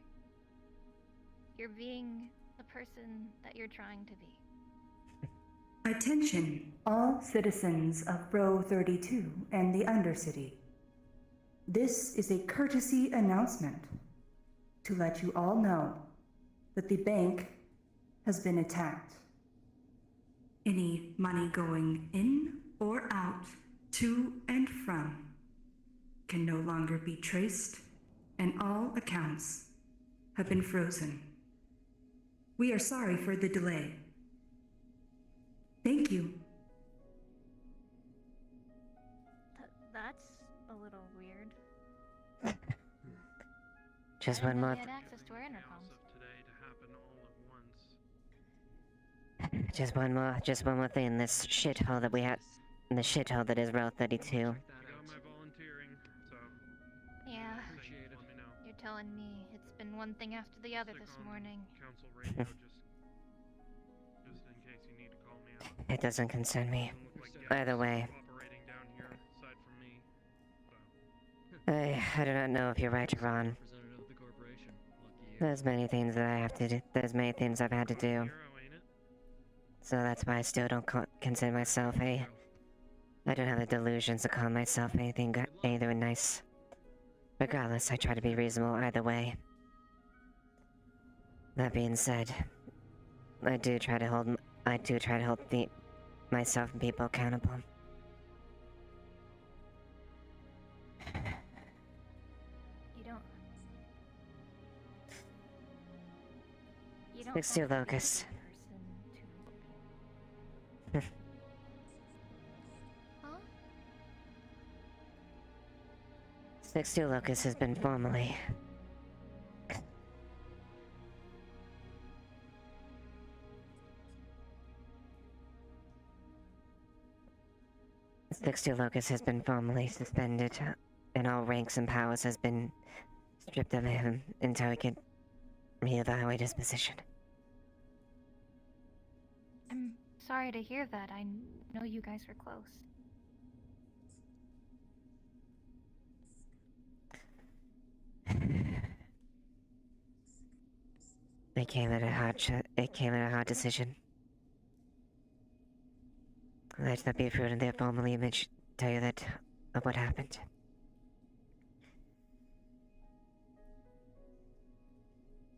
Speaker 13: You're being the person that you're trying to be.
Speaker 21: Attention, all citizens of Row 32 and the Undercity. This is a courtesy announcement to let you all know that the bank has been attacked. Any money going in or out, to and from, can no longer be traced, and all accounts have been frozen. We are sorry for the delay. Thank you.
Speaker 13: That's a little weird.
Speaker 4: Just
Speaker 13: I
Speaker 4: one
Speaker 13: didn't know
Speaker 4: more.
Speaker 13: you had access to our intercoms.
Speaker 4: Just one more thing in this shithole that we had, in the shithole that is Row 32.
Speaker 13: Yeah. You're telling me it's been one thing after the other this morning.
Speaker 2: Council radio, just in case you need to call me out.
Speaker 4: It doesn't concern me. Either way.
Speaker 2: Operating down here, aside from me.
Speaker 4: I do not know if you're right or wrong. There's many things that I have to do. There's many things I've had to do. So that's why I still don't consider myself a... I don't have the delusions to call myself anything nice. Regardless, I try to be reasonable either way. That being said, I do try to hold myself and people accountable.
Speaker 13: You don't
Speaker 4: 6-2
Speaker 13: have to be
Speaker 4: Locust.
Speaker 13: a person to... Huh?
Speaker 4: 6-2 Locust has been formally... 6-2 Locust has been formally suspended, and all ranks and powers has been stripped of him until he can reevaluate his position.
Speaker 13: I'm sorry to hear that. I know you guys were close.
Speaker 4: It came at a hard decision. I'd not be prudent to formally tell you that of what happened.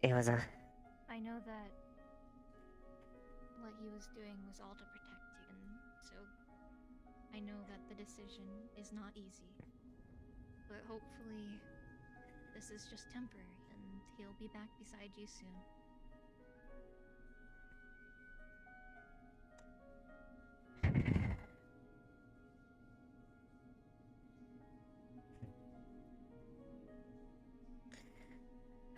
Speaker 4: It was a...
Speaker 13: I know that what he was doing was all to protect you, and so I know that the decision is not easy. But hopefully this is just temporary, and he'll be back beside you soon.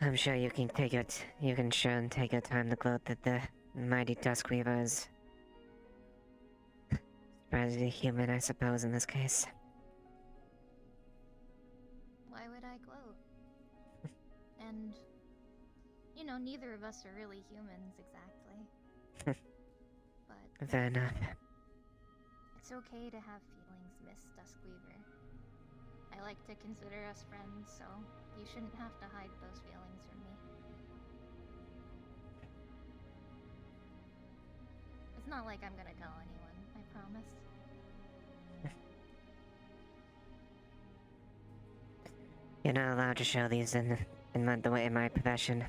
Speaker 4: I'm sure you can take it. You can sure and take your time to gloat that the mighty Duskweaver is surprisingly human, I suppose, in this case.
Speaker 13: Why would I gloat? And, you know, neither of us are really humans exactly. But
Speaker 4: Fair enough.
Speaker 13: it's okay to have feelings, Miss Duskweaver. I I like to consider us friends, so you shouldn't have to hide those feelings from me. It's not like I'm gonna tell anyone, I promise.
Speaker 4: You're not allowed to show these in my profession.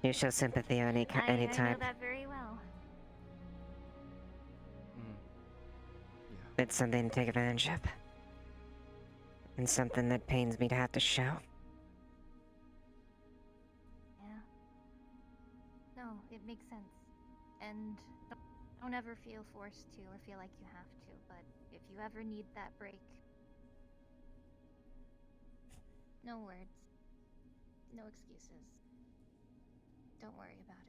Speaker 4: You show sympathy or any type.
Speaker 13: I know that very well.
Speaker 4: It's something to take advantage of. And something that pains me to have to show.
Speaker 13: Yeah. No, it makes sense. And don't ever feel forced to or feel like you have to, but if you ever need that break, no words. No excuses. Don't worry about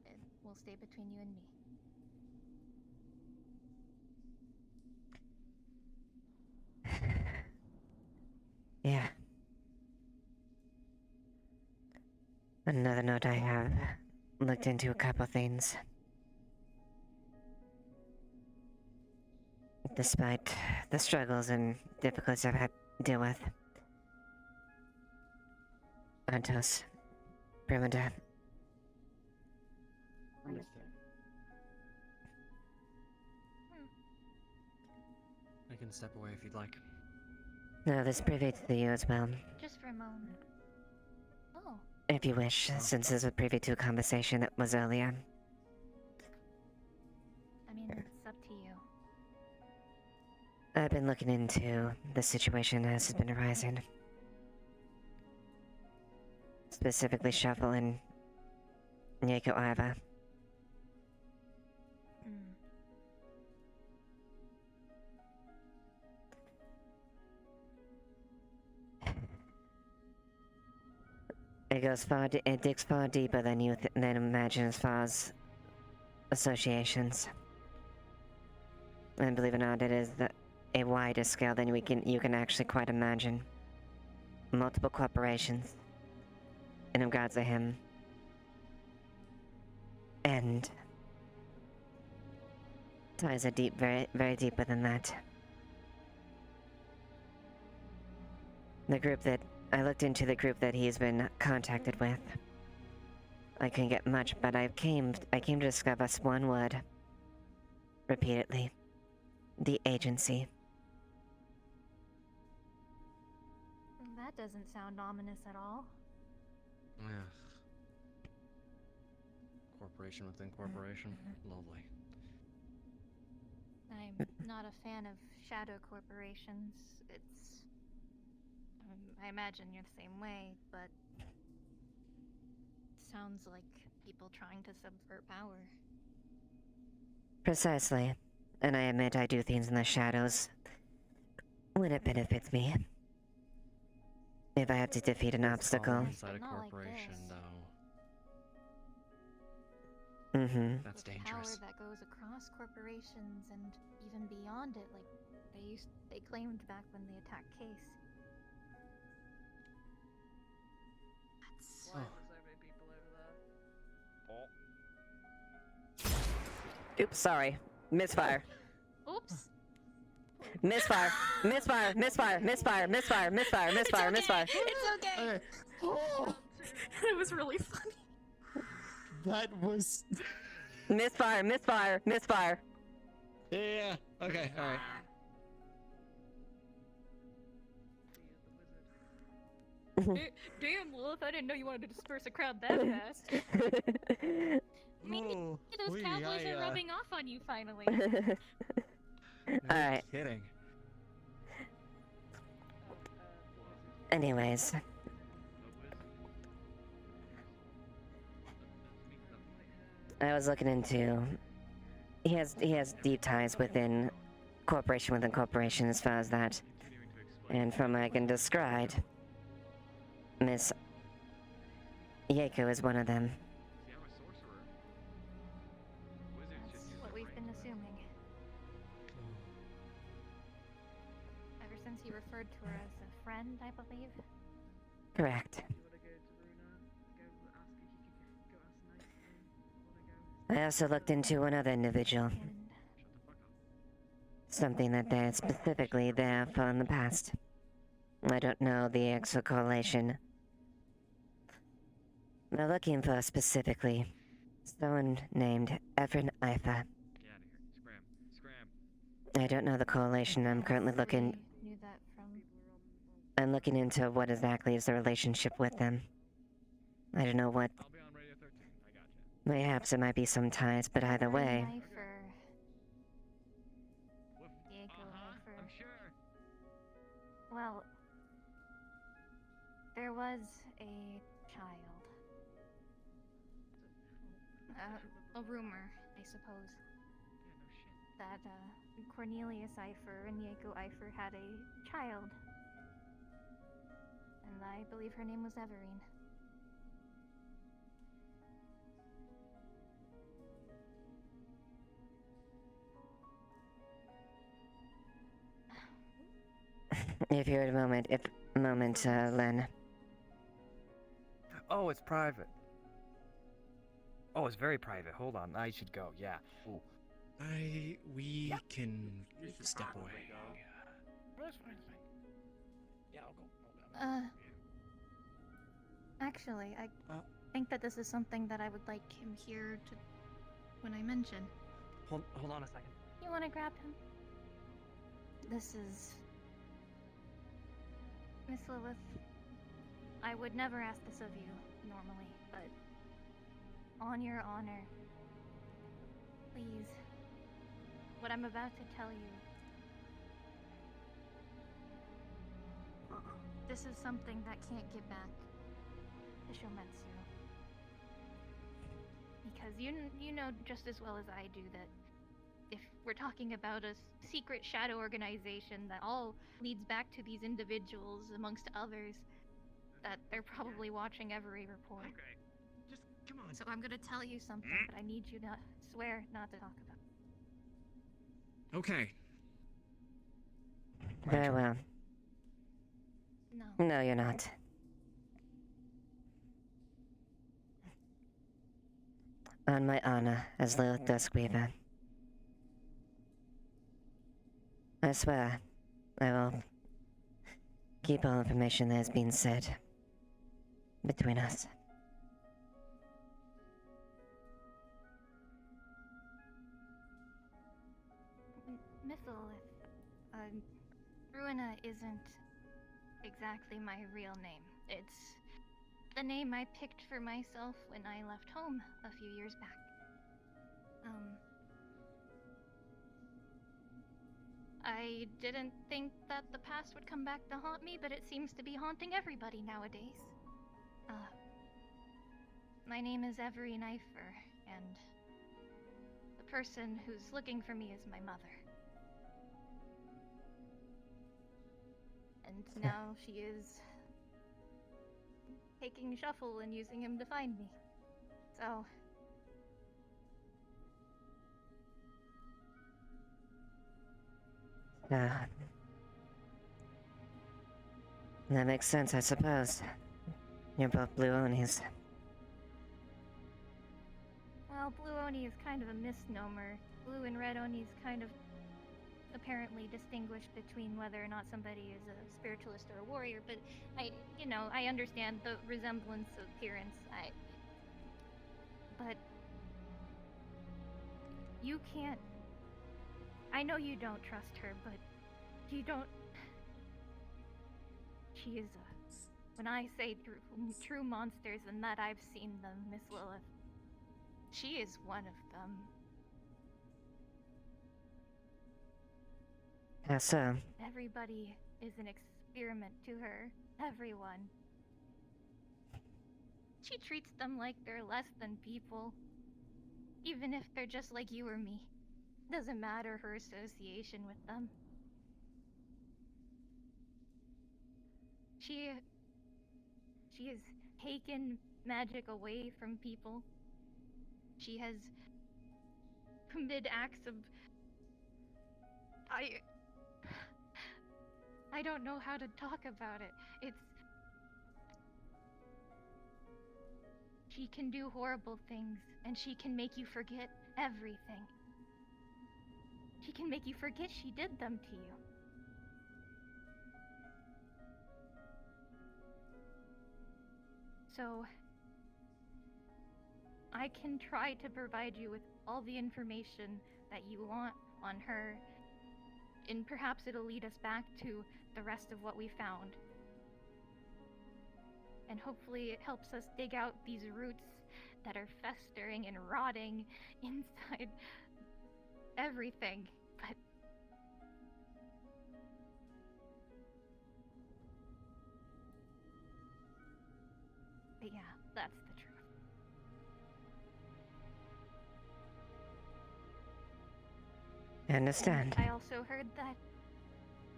Speaker 13: it. It will stay between you and me.
Speaker 4: Yeah. Another note, I have looked into a couple things. Despite the struggles and difficulties I've had to deal with. Antos. Primada.
Speaker 11: Understood. I can step away if you'd like.
Speaker 4: No, this privy to you as well.
Speaker 13: Just for a moment. Oh.
Speaker 4: If you wish, since this was privy to a conversation that was earlier.
Speaker 13: I mean, it's up to you.
Speaker 4: I've been looking into the situation as it's been arising. Specifically Shuffle and Yako Iva. It goes it digs far deeper than you than imagine as far as associations. And believe it or not, it is a wider scale than you can actually quite imagine. Multiple corporations in regards to him. And ties are deep, very, very deeper than that. I looked into the group that he's been contacted with. I couldn't get much, but I came to discover one word. Repeatedly. The agency.
Speaker 13: That doesn't sound ominous at all.
Speaker 11: Yeah. Corporation within corporation. Lovely.
Speaker 13: I'm not a fan of shadow corporations. It's... I imagine you're the same way, but... it sounds like people trying to subvert power.
Speaker 4: Precisely. And I admit I do things in the shadows when it benefits me. If I have to defeat an obstacle.
Speaker 11: Inside a corporation, though. That's dangerous.
Speaker 13: Power that goes across corporations and even beyond it, like they claimed back when they attacked Case.
Speaker 1: Why are there so many people over there?
Speaker 4: Oops, sorry. Misfire.
Speaker 13: Oops.
Speaker 4: Misfire. Misfire. Misfire. Misfire. Misfire. Misfire. Misfire. Misfire.
Speaker 13: It's okay.
Speaker 18: Oh,
Speaker 13: It was really funny.
Speaker 18: that was.
Speaker 4: Misfire. Misfire. Misfire.
Speaker 18: Yeah. Okay. All right.
Speaker 13: Damn, Lilith, I didn't know you wanted to disperse a crowd that fast. Maybe those cowboys are rubbing off on you finally.
Speaker 4: Alright.
Speaker 11: Kidding.
Speaker 4: Anyways. I was looking into... He has deep ties within corporation as far as that. And from what I can describe, Miss Yako is one of them.
Speaker 13: That's what we've been assuming. Ever since he referred to her as a friend, I believe.
Speaker 4: Correct. I also looked into another individual. something that they're specifically there for in the past. I don't know the actual correlation. They're looking for specifically someone named Ephraim Ifa. I don't know the correlation. I'm currently looking.
Speaker 13: Knew that from.
Speaker 4: I'm looking into what exactly is the relationship with them. I don't know what. Perhaps it might be some ties, but either way.
Speaker 13: I'm sure. Well, there was a child. A rumor, I suppose. That Cornelius Eifer and Yako Eifer had a child. And I believe her name was Everine.
Speaker 4: If you're a moment, Len.
Speaker 8: Oh, it's private. Oh, it's very private. Hold on, I should go. Yeah. Ooh.
Speaker 6: We can step away.
Speaker 8: Yeah, I'll go.
Speaker 13: Actually, I think that this is something that I would like him here to when I mention.
Speaker 8: Hold on a second.
Speaker 13: You want to grab him? This is Miss Lilith. I would never ask this of you normally, but on your honor, please. What I'm about to tell you. This is something that can't get back to Shometsu. Because you know just as well as I do that if we're talking about a secret shadow organization that all leads back to these individuals amongst others, that they're probably watching every report.
Speaker 6: Okay, just come on.
Speaker 13: So I'm gonna tell you something, but I need you to swear not to talk about it.
Speaker 6: Okay.
Speaker 4: Very well.
Speaker 13: No.
Speaker 4: No, you're not. On my honor as Lilith Duskweaver. I swear, I will keep all information that has been said between us.
Speaker 13: Miss Lilith, Ruina isn't exactly my real name. It's the name I picked for myself when I left home a few years back. I didn't think that the past would come back to haunt me, but it seems to be haunting everybody nowadays. My name is Everine Eifer, and the person who's looking for me is my mother. And now she is taking Shuffle and using him to find me. So...
Speaker 4: That makes sense, I suppose. You're both Blue Onis.
Speaker 13: Well, Blue Oni is kind of a misnomer. Blue and Red Oni is kind of apparently distinguished between whether or not somebody is a spiritualist or a warrior, but I understand the resemblance of appearance. But you can't. I know you don't trust her, but you don't. She is when I say true monsters and that I've seen them, Miss Lilith, she is one of them.
Speaker 4: How so?
Speaker 13: Everybody is an experiment to her. Everyone. She treats them like they're less than people. Even if they're just like you or me. Doesn't matter her association with them. She has taken magic away from people. She has committed acts of... I don't know how to talk about it. She can do horrible things, and she can make you forget everything. She can make you forget she did them to you. So, I can try to provide you with all the information that you want on her, and perhaps it'll lead us back to the rest of what we found. And hopefully it helps us dig out these roots that are festering and rotting inside everything. But yeah, that's the truth.
Speaker 4: I understand.
Speaker 13: And I also heard that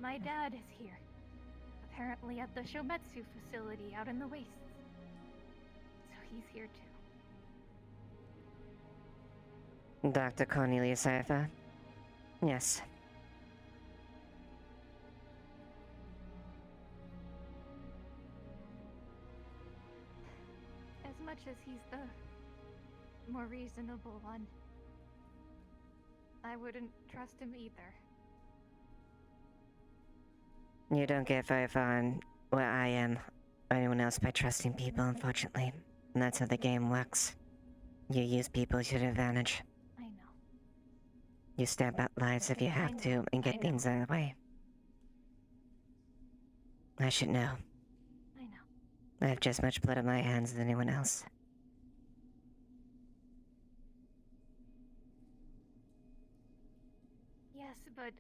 Speaker 13: my dad is here. Apparently at the Shometsu facility out in the wastes. So he's here too.
Speaker 4: Dr. Cornelius Iva? Yes.
Speaker 13: As much as he's the more reasonable one, I wouldn't trust him either.
Speaker 4: You don't get very far on where I am or anyone else by trusting people, unfortunately. And that's how the game works. You use people to your advantage.
Speaker 13: I know.
Speaker 4: You stamp out lives if you have to and get things out of the way. I should know.
Speaker 13: I know.
Speaker 4: I have just as much blood on my hands as anyone else.
Speaker 13: Yes, but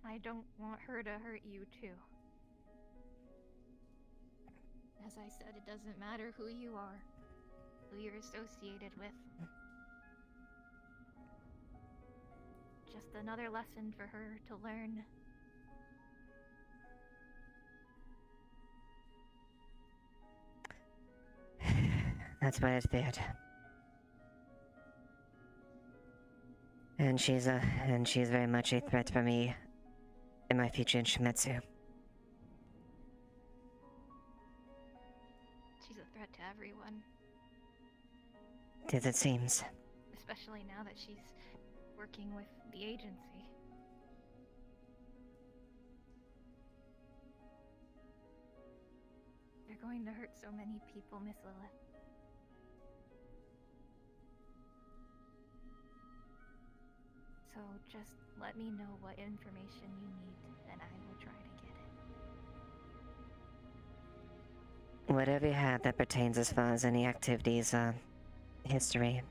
Speaker 13: I don't want her to hurt you too. As I said, it doesn't matter who you are, who you're associated with. Just another lesson for her to learn.
Speaker 4: That's what I feared. And she's very much a threat for me in my future in Shometsu.
Speaker 13: She's a threat to everyone.
Speaker 4: As it seems.
Speaker 13: Especially now that she's working with the agency. They're going to hurt so many people, Miss Lilith. So just let me know what information you need, and I will try to get it.
Speaker 4: Whatever you have that pertains as far as any activities, history.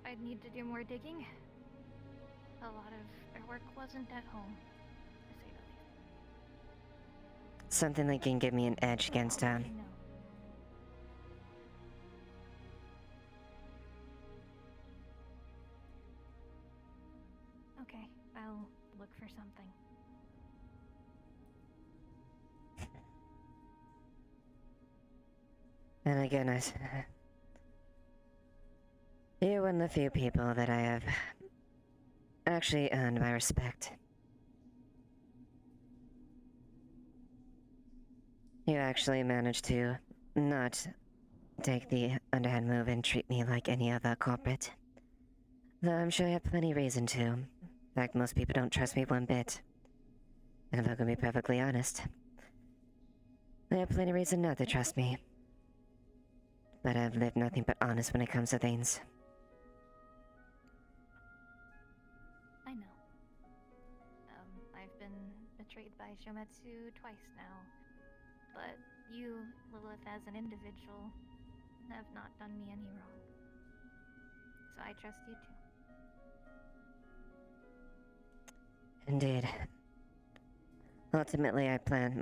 Speaker 13: I'd need to do more digging. A lot of our work wasn't at home, to say the least.
Speaker 4: Something that can give me an edge against
Speaker 13: I know. Okay, I'll look for something.
Speaker 4: And again, you're one of the few people that I have actually earned my respect. You actually managed to not take the underhand move and treat me like any other corporate. Though I'm sure you have plenty of reason to. In fact, most people don't trust me one bit. And if I'm gonna be perfectly honest, they have plenty of reason not to trust me. But I've lived nothing but honest when it comes to things.
Speaker 13: I know. I've been betrayed by Shometsu twice now. But you, Lilith, as an individual, have not done me any wrong. So I trust you too.
Speaker 4: Indeed. Ultimately, I plan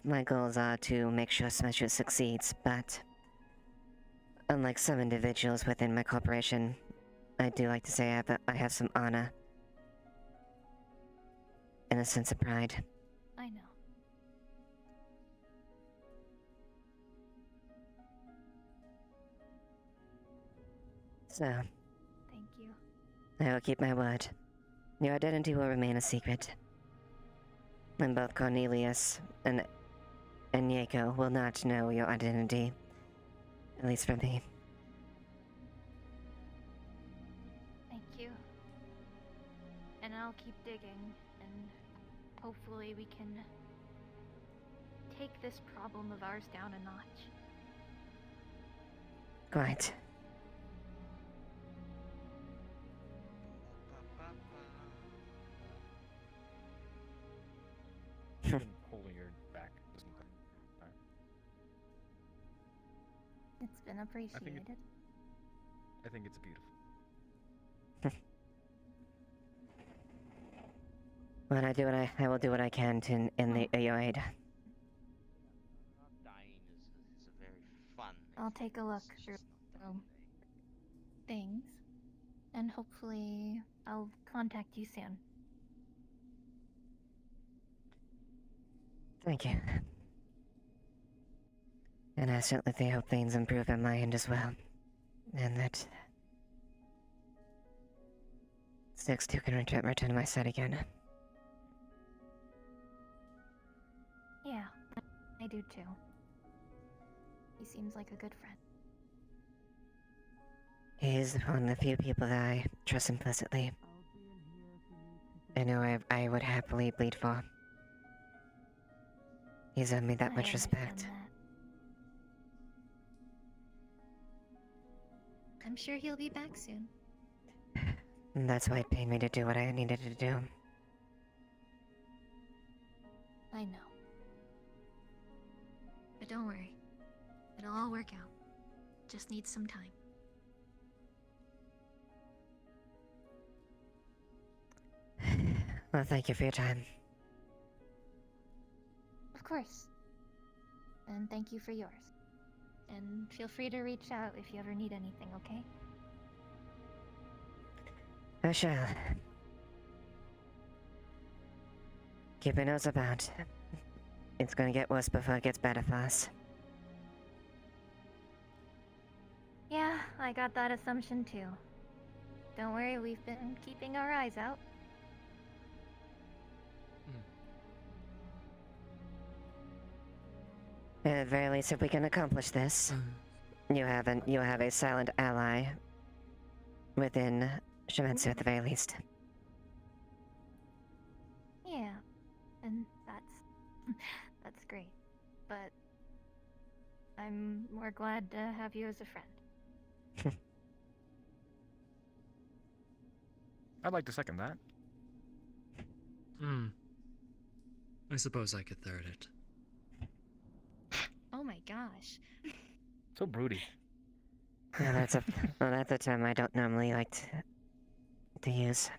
Speaker 4: my goals are to make sure Smasher succeeds, but unlike some individuals within my corporation, I do like to say I have some honor and a sense of pride.
Speaker 13: I know.
Speaker 4: So,
Speaker 13: Thank you.
Speaker 4: I will keep my word. Your identity will remain a secret. And both Cornelius and and Yako will not know your identity. At least for me.
Speaker 13: Thank you. And I'll keep digging, and hopefully we can take this problem of ours down a notch.
Speaker 4: Quite.
Speaker 8: Even holding your back doesn't hurt.
Speaker 13: It's been appreciated.
Speaker 8: I think it's beautiful.
Speaker 4: When I do what I will do what I can to in your aid.
Speaker 19: Dying is a very fun.
Speaker 13: I'll take a look through things, and hopefully I'll contact you soon.
Speaker 4: Thank you. And I certainly hope things improve on my end as well. And that 6-2 can return to my side again.
Speaker 13: Yeah, I do too. He seems like a good friend.
Speaker 4: He is one of the few people that I trust implicitly. I know I would happily bleed for. He's owed me that much respect.
Speaker 13: I'm sure he'll be back soon.
Speaker 4: And that's why it pained me to do what I needed to do.
Speaker 13: I know. But don't worry. It'll all work out. Just needs some time.
Speaker 4: Well, thank you for your time.
Speaker 13: Of course. And thank you for yours. And feel free to reach out if you ever need anything, okay?
Speaker 4: I shall. Keep your nose about. It's gonna get worse before it gets better for us.
Speaker 13: Yeah, I got that assumption too. Don't worry, we've been keeping our eyes out.
Speaker 4: At the very least, if we can accomplish this, you have a silent ally within Shimetsu at the very least.
Speaker 13: Yeah, and that's great. But I'm more glad to have you as a friend.
Speaker 8: I'd like to second that.
Speaker 16: I suppose I could third it.
Speaker 13: Oh my gosh.
Speaker 8: So broody.
Speaker 4: Yeah, that's a term I don't normally like to use.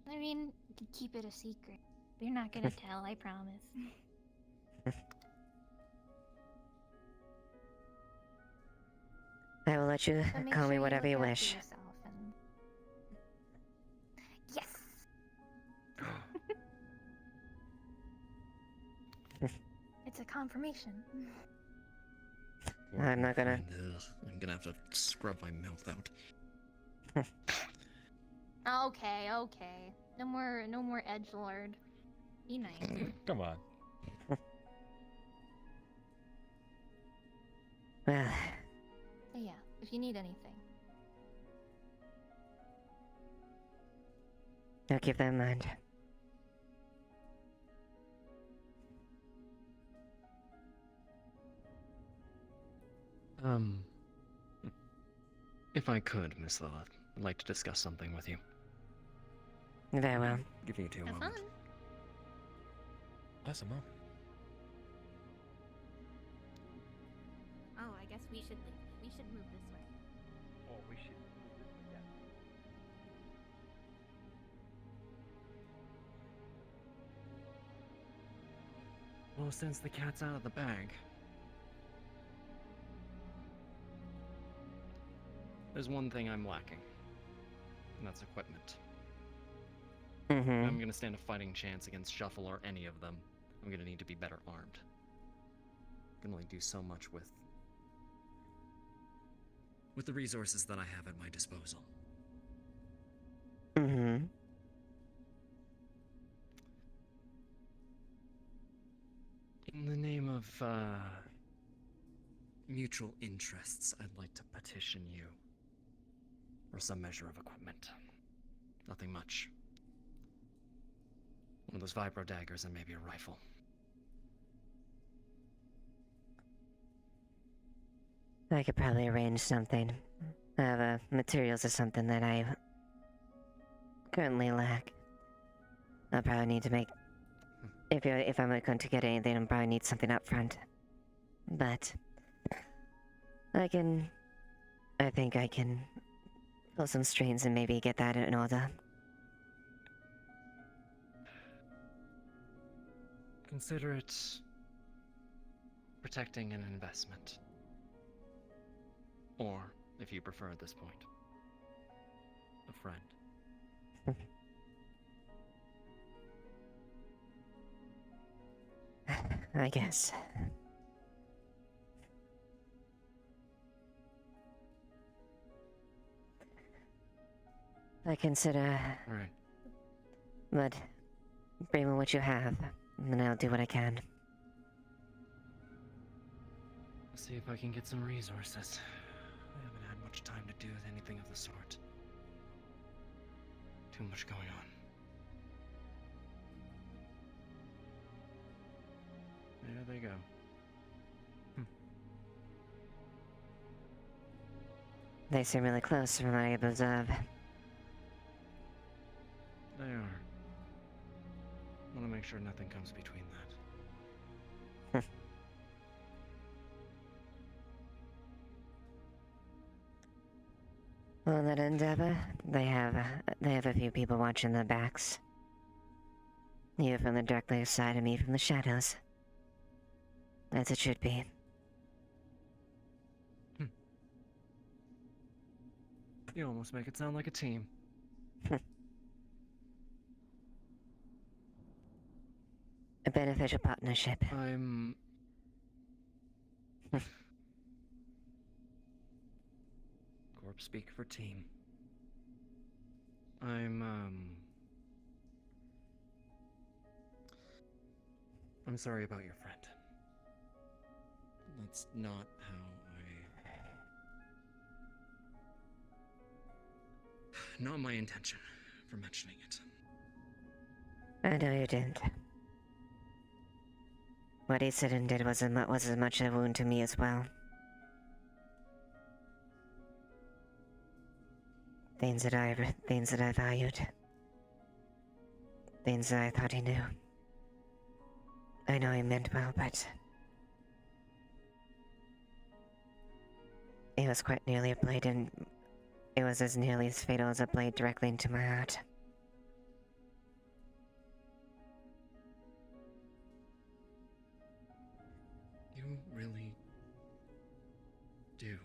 Speaker 13: I mean, you can keep it a secret. You're not gonna tell, I promise.
Speaker 4: I will let you
Speaker 13: But make
Speaker 4: call
Speaker 13: sure
Speaker 4: me
Speaker 13: you
Speaker 4: whatever
Speaker 13: look
Speaker 4: you
Speaker 13: after
Speaker 4: wish.
Speaker 13: yourself and... Yes! It's a confirmation.
Speaker 4: I'm not gonna.
Speaker 16: I'm gonna have to scrub my mouth out.
Speaker 13: Okay, okay. No more edgelord. Be nice.
Speaker 8: Come on.
Speaker 4: Well,
Speaker 13: But yeah, if you need anything.
Speaker 4: I'll keep that in mind.
Speaker 6: If I could, Miss Lilith, I'd like to discuss something with you.
Speaker 4: Very well.
Speaker 6: Give me 2
Speaker 13: Have
Speaker 6: moments.
Speaker 13: fun.
Speaker 8: That's a moment.
Speaker 13: Oh, I guess we should leave. We should move this way.
Speaker 2: Oh, we should move this way, yeah.
Speaker 6: Well, since the cat's out of the bag, there's one thing I'm lacking, and that's equipment. If I'm gonna stand a fighting chance against Shuffle or any of them, I'm gonna need to be better armed. I can only do so much with the resources that I have at my disposal. of mutual interests, I'd like to petition you for some measure of equipment. Nothing much. One of those vibro daggers and maybe a rifle.
Speaker 4: I could probably arrange something. I have materials or something that I currently lack. I'll probably need to make... If I'm going to get anything, I'll probably need something up front. But... I think I can pull some strings and maybe get that in order.
Speaker 6: Consider it protecting an investment. Or, if you prefer at this point, a friend.
Speaker 4: I guess. I consider...
Speaker 6: Right.
Speaker 4: But bring me what you have, and I'll do what I can.
Speaker 6: See if I can get some resources. I haven't had much time to do anything of the sort. Too much going on. There they go.
Speaker 4: They seem really close from what I observe.
Speaker 6: They are. Want to make sure nothing comes between that.
Speaker 4: On that endeavor, they have a few people watching their backs. You from the directly side of me from the shadows. As it should be.
Speaker 6: You almost make it sound like a team.
Speaker 4: A beneficial partnership.
Speaker 6: I'm... Corp speak for team. I'm sorry about your friend. That's not how Not my intention for mentioning it.
Speaker 4: I know you didn't. What he said and did was as much a wound to me as well. Things that I valued. Things that I thought he knew. I know he meant well, but... It was quite nearly a blade in... It was as nearly as fatal as a blade directly into my heart.
Speaker 6: You really do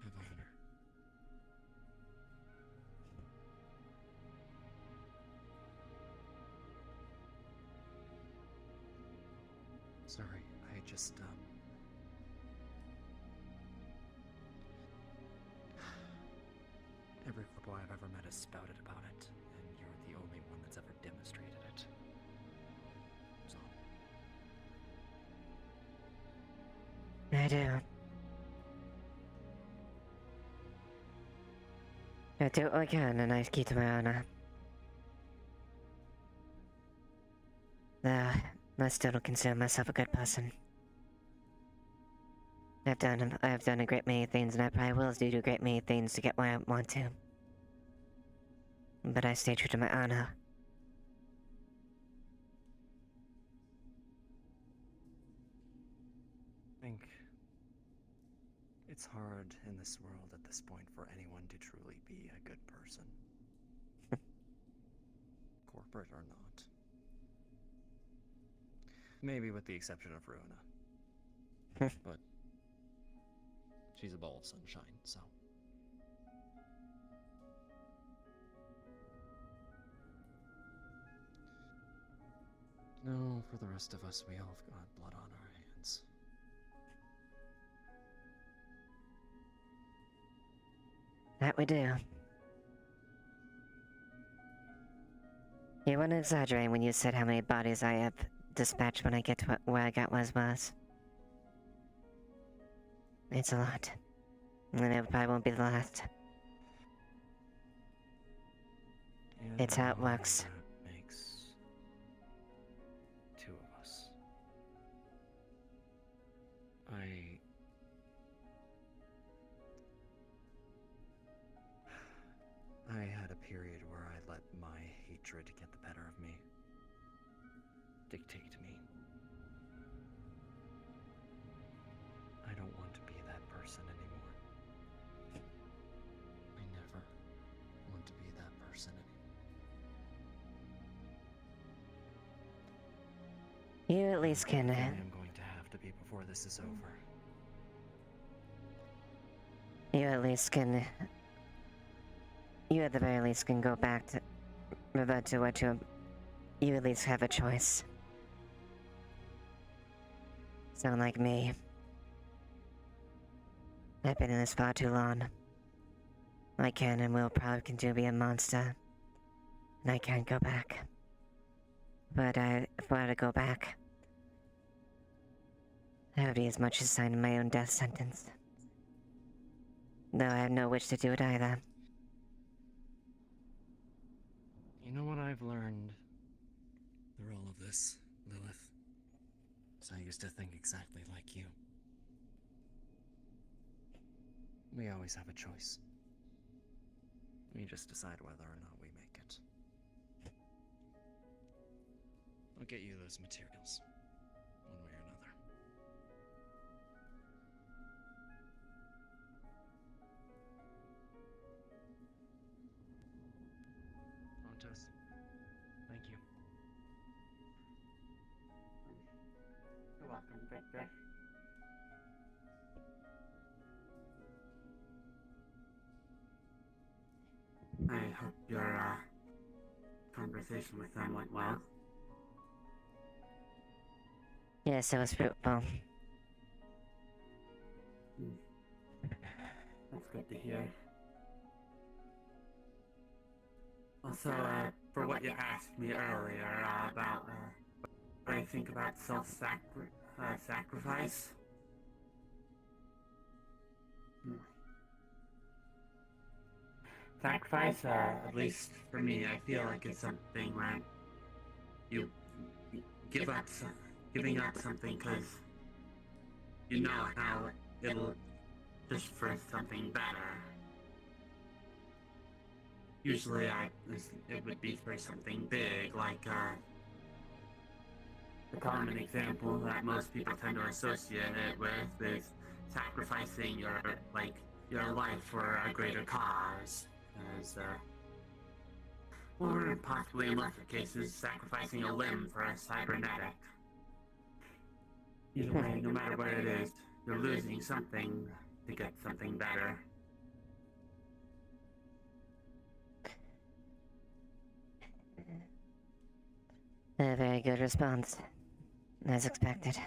Speaker 6: have honor. Sorry, I just, Every boy I've ever met has spouted about it, and you're the only one that's ever demonstrated it. So.
Speaker 4: I do. I do what I can, and I keep to my honor. Though, I still don't consider myself a good person. I've done a great many things, and I probably will do a great many things to get where I want to. But I stay true to my honor.
Speaker 6: I think it's hard in this world at this point for anyone to truly be a good person. Corporate or not. Maybe with the exception of Ruina. But she's a ball of sunshine, so. No, for the rest of us, we all have got blood on our hands.
Speaker 4: That we do. You weren't exaggerating when you said how many bodies I have dispatch when I get to where I got was. It's a lot. And it probably won't be the last. It's how it works.
Speaker 6: That makes 2 of us. I had a period where I let my hatred get the better of me. Dictate me. I don't want to be that person anymore. I never want to be that person anymore.
Speaker 4: You at least can.
Speaker 6: I am going to have to be before this is over.
Speaker 4: You at least can. You at the very least can go back to. Revert to what you. You at least have a choice. Someone like me. I've been in this far too long. I can and will probably continue to be a monster. And I can't go back. But if I were to go back, that would be as much as signing my own death sentence. Though I have no wish to do it either.
Speaker 6: You know what I've learned through all of this, Lilith? Is I used to think exactly like you. We always have a choice. We just decide whether or not we make it. I'll get you those materials, one way or another. Montes, thank you.
Speaker 3: You're welcome, Victor. I hope your conversation with them went well.
Speaker 4: Yes, it was fruitful.
Speaker 3: That's good to hear. Also, for what you asked me earlier about what I think about self-sacrifice. Sacrifice, at least for me, I feel like it's something where you giving up something because you know how it'll just for something better. Usually, it would be for something big, like the common example that most people tend to associate it with is sacrificing your life for a greater cause. Or possibly in lesser cases, sacrificing a limb for a cybernetic. Either way, no matter what it is, you're losing something to get something better.
Speaker 4: A very good response, as expected.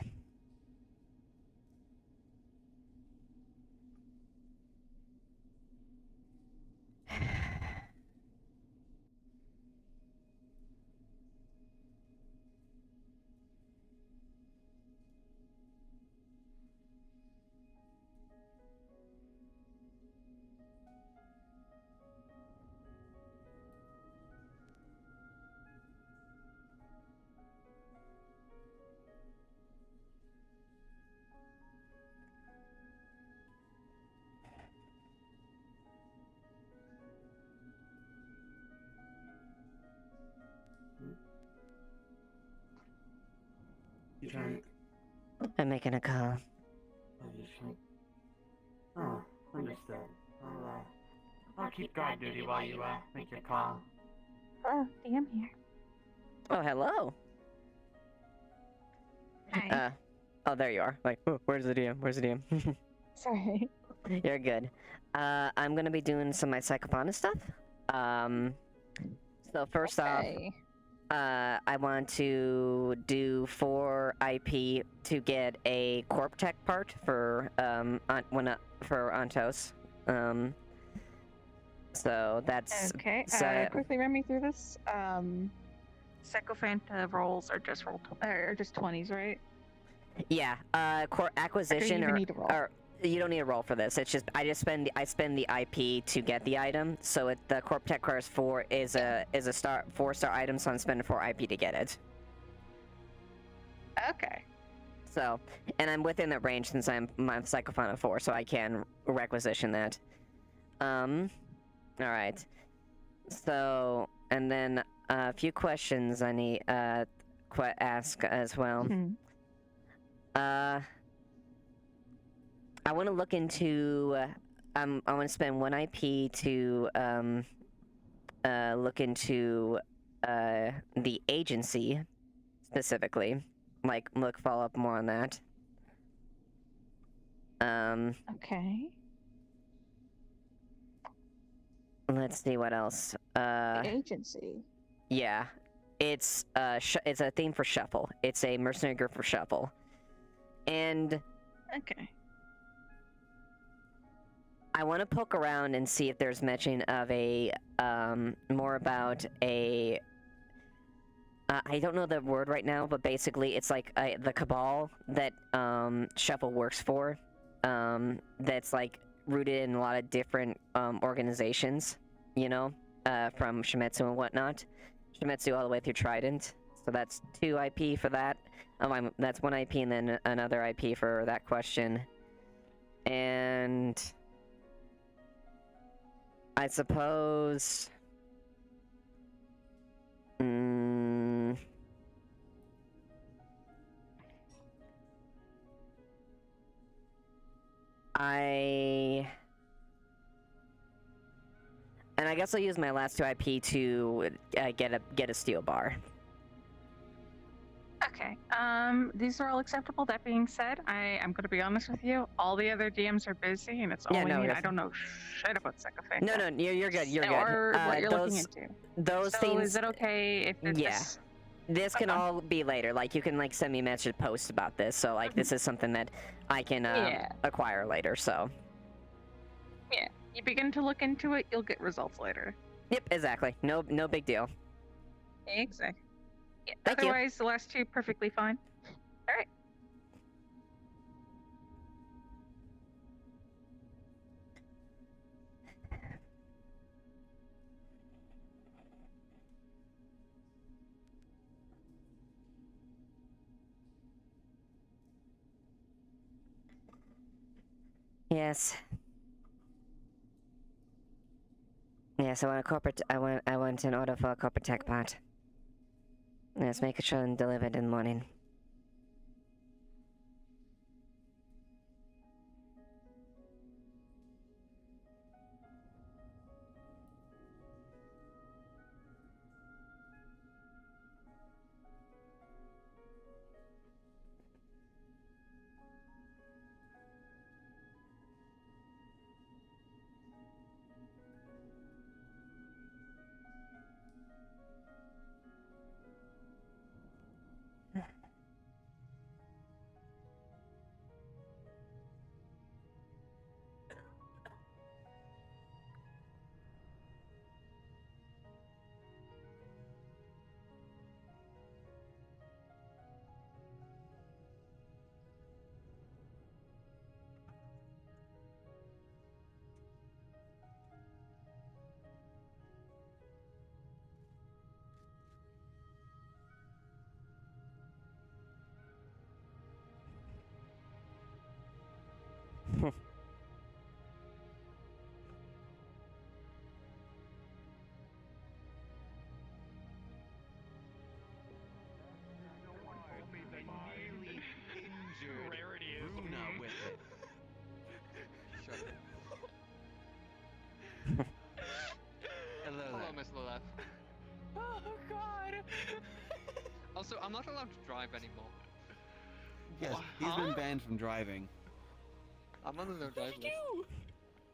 Speaker 3: You trying?
Speaker 4: I'm making a call.
Speaker 3: Oh, understood. I'll keep guard duty while you make your call.
Speaker 20: Hello, DM here.
Speaker 4: Oh, hello.
Speaker 20: Hi.
Speaker 4: Oh, there you are. Like, oh, where's the DM? Where's the DM?
Speaker 20: Sorry.
Speaker 4: You're good. I'm gonna be doing some of my Psychopanis stuff. So first off, I want to do 4 IP to get a Corp Tech part for for Antos. So that's
Speaker 20: Okay.
Speaker 4: so,
Speaker 20: Quickly run me through this. Sycophanta rolls are just are just 20s, right?
Speaker 4: Yeah. Acquisition
Speaker 20: even
Speaker 4: or
Speaker 20: need to roll?
Speaker 4: or you don't need a roll for this. It's just I spend the IP to get the item. So the Corp Tech requires 4 is a 4-star item, so I'm spending 4 IP to get it.
Speaker 20: Okay.
Speaker 4: So, and I'm within that range since I'm Psychophana 4, so I can requisition that. Alright. So, and then a few questions I need ask as well. I want to look into. I want to spend 1 IP to look into the agency specifically. Like, follow up more on that.
Speaker 20: Okay.
Speaker 4: Let's see what else.
Speaker 20: The agency.
Speaker 4: Yeah, it's a theme for Shuffle. It's a mercenary group for Shuffle, and
Speaker 20: okay.
Speaker 4: I want to poke around and see if there's mention of a more about a. I don't know the word right now, but basically it's like the cabal that Shuffle works for. That's like rooted in a lot of different organizations, you know, from Shimetsu and whatnot. Shimetsu all the way through Trident. So that's 2 IP for that. That's 1 IP and then another IP for that question. And I suppose. And I guess I'll use my last 2 IP to get a steel bar.
Speaker 20: Okay. These are all acceptable. That being said, I'm going to be honest with you. All the other DMs are busy, and it's only me. I don't know shit about Sycophanta.
Speaker 4: No, you're good. You're
Speaker 20: or
Speaker 4: good.
Speaker 20: what you're looking into.
Speaker 4: Those
Speaker 20: so
Speaker 4: things.
Speaker 20: Is it okay if this?
Speaker 4: This can all be later. Like, you can send me a message post about this. So this is something that I can acquire later. So.
Speaker 20: Yeah. You begin to look into it, you'll get results later.
Speaker 4: Yep, exactly. No big deal.
Speaker 20: Exactly. Yeah.
Speaker 4: Thank you.
Speaker 20: Otherwise, the last 2 perfectly fine. All right.
Speaker 4: Yes. Yes, I want a corporate. I want an order for a corporate tech part. Yes, make it sure and deliver it in the morning.
Speaker 10: Hello, Miss Lilith. Oh God. Also, I'm not allowed to drive anymore.
Speaker 19: Yes, he's been banned from driving.
Speaker 10: I'm on the no drive list.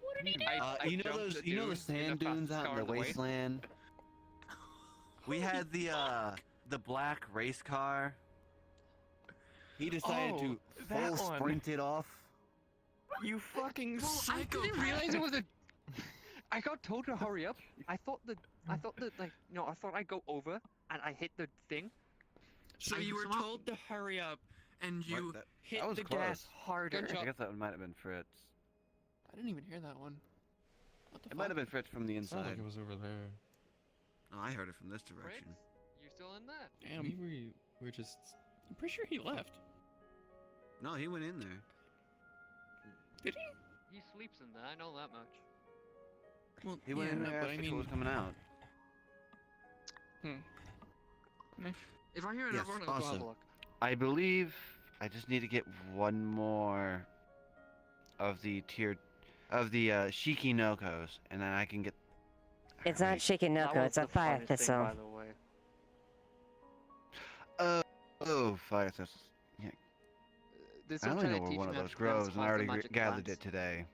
Speaker 17: What did he do?
Speaker 19: You know those sand dunes out in the wasteland? We had the black race car. He decided to full sprint it off.
Speaker 10: You fucking psycho! I didn't realize it was a. I got told to hurry up. I thought I'd go over, and I hit the thing.
Speaker 14: So you were told to hurry up, and you hit
Speaker 19: that was
Speaker 14: the
Speaker 19: close.
Speaker 14: gas harder.
Speaker 19: I guess that might have been Fritz.
Speaker 14: I didn't even hear that one. What the
Speaker 19: It might have been Fritz from the
Speaker 6: Sounded like
Speaker 19: inside.
Speaker 6: it was over there.
Speaker 19: Oh, I heard it from this direction.
Speaker 10: You still in that?
Speaker 14: Damn.
Speaker 6: We're just.
Speaker 14: I'm pretty sure he left.
Speaker 19: No, he went in there.
Speaker 14: Did he?
Speaker 10: He sleeps in there. I know that much.
Speaker 14: Well,
Speaker 19: He went in there
Speaker 14: but
Speaker 19: after was coming out.
Speaker 10: If I hear
Speaker 19: Yes,
Speaker 10: another one, I'll go have a
Speaker 19: awesome.
Speaker 10: look.
Speaker 19: I believe I just need to get one more of the Shiki Nokos, and then I can get.
Speaker 4: It's not Shikinoko, it's a fire thistle.
Speaker 10: By the way.
Speaker 19: Oh, fire thistle. Yeah.
Speaker 10: This
Speaker 19: I
Speaker 10: one
Speaker 19: only
Speaker 10: trying
Speaker 19: know
Speaker 10: to
Speaker 19: where
Speaker 10: teach
Speaker 19: one of
Speaker 10: him how
Speaker 19: those
Speaker 10: to pronounce
Speaker 19: grows, and I already
Speaker 10: magic
Speaker 19: gathered
Speaker 10: plants.
Speaker 19: it today.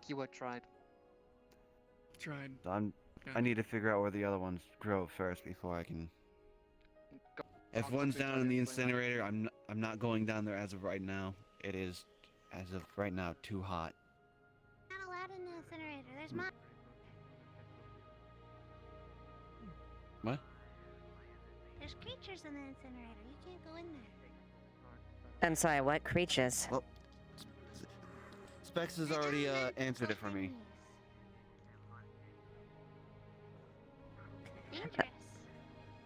Speaker 10: Keyword tried.
Speaker 14: Tried.
Speaker 19: So I need to figure out where the other ones grow first before I can. If one's down in the incinerator, I'm not going down there as of right now. It is, as of right now, too hot.
Speaker 22: Not allowed in the incinerator. There's my.
Speaker 19: What?
Speaker 22: There's creatures in the incinerator. You can't go in there.
Speaker 4: I'm sorry, what creatures?
Speaker 19: Well, Specs has already answered it for me.
Speaker 22: Dangerous.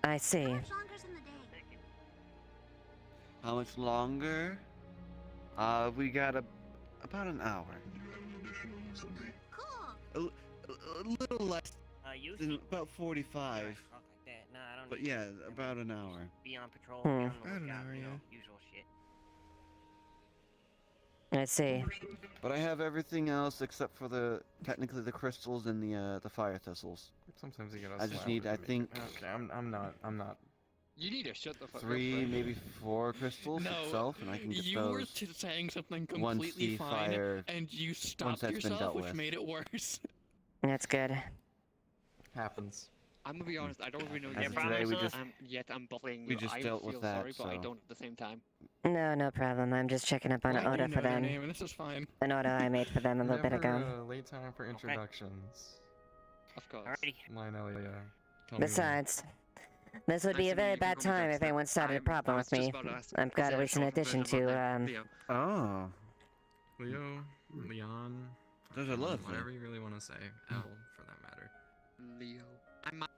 Speaker 4: I see.
Speaker 22: How much longer's in the day?
Speaker 19: How much longer? We got about an hour.
Speaker 22: Cool.
Speaker 19: A little less than about 45.
Speaker 23: Like that. No, I don't
Speaker 19: But
Speaker 23: need
Speaker 19: yeah,
Speaker 23: to
Speaker 19: about an hour.
Speaker 23: be on patrol,
Speaker 4: Hmm.
Speaker 23: be on the
Speaker 14: About an
Speaker 23: lookout,
Speaker 14: hour,
Speaker 23: you know,
Speaker 14: yeah.
Speaker 23: usual shit.
Speaker 4: I see.
Speaker 19: But I have everything else except for technically the crystals and the fire thistles.
Speaker 6: Sometimes you gotta.
Speaker 19: I just
Speaker 6: slap
Speaker 19: need,
Speaker 6: it
Speaker 19: I
Speaker 6: to make
Speaker 19: think,
Speaker 6: it- Okay, I'm not.
Speaker 10: You need to shut the fuck up.
Speaker 19: 3,
Speaker 10: Frank.
Speaker 19: maybe 4 crystals
Speaker 14: No,
Speaker 19: itself, and I can get
Speaker 14: you were
Speaker 19: those
Speaker 14: saying something
Speaker 19: once
Speaker 14: completely
Speaker 19: the
Speaker 14: fine,
Speaker 19: fire,
Speaker 14: and you
Speaker 19: once
Speaker 14: stopped
Speaker 19: that's been
Speaker 14: yourself,
Speaker 19: dealt
Speaker 14: which
Speaker 19: with.
Speaker 14: made it worse.
Speaker 4: That's good.
Speaker 6: Happens.
Speaker 10: I'm gonna be honest. I don't really know
Speaker 19: As
Speaker 10: yet.
Speaker 19: of today, we just
Speaker 10: yet I'm bullying
Speaker 19: we
Speaker 10: you.
Speaker 19: just
Speaker 10: I
Speaker 19: dealt
Speaker 10: feel
Speaker 19: with that,
Speaker 10: sorry, but I
Speaker 19: so-
Speaker 10: don't at the same time.
Speaker 4: No problem. I'm just checking up on
Speaker 14: Well,
Speaker 4: an order
Speaker 14: you
Speaker 4: for
Speaker 14: know their
Speaker 4: them.
Speaker 14: name, and this is fine.
Speaker 4: An order I made for them a little bit
Speaker 6: Never
Speaker 4: ago.
Speaker 6: late time for introductions.
Speaker 10: Of course.
Speaker 23: Alrighty.
Speaker 6: Lionel, tell me
Speaker 4: Besides, this would be a very bad time if anyone started a problem with me. I've got a recent addition to,
Speaker 19: Oh.
Speaker 6: Leo, Leon.
Speaker 19: Those are lovely.
Speaker 6: Whatever you really want to say. L, for that matter.
Speaker 10: Leo. I might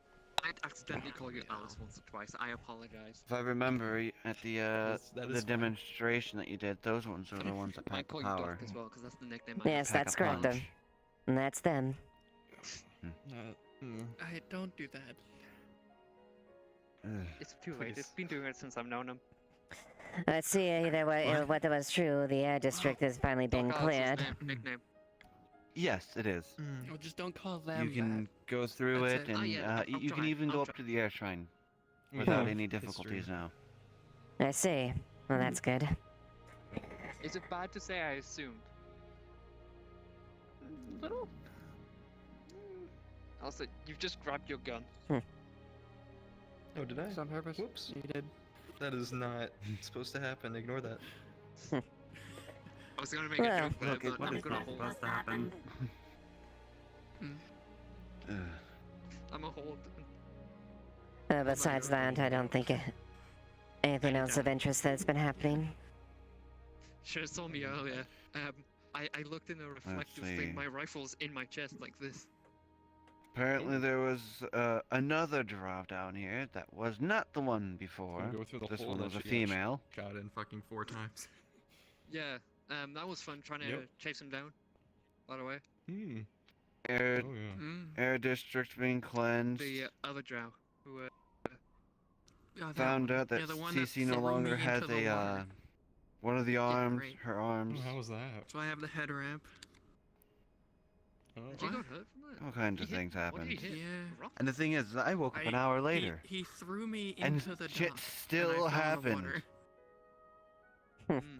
Speaker 10: accidentally call you Alice once or twice. I apologize.
Speaker 19: If I remember at the
Speaker 6: that
Speaker 19: the
Speaker 6: is fine.
Speaker 19: demonstration that you did, those ones are the ones that
Speaker 10: I
Speaker 19: pack the
Speaker 10: call you
Speaker 19: power.
Speaker 10: Doc as well, because that's the nickname I
Speaker 4: Yes,
Speaker 19: Pack a
Speaker 4: that's correct.
Speaker 19: punch.
Speaker 4: And that's them.
Speaker 14: I don't do that.
Speaker 19: Ugh.
Speaker 10: It's too late. It's been doing it since I've known him.
Speaker 4: Let's see either way, what was true. The air district has finally been
Speaker 10: Doc Alice's
Speaker 4: cleared.
Speaker 10: nickname.
Speaker 19: Yes, it is.
Speaker 14: Well, just don't call them
Speaker 19: You can go through
Speaker 14: That's
Speaker 19: it,
Speaker 14: it.
Speaker 19: and
Speaker 10: Oh, yeah, I'll
Speaker 19: you can
Speaker 10: try,
Speaker 19: even
Speaker 10: I'll
Speaker 19: go
Speaker 10: try.
Speaker 19: up to the air shrine without
Speaker 4: Hmm.
Speaker 19: any
Speaker 6: History.
Speaker 19: difficulties now.
Speaker 4: I see. Well, that's good.
Speaker 10: Is it bad to say I assumed?
Speaker 14: Little.
Speaker 10: Also, you've just grabbed your gun.
Speaker 6: Oh, did I?
Speaker 14: On purpose.
Speaker 6: Whoops.
Speaker 14: You did.
Speaker 6: That is not supposed to happen. Ignore that.
Speaker 10: I was gonna make
Speaker 4: Well,
Speaker 10: a joke,
Speaker 19: look,
Speaker 10: but I'm gonna hold.
Speaker 19: to happen.
Speaker 10: I'm a hold.
Speaker 4: Besides that, I don't think anything else of interest that's been happening.
Speaker 10: Should have told me earlier. I looked in a reflective
Speaker 19: see.
Speaker 10: thing. My rifle's in my chest like this.
Speaker 19: Apparently, there was another drop down here that was not the one before.
Speaker 6: Go through the
Speaker 19: This
Speaker 6: hole
Speaker 19: one
Speaker 6: that
Speaker 19: was a
Speaker 6: she
Speaker 19: female.
Speaker 6: Shot in fucking 4 times.
Speaker 10: Yeah. That was fun trying to
Speaker 6: Yep.
Speaker 10: chase him down. By the way,
Speaker 19: Air,
Speaker 6: Oh yeah.
Speaker 19: air district being cleansed.
Speaker 10: the other drow who
Speaker 14: Yeah, that
Speaker 19: Found
Speaker 14: one.
Speaker 19: out that
Speaker 14: Yeah, the one that
Speaker 19: CC no
Speaker 14: threw
Speaker 19: longer
Speaker 14: me
Speaker 19: has
Speaker 14: into the
Speaker 19: a
Speaker 14: water.
Speaker 19: one of the arms,
Speaker 14: great.
Speaker 19: her arms.
Speaker 6: Oh, how was that?
Speaker 14: So I have the head ramp.
Speaker 6: Oh,
Speaker 10: Did you got hurt from that?
Speaker 19: All kinds
Speaker 10: He
Speaker 19: of
Speaker 10: hit-
Speaker 19: things
Speaker 10: What
Speaker 19: happened.
Speaker 10: did he hit?
Speaker 14: Yeah.
Speaker 10: Rock?
Speaker 19: And the thing is, I woke up an hour later,
Speaker 14: He threw me
Speaker 19: and
Speaker 14: into the
Speaker 19: shit
Speaker 14: dock,
Speaker 19: still
Speaker 14: and I fell in the
Speaker 19: happened.
Speaker 14: water.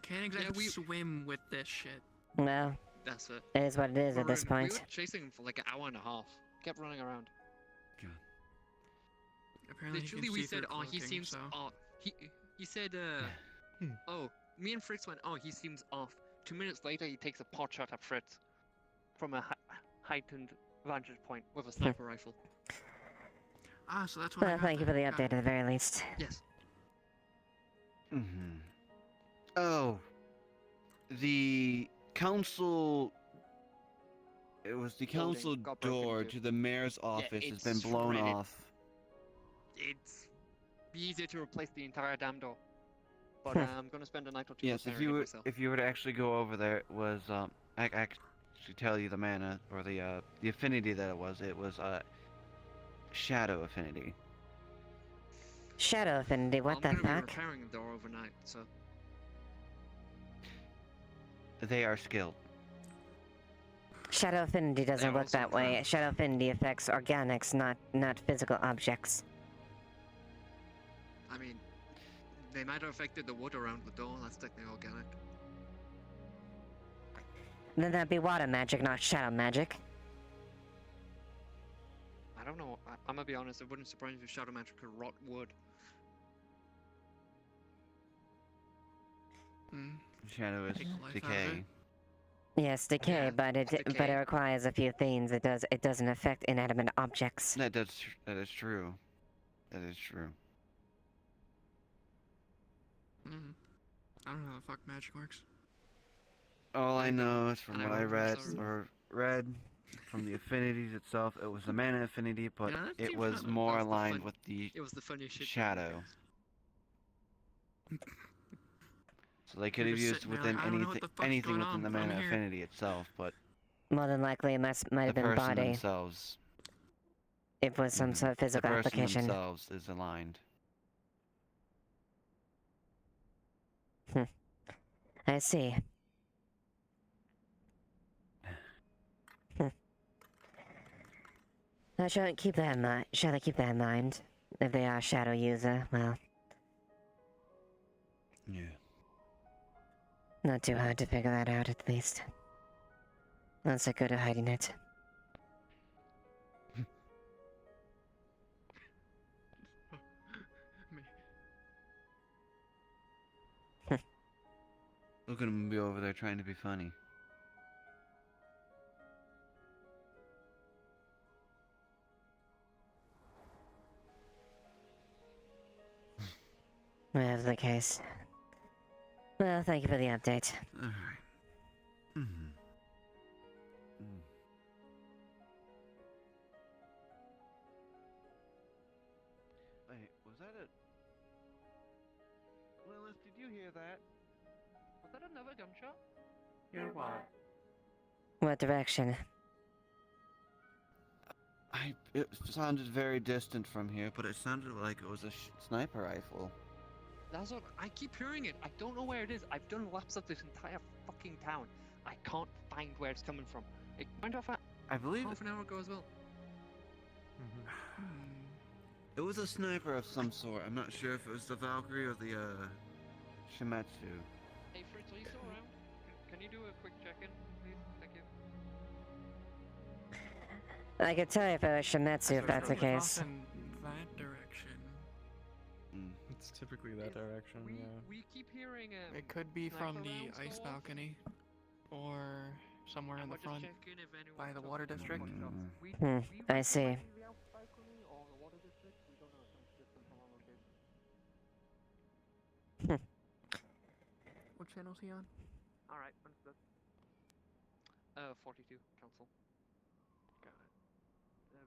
Speaker 14: Can't exactly swim with this shit.
Speaker 4: Well,
Speaker 10: That's it.
Speaker 4: it is what it is at this
Speaker 10: We
Speaker 4: point.
Speaker 10: were chasing him for like an hour and a half. Kept running around.
Speaker 14: Apparently
Speaker 10: Literally,
Speaker 14: he can
Speaker 10: we
Speaker 14: see
Speaker 10: said,
Speaker 14: through
Speaker 10: "Oh, he
Speaker 14: cloaking,
Speaker 10: seems
Speaker 14: so.
Speaker 10: off." He said, "Oh." Me and Fritz went, "Oh, he seems off." 2 minutes later, he takes a pot shot at Fritz from a heightened vantage point with a sniper rifle.
Speaker 14: Ah, so that's what I
Speaker 4: Well,
Speaker 14: got
Speaker 4: thank you for the
Speaker 14: then.
Speaker 4: update
Speaker 14: Got
Speaker 4: at the very least.
Speaker 10: Yes.
Speaker 19: Mm-hmm. Oh. The council... It was the
Speaker 10: Building
Speaker 19: council
Speaker 10: got broken
Speaker 19: door
Speaker 10: into.
Speaker 19: to the mayor's office has been
Speaker 10: it's
Speaker 19: blown
Speaker 10: shredded.
Speaker 19: off.
Speaker 10: It's be easier to replace the entire damn door. But
Speaker 19: Hmm.
Speaker 10: I'm gonna spend a night or two
Speaker 19: Yes,
Speaker 10: repairing it myself.
Speaker 19: if you were to actually go over there, it was I actually tell you the mana or the affinity that it was shadow affinity.
Speaker 4: Shadow affinity, what the
Speaker 10: I'm gonna be
Speaker 4: fuck?
Speaker 10: repairing the door overnight, so
Speaker 19: They are skilled.
Speaker 4: Shadow affinity doesn't
Speaker 10: They're
Speaker 4: work
Speaker 10: also
Speaker 4: that way.
Speaker 10: drowned.
Speaker 4: Shadow affinity affects organics, not physical objects.
Speaker 10: I mean, they might have affected the wood around the door. That's technically organic.
Speaker 4: Then that'd be water magic, not shadow magic.
Speaker 10: I don't know. I'm gonna be honest. It wouldn't surprise me if shadow magic could rot wood.
Speaker 19: Shadow is
Speaker 14: Take the life out of
Speaker 19: decay.
Speaker 4: Yes, decay,
Speaker 10: Yeah,
Speaker 4: but it
Speaker 10: decay.
Speaker 4: requires a few things. It doesn't affect inanimate objects.
Speaker 19: That is true. That is true.
Speaker 14: I don't know how the fuck magic works.
Speaker 19: All I know is from
Speaker 10: And I
Speaker 19: what I
Speaker 10: won't
Speaker 19: read
Speaker 10: remember.
Speaker 19: from the affinities itself, it was the mana affinity, but
Speaker 14: Yeah, that
Speaker 19: it
Speaker 14: seems
Speaker 19: was
Speaker 14: kind of-
Speaker 19: more
Speaker 10: That was the
Speaker 19: aligned
Speaker 10: fun-
Speaker 19: with the
Speaker 10: It was the funniest shit.
Speaker 19: shadow. So they could
Speaker 14: You're
Speaker 19: have
Speaker 14: just
Speaker 19: used
Speaker 14: sitting there
Speaker 19: within
Speaker 14: like, I don't know what the fuck's
Speaker 19: anything
Speaker 14: going
Speaker 19: within
Speaker 14: on,
Speaker 19: the
Speaker 14: but I'm
Speaker 19: mana
Speaker 14: here.
Speaker 19: affinity itself, but
Speaker 4: More than likely, it might
Speaker 19: the
Speaker 4: have been
Speaker 19: person
Speaker 4: body.
Speaker 19: themselves,
Speaker 4: It was some sort of
Speaker 19: the
Speaker 4: physical
Speaker 19: person
Speaker 4: application.
Speaker 19: themselves is aligned.
Speaker 4: I see. I shall keep that in mind. Shall I keep that in mind? If they are a shadow user, well,
Speaker 19: Yeah.
Speaker 4: not too hard to figure that out at least. Once I go to hiding it.
Speaker 19: Look at him be over there trying to be funny.
Speaker 4: Whatever the case. Well, thank you for the update.
Speaker 19: Alright. Mm-hmm. Wait, was that a... Lilith, did you hear that?
Speaker 17: Was that another gunshot?
Speaker 3: Hear what?
Speaker 4: What direction?
Speaker 19: It sounded very distant from here, but it sounded like it was a sniper rifle.
Speaker 10: That's what I keep hearing it. I don't know where it is. I've done laps of this entire fucking town. I can't find where it's coming from. It went off
Speaker 19: I believe
Speaker 10: half an hour ago as well.
Speaker 19: it was a sniper of some sort. I'm not sure if it was the Valkyrie or the Shimetsu.
Speaker 10: Hey Fritz, are you still around? Can you do a quick check-in, please? Thank you.
Speaker 4: I could tell you if it was Shimetsu if that's the case.
Speaker 14: In that direction.
Speaker 6: It's typically that direction, yeah.
Speaker 10: We keep hearing
Speaker 14: It could be
Speaker 10: sniper
Speaker 14: from the
Speaker 10: rounds
Speaker 14: ice
Speaker 10: go off.
Speaker 14: balcony, or somewhere in the
Speaker 10: I'll just
Speaker 14: front
Speaker 10: check in if anyone
Speaker 14: by the
Speaker 10: tells
Speaker 14: water
Speaker 10: me
Speaker 14: district.
Speaker 4: I see.
Speaker 14: What channel's he on?
Speaker 10: Alright, understood. 42, council.
Speaker 14: Got it.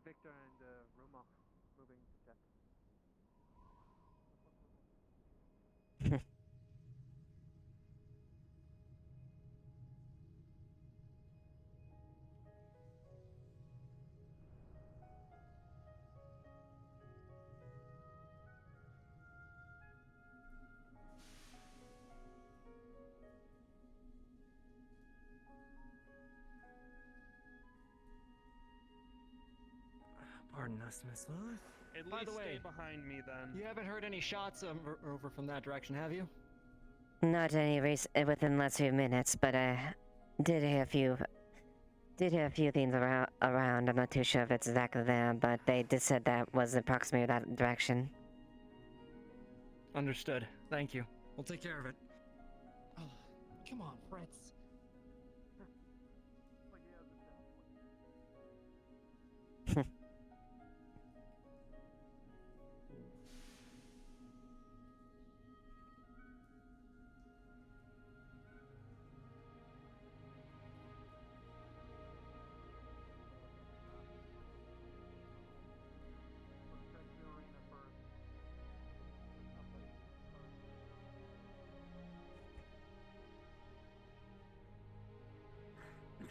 Speaker 17: Victor and Romok moving to check.
Speaker 8: Pardon us, Miss Lilith.
Speaker 11: At
Speaker 6: By
Speaker 11: least
Speaker 6: the way,
Speaker 11: stay behind me then.
Speaker 6: You haven't heard any shots over from that direction, have you?
Speaker 4: Not any within the last few minutes, but I did hear a few things around. I'm not too sure if it's exactly there, but they did said that was approximately that direction.
Speaker 6: Understood. Thank you. We'll take care of it.
Speaker 18: Oh, come on, Fritz.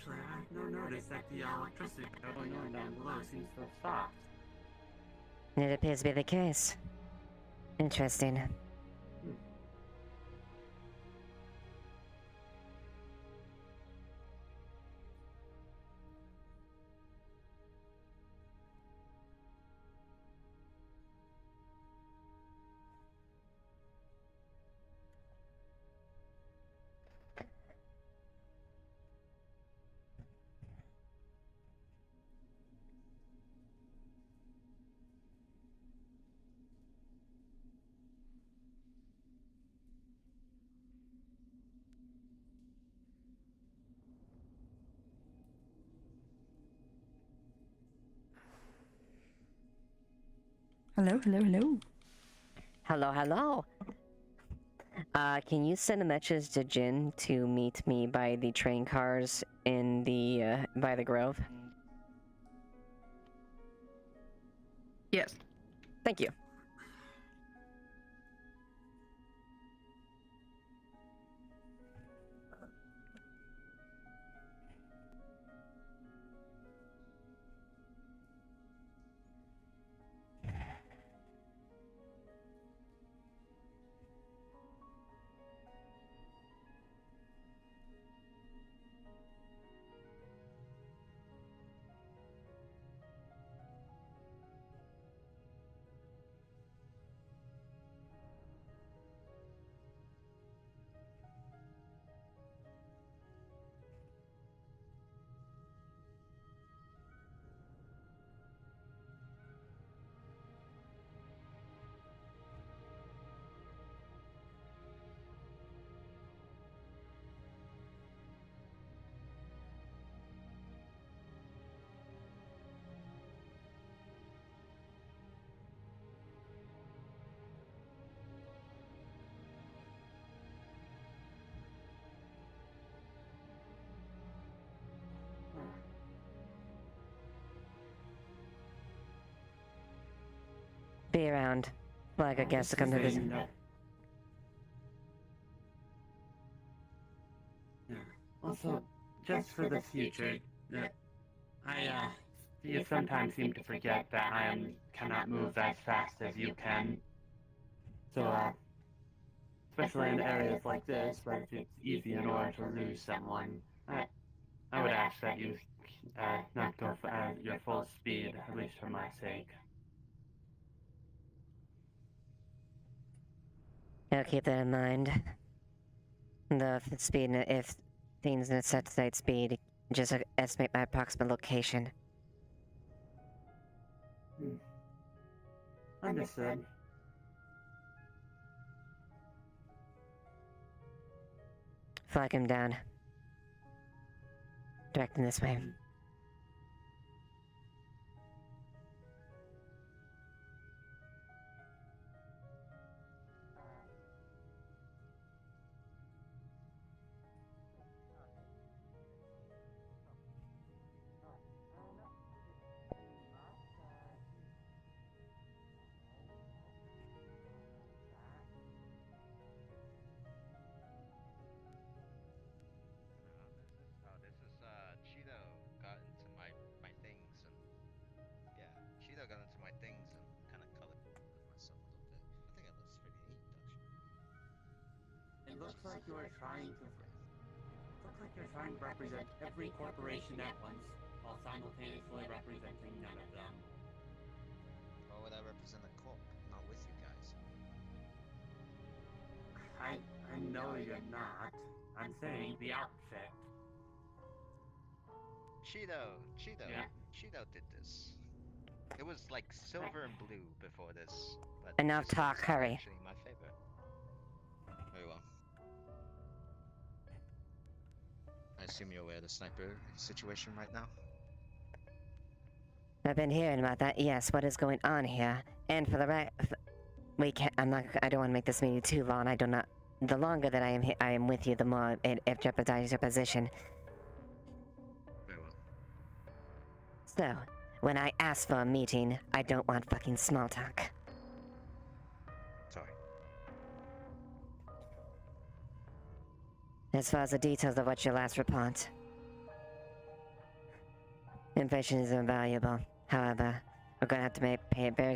Speaker 3: Actually, I have no notice that the electricity going on down below seems to have stopped.
Speaker 4: It appears to be the case. Interesting.
Speaker 21: Hello, hello, hello.
Speaker 4: Hello, hello. Can you send a message to Jin to meet me by the train cars in the, by the Grove?
Speaker 21: Yes.
Speaker 4: Thank you. Be around. Like I guess to come to this.
Speaker 3: Yeah. Also, just for the future, you sometimes seem to forget that cannot move as fast as you can. So, especially in areas like this, where it's easy in order to lose someone, I would ask that you not go for your full speed, at least for my sake.
Speaker 4: I'll keep that in mind. The speed, if things necessitate speed, just estimate my approximate location.
Speaker 3: Understood.
Speaker 4: Flag him down. Direct him this way.
Speaker 5: Cheeto got into my things and yeah, Cheeto got into my things and kind of colored myself a little bit. I think it looks pretty neat, don't you?
Speaker 3: It looks like you're trying to represent every corporation at once, while simultaneously representing none of them.
Speaker 5: Why would I represent a corp? I'm not with you guys.
Speaker 3: I know you're not. I'm saying the outfit.
Speaker 5: Cheeto.
Speaker 3: Yeah.
Speaker 5: Cheeto did this. It was like silver and blue before this, but
Speaker 4: Enough
Speaker 5: this
Speaker 4: talk,
Speaker 5: is
Speaker 4: hurry.
Speaker 5: actually my favorite. Very well. I assume you're aware of the sniper situation right now?
Speaker 4: I've been hearing about that. Yes, what is going on here? And for the we can't. I don't want to make this meeting too long. I do not. The longer that I am here, I am with you, the more it jeopardizes your position.
Speaker 5: Very well.
Speaker 4: So, when I ask for a meeting, I don't want fucking small talk.
Speaker 5: Sorry.
Speaker 4: As far as the details of what's your last report. Information is invaluable. However, we're gonna have to pay very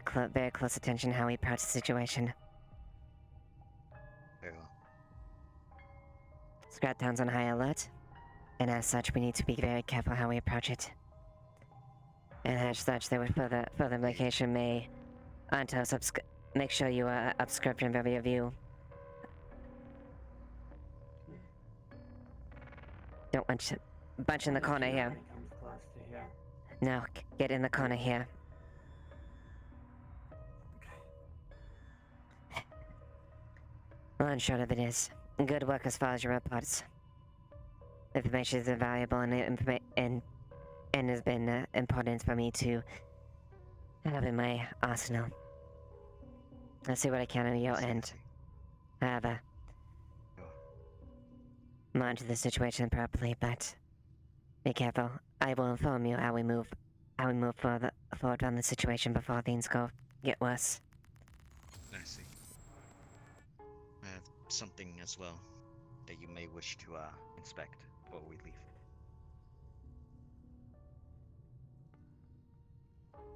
Speaker 4: close attention how we approach the situation.
Speaker 5: Very well.
Speaker 4: Scraptown's on high alert, and as such, we need to be very careful how we approach it. And as such, there was further medication may until make sure you are upscript and very review. Don't want you bunch in the corner here.
Speaker 3: Comes close to here.
Speaker 4: No, get in the corner here. Well, and short of it is, good work as far as your reports. Information is invaluable and has been important for me to have in my arsenal. I'll see what I can on your end. However, monitor the situation properly, but be careful. I will inform you how we move forward on the situation before things get worse.
Speaker 5: I see. I have something as well that you may wish to inspect before we leave.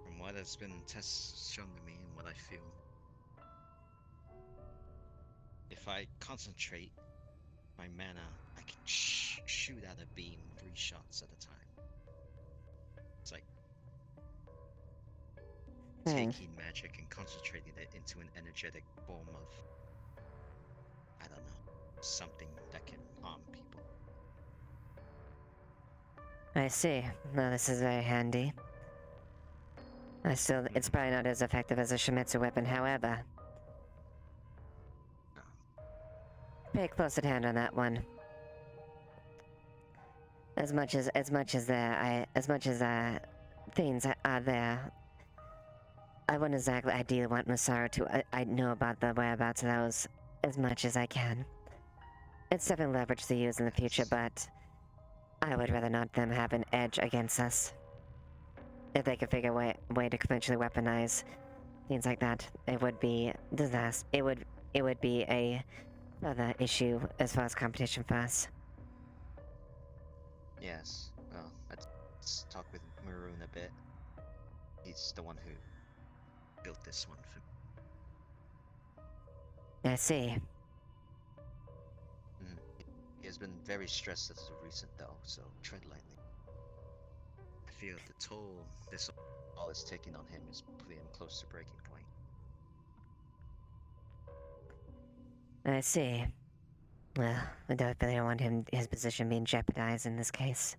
Speaker 5: From what has been tests shown to me and what I feel, if I concentrate my mana, I can shoot out a beam 3 shots at a time. It's like taking magic and concentrating it into an energetic form of, I don't know, something that can harm people.
Speaker 4: I see. Well, this is very handy. It's probably not as effective as a Shimizu weapon, however. Pay close at hand on that one. As much as things are there, I wouldn't exactly ideally want Masaru to I know about the whereabouts of those as much as I can. It's definitely leverage to use in the future, but I would rather not them have an edge against us. If they could figure a way to conventionally weaponize things like that, it would be disaster. It would be a further issue as far as competition for us.
Speaker 5: Yes, well, let's talk with Maroon a bit. He's the one who built this one for me.
Speaker 4: I see.
Speaker 5: He has been very stressed as of recent though, so tread lightly. I feel the toll this all is taking on him is putting him close to breaking point.
Speaker 4: I see. Well, I definitely don't want his position being jeopardized in this case.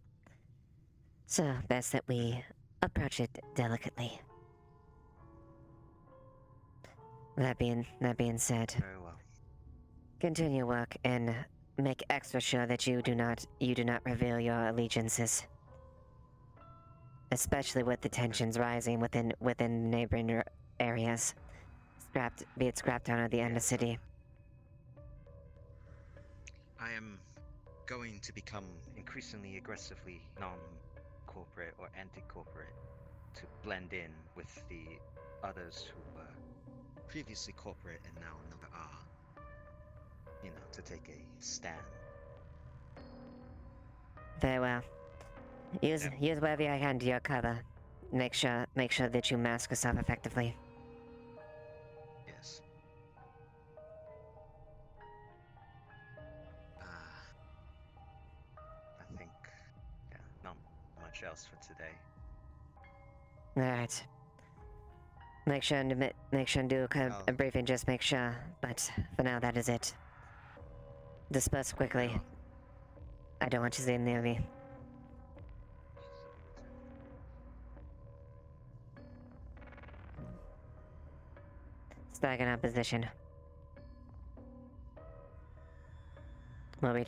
Speaker 4: So, best that we approach it delicately. That being said,
Speaker 5: Very well.
Speaker 4: Continue work and make extra sure that you do not reveal your allegiances. Especially with the tensions rising within neighboring areas. Be it Scraptown or the Undercity.
Speaker 5: I am going to become increasingly aggressively non-corporate or anti-corporate to blend in with the others who were previously corporate and now are, to take a stand.
Speaker 4: Very well. Use whatever you can to your cover. Make sure that you mask yourself effectively.
Speaker 5: Yes. I think, not much else for today.
Speaker 4: Alright. Make sure and do a briefing, just make sure. But for now, that is it. Disperse quickly. I don't want you to see near me. Stagger our position. We'll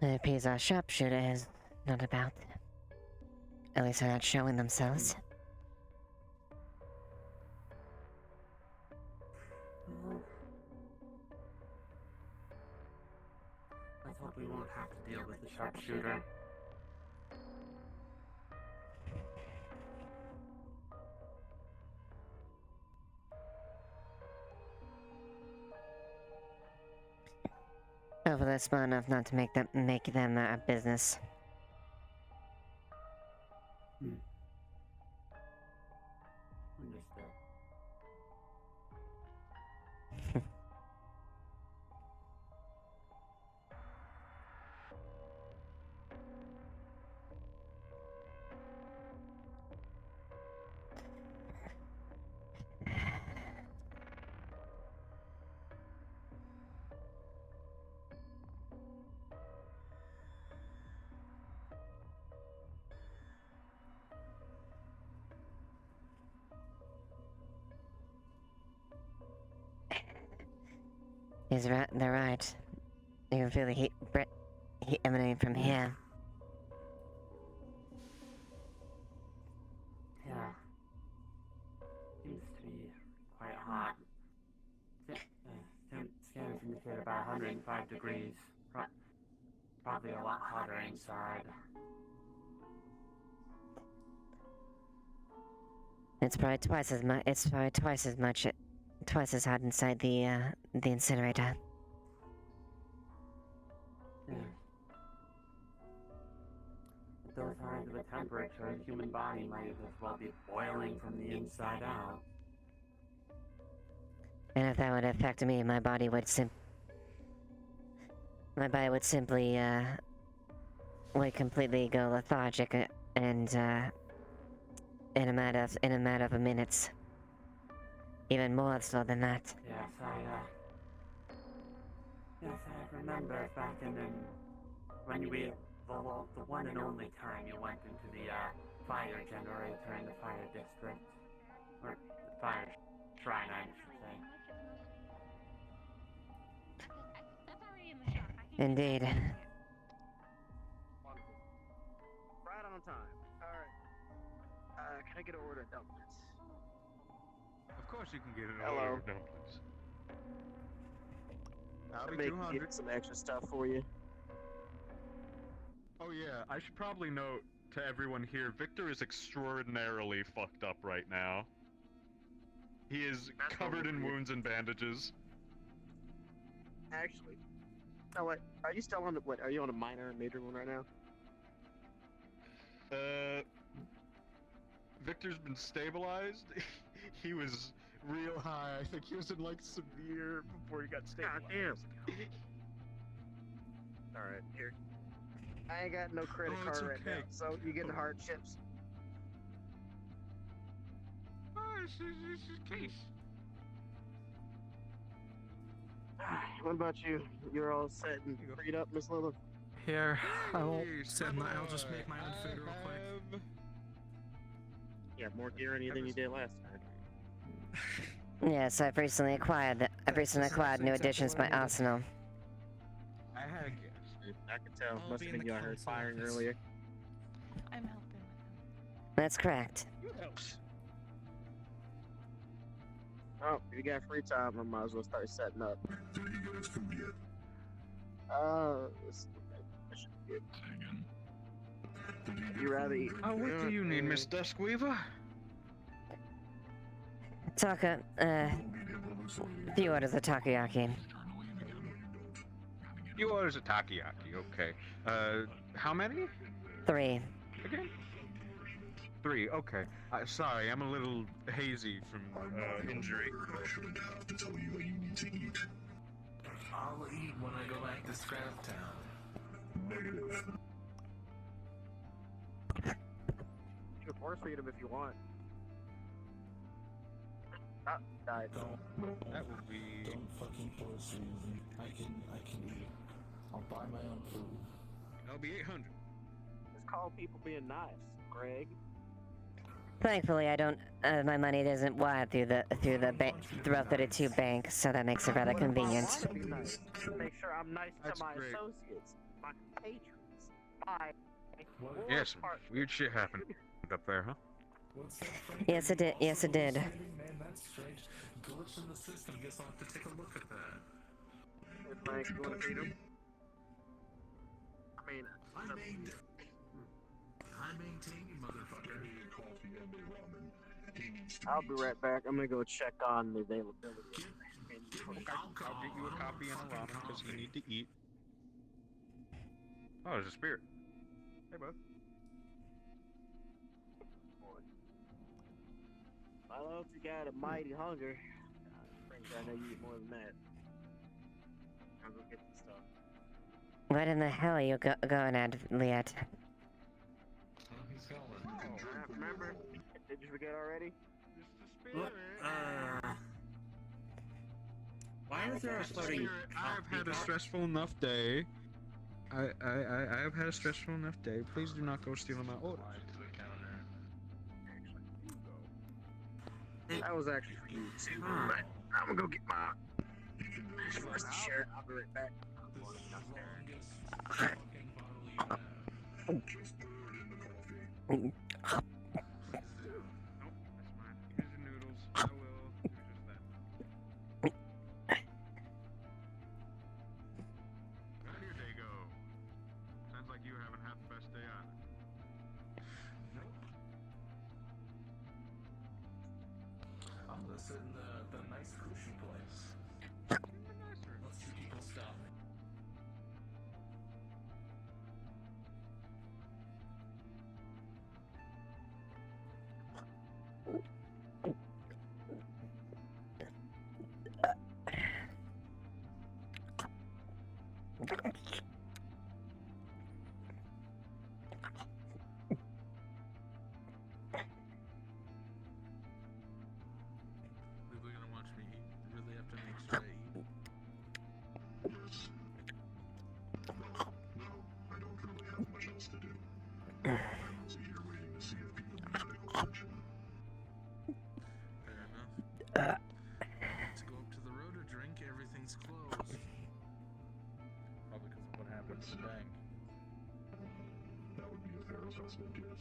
Speaker 4: It appears our sharpshooter is not about. At least they're not showing themselves.
Speaker 3: Let's hope we won't have to deal with the sharpshooter.
Speaker 4: Hopefully they're smart enough not to make them our business.
Speaker 3: Understood.
Speaker 4: He's right. They're right. You can feel the heat emanating from here.
Speaker 3: Yeah. Seems to be quite hot. Scans indicate about 105 degrees. Probably a lot hotter inside.
Speaker 4: It's probably twice as much. It's probably twice as hot inside the incinerator.
Speaker 3: Yeah. At those kinds of a temperature, a human body might as well be boiling from the inside out.
Speaker 4: And if that would affect me, my body would simply would completely go lethargic and in a matter of minutes. Even more so than that.
Speaker 3: Yes, I remember back in when the one and only time you went into the fire generator in the fire district. Or the fire shrine, I should say.
Speaker 4: Indeed.
Speaker 7: Right on time. Alright. Can I get an order of dumplings?
Speaker 2: Of course you can get an
Speaker 7: Hello.
Speaker 2: order of dumplings.
Speaker 7: I'll make some extra stuff for you.
Speaker 2: Oh yeah, I should probably note to everyone here, Victor is extraordinarily fucked up right now. He is covered in wounds and bandages.
Speaker 7: Actually. Oh wait, are you still on the are you on a minor or major one right now?
Speaker 2: Victor's been stabilized. He was real high. I think he was in like severe before he got stabilized.
Speaker 7: God damn. Alright, here. I ain't got no credit card right now, so you get the hardships.
Speaker 2: Oh, this is case.
Speaker 7: What about you? You're all set and freed up, Miss Lilith?
Speaker 9: Here, I won't set my. I'll just make my own food real quick.
Speaker 7: You have more gear than you did last time.
Speaker 4: Yes, I've recently acquired new additions to my arsenal.
Speaker 7: I had a guess. I could tell. Must have been you I heard firing earlier.
Speaker 13: I'm helping with them.
Speaker 4: That's correct.
Speaker 7: Oh, if you got free time, I might as well start setting up. This should be good. You rather eat?
Speaker 2: Oh, what do you need, Miss Duskweaver?
Speaker 4: Few orders of takoyaki.
Speaker 2: You orders a takoyaki, okay. How many?
Speaker 4: 3.
Speaker 2: Again? 3, okay. Sorry, I'm a little hazy from injury.
Speaker 15: I'll eat when I go back to Scrap Town. Negative.
Speaker 7: You can force feed him if you want. Died.
Speaker 2: That would be.
Speaker 15: Don't fucking force feed. I can eat. I'll buy my own food.
Speaker 2: That'll be 800.
Speaker 7: It's called people being nice, Greg.
Speaker 4: Thankfully, I don't. My money isn't wired through the bank, throughout 32 bank, so that makes it rather convenient.
Speaker 7: Make sure I'm nice to my associates. my patrons. My
Speaker 1: Yeah, some weird shit happened up there, huh?
Speaker 4: Yes, it did. Yes, it did.
Speaker 15: Man, that's strange. Glitch in the system. Guess I'll have to take a look at that.
Speaker 7: Hey, Frank, you want to beat him? I mean,
Speaker 15: I maintain you, motherfucker.
Speaker 7: I'll be right back. I'm gonna go check on the availability.
Speaker 1: I'll get you a copy and a ramen because you need to eat. Oh, there's a spirit. Hey, bud.
Speaker 7: I know if you got a mighty hunger. Frank, I know you eat more than that. I'll go get the stuff.
Speaker 4: What in the hell are you going at, Liat?
Speaker 7: Remember? Did you forget already?
Speaker 3: What? Why is there a floating?
Speaker 1: I've had a stressful enough day. I have had a stressful enough day. Please do not go stealing my orders.
Speaker 7: That was actually for you too. But I'm gonna go get my first shirt. I'll be right back.
Speaker 1: How'd your day go? Sounds like you haven't had the best day either.
Speaker 15: Nope. I'm gonna sit in the nice sushi place. Let's see people stop me. People are gonna watch me eat. I really have to make sure I eat. No, I don't really have much else to do. I was here waiting to see if people need medical attention. Fair enough. Let's go up to the road to drink. Everything's closed.
Speaker 2: Probably because of what happened to the bank.
Speaker 15: That would be a fair assessment, yes.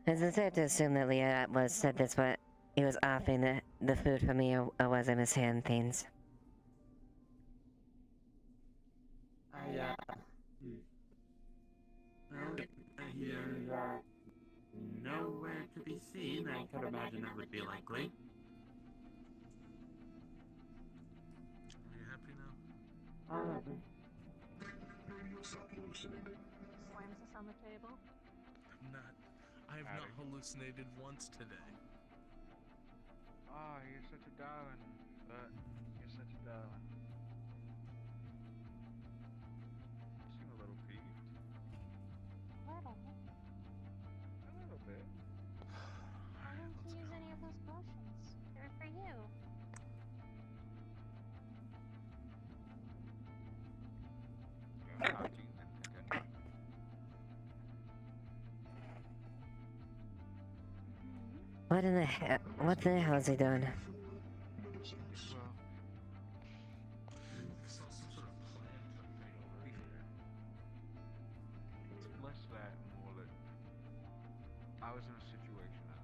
Speaker 4: Is it safe to assume that Liat said this, but he was offering the food for me, or was I mishearing things?
Speaker 3: Nowhere to be seen. I could imagine that would be likely.
Speaker 15: Are you happy now? Radio stopped hallucinating.
Speaker 20: Slams this on the table.
Speaker 15: I have not hallucinated once today.
Speaker 1: Oh, you're such a darling. You're such a darling. You seem a little peeved.
Speaker 13: Little.
Speaker 1: A little bit.
Speaker 13: Why didn't you use any of those potions? They're for you.
Speaker 4: What in the hell? What the hell is he doing?
Speaker 1: Less that and more that I was in a situation that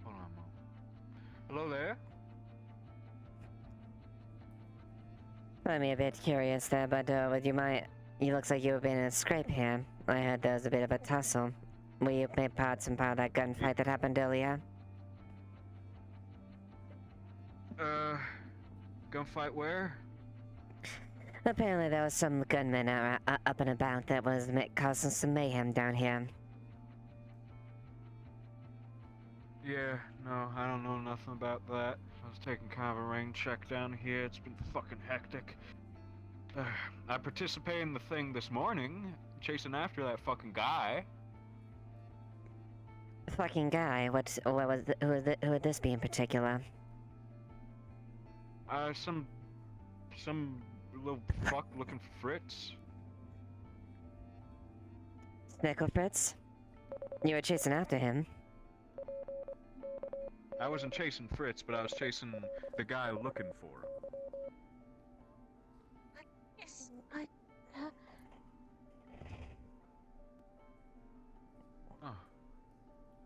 Speaker 1: hold on a moment. Hello there?
Speaker 4: I'm a bit curious there, but would you mind? You looks like you've been in a scrape here. I heard there was a bit of a tussle. Were you part of that gunfight that happened earlier?
Speaker 1: Gunfight where?
Speaker 4: Apparently there was some gunmen up and about that was causing some mayhem down here.
Speaker 1: Yeah, No, I don't know nothing about that. I was taking kind of a rain check down here. It's been fucking hectic. I participated in the thing this morning, chasing after that fucking guy.
Speaker 4: Fucking guy. Who would this be in particular?
Speaker 1: Some little fuck looking for Fritz.
Speaker 4: Snickle Fritz? You were chasing after him.
Speaker 1: I wasn't chasing Fritz, but I was chasing the guy looking for him.
Speaker 20: Yes,
Speaker 1: Oh.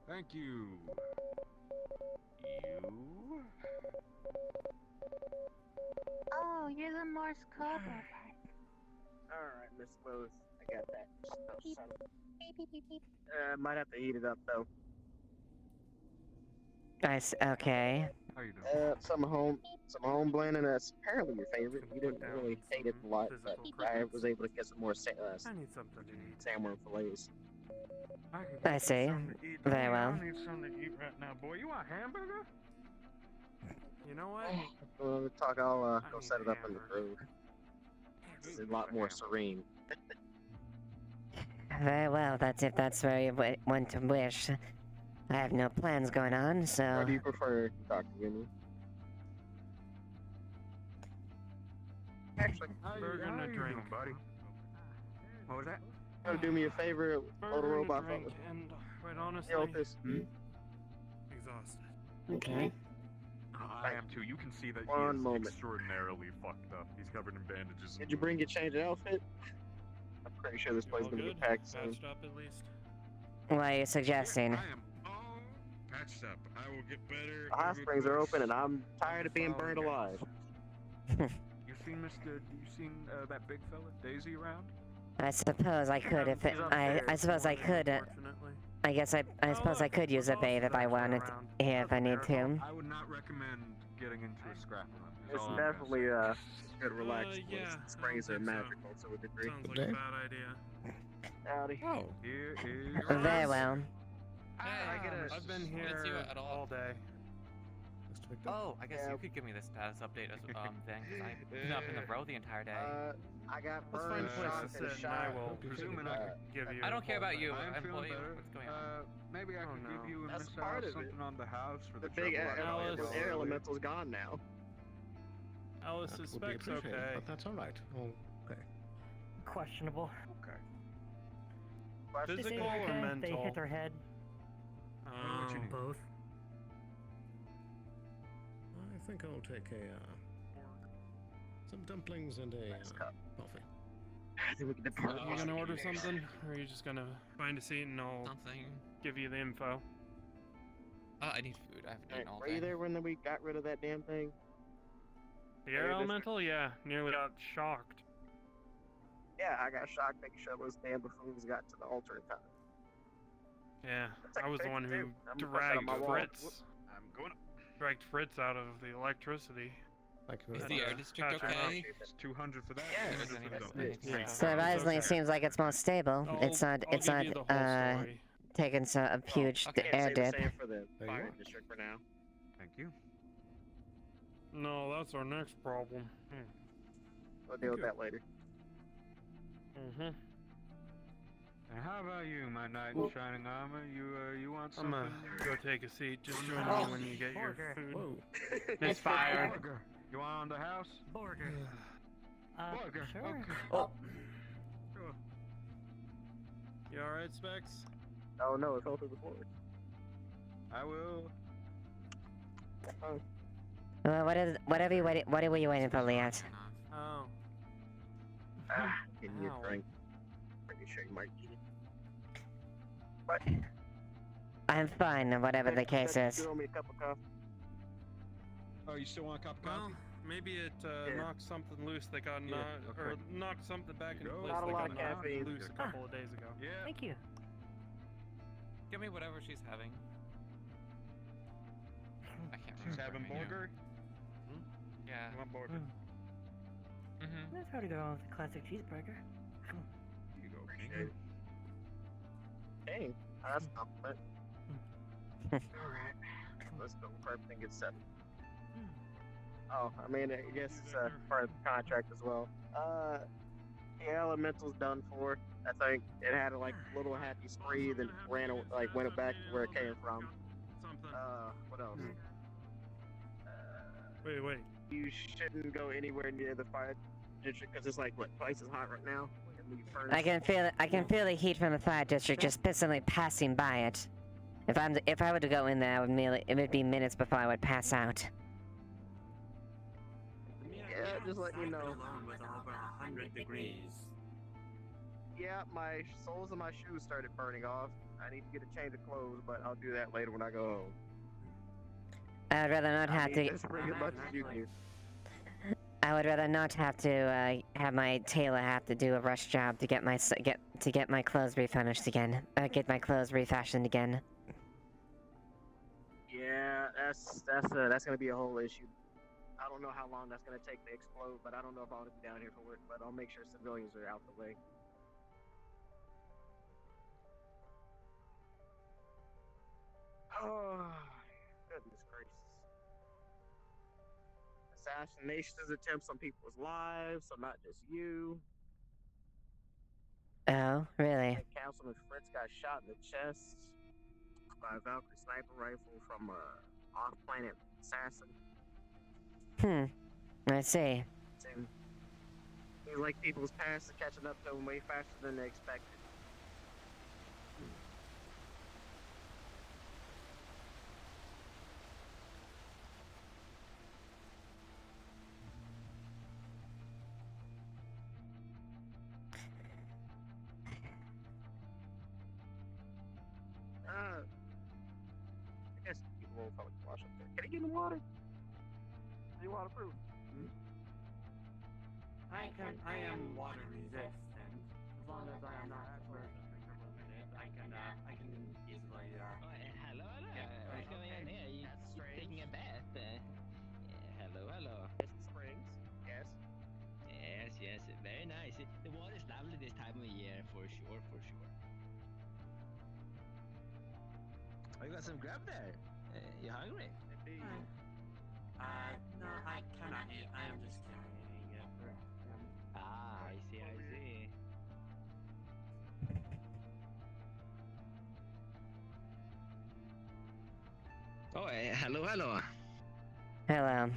Speaker 1: Thank you. You?
Speaker 20: Oh, you're the Morse code robot.
Speaker 7: Alright, Miss Lilith, I got that.
Speaker 20: Beep, beep, beep, beep.
Speaker 7: Might have to heat it up though.
Speaker 4: Nice. Okay.
Speaker 1: How you doing?
Speaker 7: Some home blending. That's apparently your favorite. You didn't really hate it a lot, but I was able to get some more
Speaker 9: I need something to eat.
Speaker 7: salmon fillets.
Speaker 4: I see. Very well.
Speaker 1: I need something to eat right now, boy. You want a hamburger?
Speaker 9: You know what?
Speaker 7: When we talk, I'll go set it up in the room. It's a lot more serene.
Speaker 4: Very well. If that's where you want to wish. I have no plans going on, so.
Speaker 7: What do you prefer, Dr. Jimmy? Actually,
Speaker 9: Burger and a drink.
Speaker 1: Buddy. What was that?
Speaker 7: do me a favor,
Speaker 9: Burger
Speaker 7: little
Speaker 9: and a
Speaker 7: robot.
Speaker 9: drink, and quite honestly,
Speaker 11: Exhausted.
Speaker 4: Okay.
Speaker 12: I am too. You can see that he
Speaker 7: One
Speaker 12: is
Speaker 7: moment.
Speaker 12: extraordinarily fucked up. He's covered in bandages.
Speaker 7: Did you bring your change of outfit? I'm pretty sure this place is gonna be packed soon.
Speaker 9: patched up at least.
Speaker 4: What are you suggesting?
Speaker 1: I am all patched up. I will get better.
Speaker 7: The hot springs are open, and I'm tired of being burned alive.
Speaker 1: You seen that big fella, Daisy, around?
Speaker 4: I suppose I could if it, I suppose I could. I guess I suppose I could use a bathe if I wanted, if I need to.
Speaker 1: I would not recommend getting into a scrap run. is
Speaker 7: It's
Speaker 1: all I'm gonna
Speaker 7: definitely a good relax place.
Speaker 9: yeah,
Speaker 7: The springs are magical to a degree.
Speaker 9: Sounds like a bad idea.
Speaker 7: Howdy.
Speaker 9: Oh.
Speaker 1: Here is.
Speaker 4: Very well.
Speaker 9: I've been
Speaker 17: Didn't
Speaker 9: here
Speaker 17: see you at all.
Speaker 9: all day.
Speaker 17: Oh, I guess you could give me the status update as then, because I've been up in the row the entire day.
Speaker 7: I got
Speaker 9: Let's
Speaker 7: burned,
Speaker 9: find a place
Speaker 7: shocked,
Speaker 9: to
Speaker 7: and
Speaker 9: sit, and I
Speaker 7: shot.
Speaker 9: will
Speaker 1: Presuming I could
Speaker 9: give you.
Speaker 17: I don't care about you,
Speaker 1: I am feeling
Speaker 17: employee.
Speaker 1: better.
Speaker 17: What's going on?
Speaker 1: Maybe I could give you and
Speaker 7: That's
Speaker 1: Miss
Speaker 7: part
Speaker 1: Alice
Speaker 7: of it.
Speaker 1: something on the house for
Speaker 7: The
Speaker 1: the
Speaker 7: big
Speaker 1: trouble I had
Speaker 9: Alice.
Speaker 1: earlier.
Speaker 7: air elemental's gone now.
Speaker 9: Alice
Speaker 16: That would be
Speaker 9: suspects
Speaker 16: appreciated,
Speaker 9: okay.
Speaker 16: but that's all right. Oh, okay.
Speaker 22: Questionable.
Speaker 1: Okay.
Speaker 9: Physical or
Speaker 22: They
Speaker 9: mental?
Speaker 22: hit their head.
Speaker 1: what you need?
Speaker 22: Both.
Speaker 16: I think I'll take some dumplings and a coffee.
Speaker 7: I think we can depart.
Speaker 9: You gonna order something, or are you just gonna find a seat and I'll
Speaker 17: Something.
Speaker 9: give you the info?
Speaker 17: I need food. I haven't eaten all
Speaker 7: Were you
Speaker 17: day.
Speaker 7: there when we got rid of that damn thing?
Speaker 9: The air elemental? Yeah, nearly got shocked.
Speaker 7: Yeah, I got shocked making sure those damn buffoons got to the altar in time.
Speaker 9: Yeah,
Speaker 7: That's like
Speaker 9: I was the
Speaker 7: crazy
Speaker 9: one who
Speaker 7: too. I'm gonna push it on
Speaker 9: dragged
Speaker 7: my wall.
Speaker 9: Fritz.
Speaker 1: I'm going up.
Speaker 9: Dragged Fritz out of the electricity.
Speaker 17: Is the air district
Speaker 9: Patch him up.
Speaker 17: okay?
Speaker 1: It's 200 for that.
Speaker 7: Yes,
Speaker 1: 200 for
Speaker 7: yes,
Speaker 1: the
Speaker 7: it is.
Speaker 9: Yeah.
Speaker 4: Surprisingly, it seems like it's more stable. It's not.
Speaker 9: I'll
Speaker 4: It's
Speaker 9: give
Speaker 4: not.
Speaker 9: you the whole story.
Speaker 4: Taking a huge
Speaker 17: okay.
Speaker 4: air
Speaker 7: Say the
Speaker 4: dip.
Speaker 7: same for the
Speaker 16: There you
Speaker 7: fire
Speaker 16: are.
Speaker 7: district for now.
Speaker 1: Thank you.
Speaker 9: No, that's our next problem.
Speaker 7: We'll deal with that later.
Speaker 9: Mm-hmm.
Speaker 1: And how about you, my knight in shining armor? You want
Speaker 9: I'm
Speaker 1: something?
Speaker 9: gonna go take a seat. Just join
Speaker 22: Oh,
Speaker 9: me when you get your
Speaker 22: burger.
Speaker 9: food.
Speaker 16: Whoa.
Speaker 9: Misfire.
Speaker 1: Burger. You want on the house?
Speaker 22: Burger.
Speaker 1: Burger.
Speaker 22: Sure.
Speaker 1: Okay.
Speaker 22: Oh.
Speaker 1: Sure.
Speaker 9: You alright, Specs?
Speaker 7: Oh no, it's all through the floor.
Speaker 1: I will.
Speaker 4: Well, what are you waiting for, Liat?
Speaker 9: Oh.
Speaker 7: Give me
Speaker 9: Ow.
Speaker 7: a drink. Pretty sure you might eat it. But
Speaker 4: I'm fine, whatever the case is.
Speaker 7: Throw me a cup of coffee.
Speaker 1: Oh, you still want a cup of
Speaker 9: Well,
Speaker 1: coffee?
Speaker 9: maybe it
Speaker 7: Yeah.
Speaker 9: knocked something loose that got
Speaker 1: Yeah,
Speaker 9: or
Speaker 1: okay.
Speaker 9: knocked something back into
Speaker 1: Go.
Speaker 9: place
Speaker 7: Not a
Speaker 9: that
Speaker 7: lot
Speaker 9: got
Speaker 7: of
Speaker 9: knocked
Speaker 7: caffeine.
Speaker 9: loose a couple of days ago.
Speaker 1: Yeah.
Speaker 22: Thank you.
Speaker 17: Give me whatever she's having. I can't
Speaker 1: She's
Speaker 17: remember
Speaker 1: having
Speaker 17: her menu.
Speaker 1: burger.
Speaker 17: Yeah.
Speaker 1: You want burger?
Speaker 17: Mm-hmm.
Speaker 22: That's hard to go wrong with a classic cheeseburger.
Speaker 1: Here you go,
Speaker 7: Appreciate
Speaker 1: King.
Speaker 7: it. Dang, that's a compliment. Alright. let's go for everything gets settled. Oh, I mean, I guess it's part of the contract as well. The elemental's done for. I think it had a little happy spree, then went back to where it came from. What else?
Speaker 9: Wait.
Speaker 7: You shouldn't go anywhere near the fire district because it's twice as hot right now.
Speaker 4: I can feel the heat from the fire district just pissantly passing by it. If I were to go in there, it would be minutes before I would pass out.
Speaker 7: Yeah, just let you know.
Speaker 3: Alone with over 100 degrees.
Speaker 7: Yeah, my soles of my shoes started burning off. I need to get a change of clothes, but I'll do that later when I go home.
Speaker 4: I would rather not have to.
Speaker 7: Just bring as much as you can.
Speaker 4: I would rather not have to have my tailor have to do a rush job to get my clothes refurnished again, get my clothes refashioned again.
Speaker 7: Yeah, that's gonna be a whole issue. I don't know how long that's gonna take to explode, but I don't know if I want to be down here for work. But I'll make sure civilians are out the way. Oh, goodness gracious. Assassinations attempts on people's lives, so not just you.
Speaker 4: Oh, really?
Speaker 7: Councilman Fritz got shot in the chest by a Valkyrie sniper rifle from a off-planet assassin.
Speaker 4: I see.
Speaker 7: Seems like people's past are catching up to them way faster than they expected. I guess people will probably wash up there. Can I get in the water? Are you waterproof?
Speaker 3: I am water resistant. As long as I am not limited, I can easily
Speaker 10: hello. What's going on here? You taking a bath? Hello.
Speaker 7: Springs. Yes.
Speaker 10: Yes. Very nice. The water is lovely this time of year, for sure. Oh, you got some grub there. You hungry?
Speaker 3: No, I cannot eat. I am just carrying it for him.
Speaker 10: I see. Oh, hello.
Speaker 4: Hello.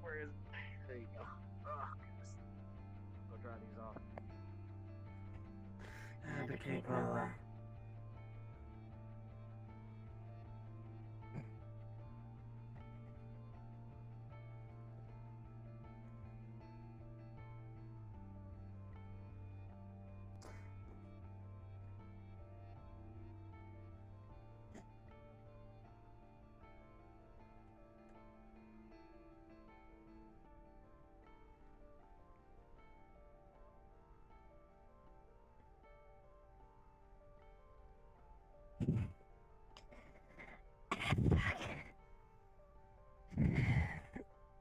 Speaker 7: Where is it? There you go. Oh, goodness. Go dry these off.
Speaker 3: The people,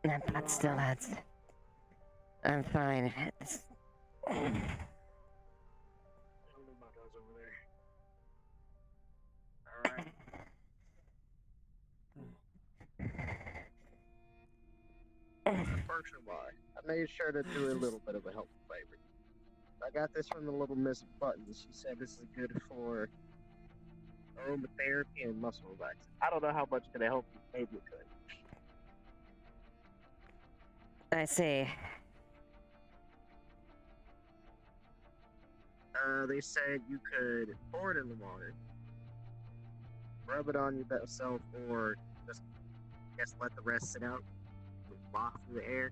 Speaker 4: That butt still hurts. I'm fine.
Speaker 7: Alright. Function wise, I made sure to do a little bit of a helpful favor. I got this from the little Miss Buttons. She said this is good for aromatherapy and muscle relaxation. I don't know how much could it help you. Maybe it could.
Speaker 4: I see.
Speaker 7: They said you could pour it in the water, rub it on yourself, or just, I guess, let the rest sit out, block through the air.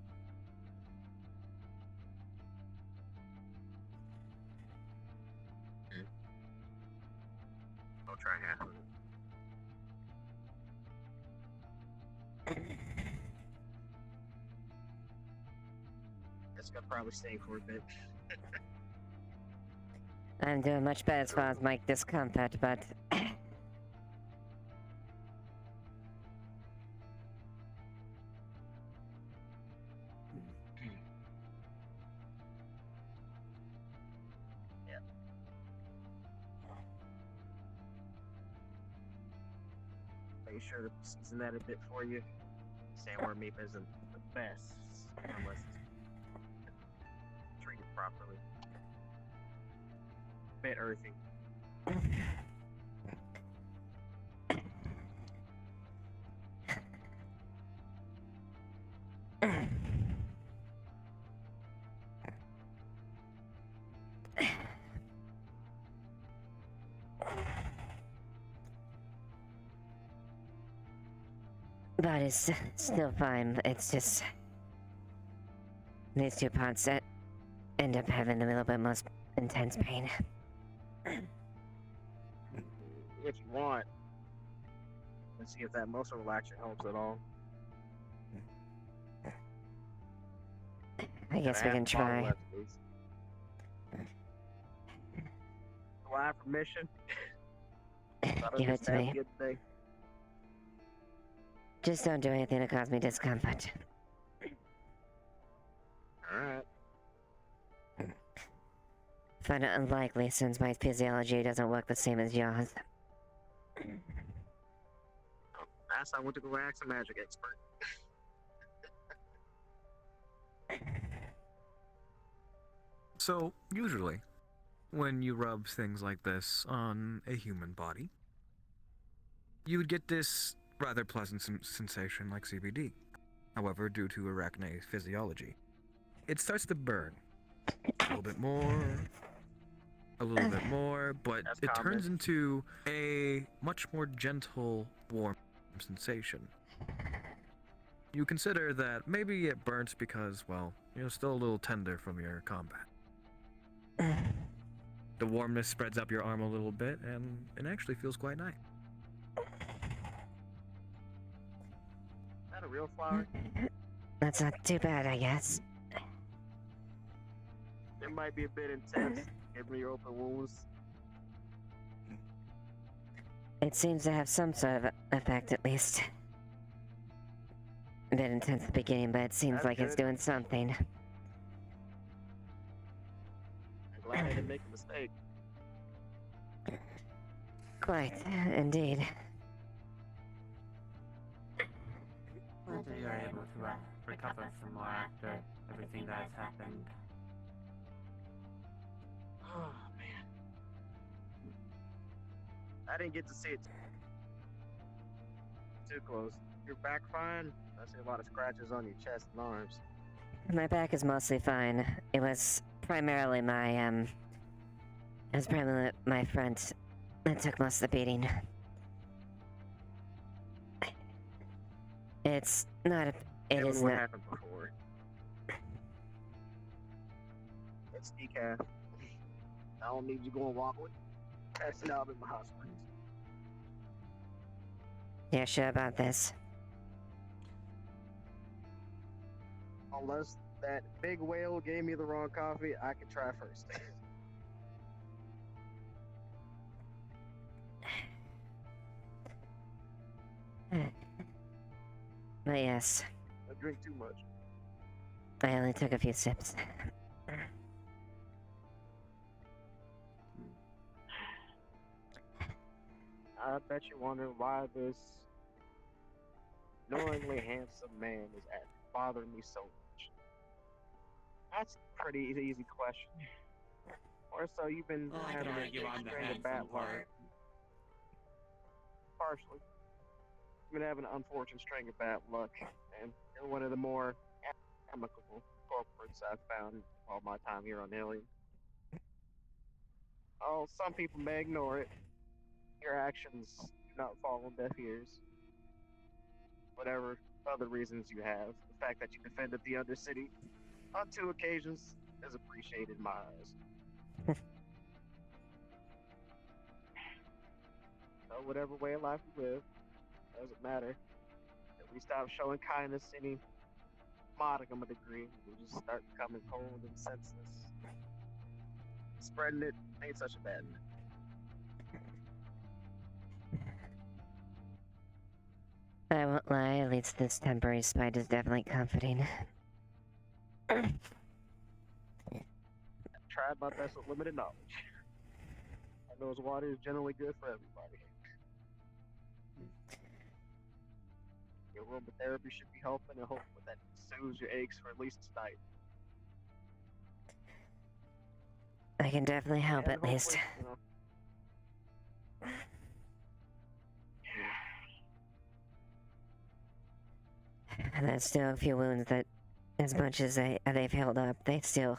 Speaker 7: I'll try half of it. It's gonna probably stay for a bit.
Speaker 4: I'm doing much better as far as my discomfort, but...
Speaker 7: Make sure to season that a bit for you. Sandworm meat isn't the best unless it's treated properly. Bit earthy.
Speaker 4: But it's still fine. It's just these two parts that end up having a little bit most intense pain.
Speaker 7: If you want, let's see if that muscle relaxer helps at all.
Speaker 4: I guess we can try.
Speaker 7: Do I have permission?
Speaker 4: Give it to me. Just don't do anything to cause me discomfort.
Speaker 7: Alright.
Speaker 4: Find it unlikely since my physiology doesn't work the same as yours.
Speaker 7: Last I went to go ask a magic expert.
Speaker 14: So, usually, when you rub things like this on a human body, you would get this rather pleasant sensation like CBD. However, due to arachne physiology, it starts to burn. A little bit more, but
Speaker 7: That's
Speaker 14: it
Speaker 7: common.
Speaker 14: turns into a much more gentle, warm sensation. You consider that maybe it burns because, well, you're still a little tender from your combat. The warmness spreads up your arm a little bit, and it actually feels quite nice.
Speaker 7: Is that a real flower?
Speaker 4: That's not too bad, I guess.
Speaker 7: It might be a bit intense, given your open wounds.
Speaker 4: It seems to have some sort of effect, at least. A bit intense at the beginning, but it seems
Speaker 7: That's
Speaker 4: like it's
Speaker 7: good.
Speaker 4: doing something.
Speaker 7: I'm glad I didn't make a mistake.
Speaker 4: Quite, indeed.
Speaker 3: Glad that you're able to recover some more after everything that has happened.
Speaker 7: Oh, man. I didn't get to see it too close. Your back fine? I see a lot of scratches on your chest and arms.
Speaker 4: My back is mostly fine. It was primarily my front that took most of the beating. It's not a... It
Speaker 7: Given
Speaker 4: is
Speaker 7: what
Speaker 4: not...
Speaker 7: happened before. It's decaf. I don't need you going wobbly. Passing out in my hospital.
Speaker 4: You're sure about this?
Speaker 7: Unless that big whale gave me the wrong coffee, I can try first.
Speaker 4: But yes,
Speaker 7: I drink too much.
Speaker 4: I only took a few sips.
Speaker 7: I bet you wonder why this knowingly handsome man is bothering me so much. That's a pretty easy question. Or so you've been
Speaker 3: Well, I
Speaker 7: having
Speaker 3: can
Speaker 7: a
Speaker 3: argue on the
Speaker 7: string of bad
Speaker 3: handsome
Speaker 7: luck.
Speaker 3: part.
Speaker 7: Partially. You've been having an unfortunate string of bad luck, and you're one of the more amicable corporates I've found all my time here on Alien. Oh, some people may ignore it. Your actions do not fall on deaf ears. Whatever other reasons you have, the fact that you defended the Undercity on 2 occasions is appreciated in my eyes. So whatever way of life you live, doesn't matter. If we stop showing kindness any modicum of degree, we just start becoming cold and senseless. Spreading it Ain't such a bad.
Speaker 4: I won't lie, at least this temporary spite is definitely comforting.
Speaker 7: Tried my best with limited knowledge. I know water is generally good for everybody. Your aromatherapy should be helping, and hopefully that soothes your aches for at least tonight.
Speaker 4: I can definitely help
Speaker 7: And
Speaker 4: at least.
Speaker 7: you know,
Speaker 4: There's still a few wounds that, as much as they've held up, they still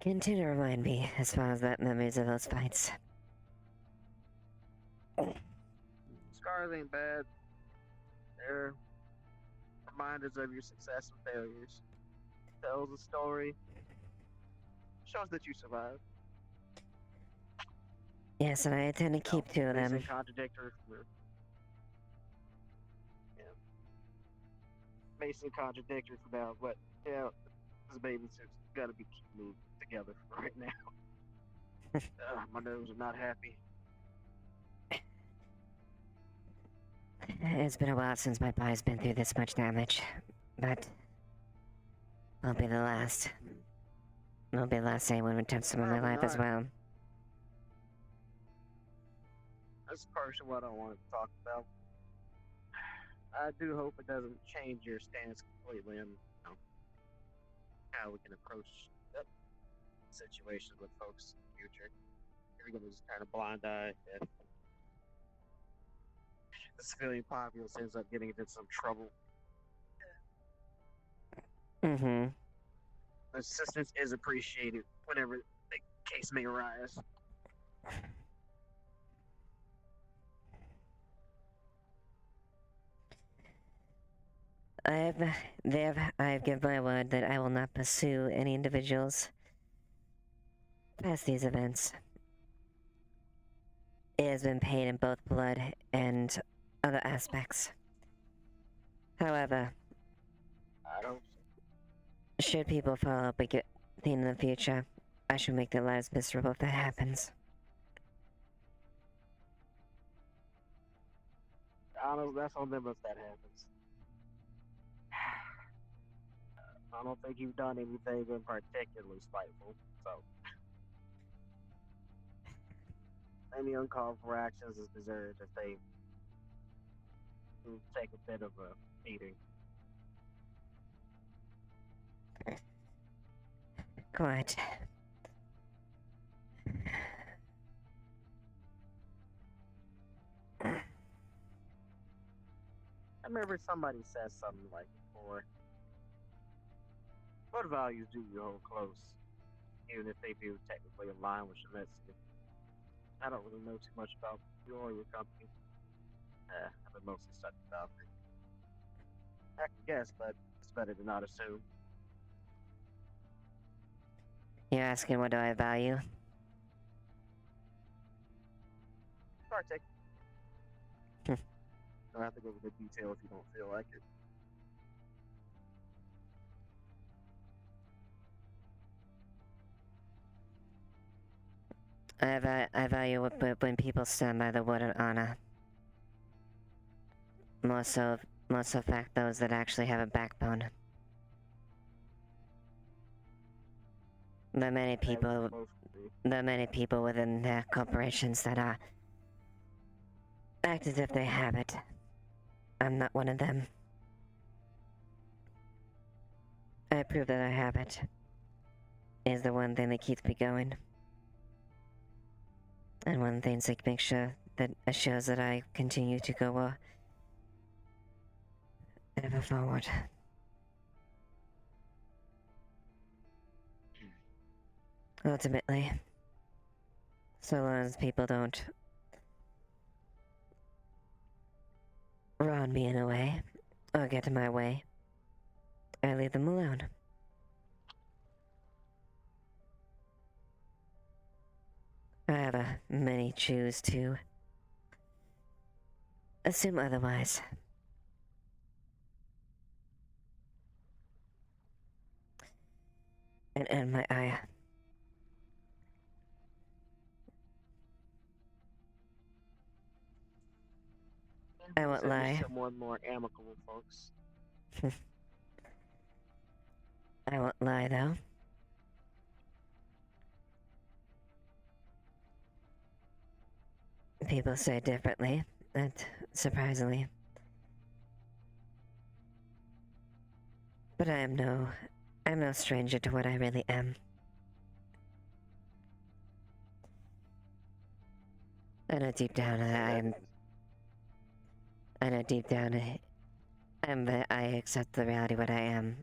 Speaker 4: continue to remind me as far as that memories of those fights.
Speaker 7: scars ain't bad. They're reminders of your success and failures. Tells a story. Shows that you survived.
Speaker 4: Yes, and I intend to keep two of them.
Speaker 7: Facing contradictory. Mason contradictory for now, but yeah, this baby suit's gotta be keeping me together for right now. My nerves are not happy.
Speaker 4: It's been a while since my body's been through this much damage, but I'll be the last. I'll be the last anyone who attempts to end my life as well.
Speaker 7: That's partially what I wanted to talk about. I do hope it doesn't change your stance completely on how we can approach situations with folks in the future. If you're gonna just turn a blind eye if the civilian populace ends up getting into some trouble.
Speaker 4: Mm-hmm.
Speaker 7: Assistance is appreciated whenever the case may arise.
Speaker 4: I've given my word that I will not pursue any individuals past these events. It has been paid in both blood and other aspects. However, should people follow up again in the future, I should make their lives miserable if that happens.
Speaker 7: Honestly, that's on them if that happens. I don't think you've done anything in particularly spiteful, so any uncalled for actions is deserved if they take a bit of a beating.
Speaker 4: Quite.
Speaker 7: I remember somebody said something like before. What values do you hold close, even if they do technically align with Shemetsu? I don't really know too much about you or your company. I've been mostly stuck about it. I can guess, but it's better to not assume.
Speaker 4: You're asking what do I value?
Speaker 7: Partake. Don't have to go into detail if you don't feel like it.
Speaker 4: I value when people stand by the word of honor. More so fact those that actually have a backbone. There are many people within their corporations that act as if they have it. I'm not one of them. I prove that I have it. It is the one thing that keeps me going. And one of the things that makes sure that assures that I continue to go ever forward. Ultimately, so long as people don't wrong me in a way, or get in my way, I leave them alone. However, many choose to assume otherwise. And end my ire I won't lie.
Speaker 7: Someone more amicable, folks.
Speaker 4: I won't lie, though. People say differently, and surprisingly. But I'm no stranger to what I really am. I know deep down I accept the reality of what I am.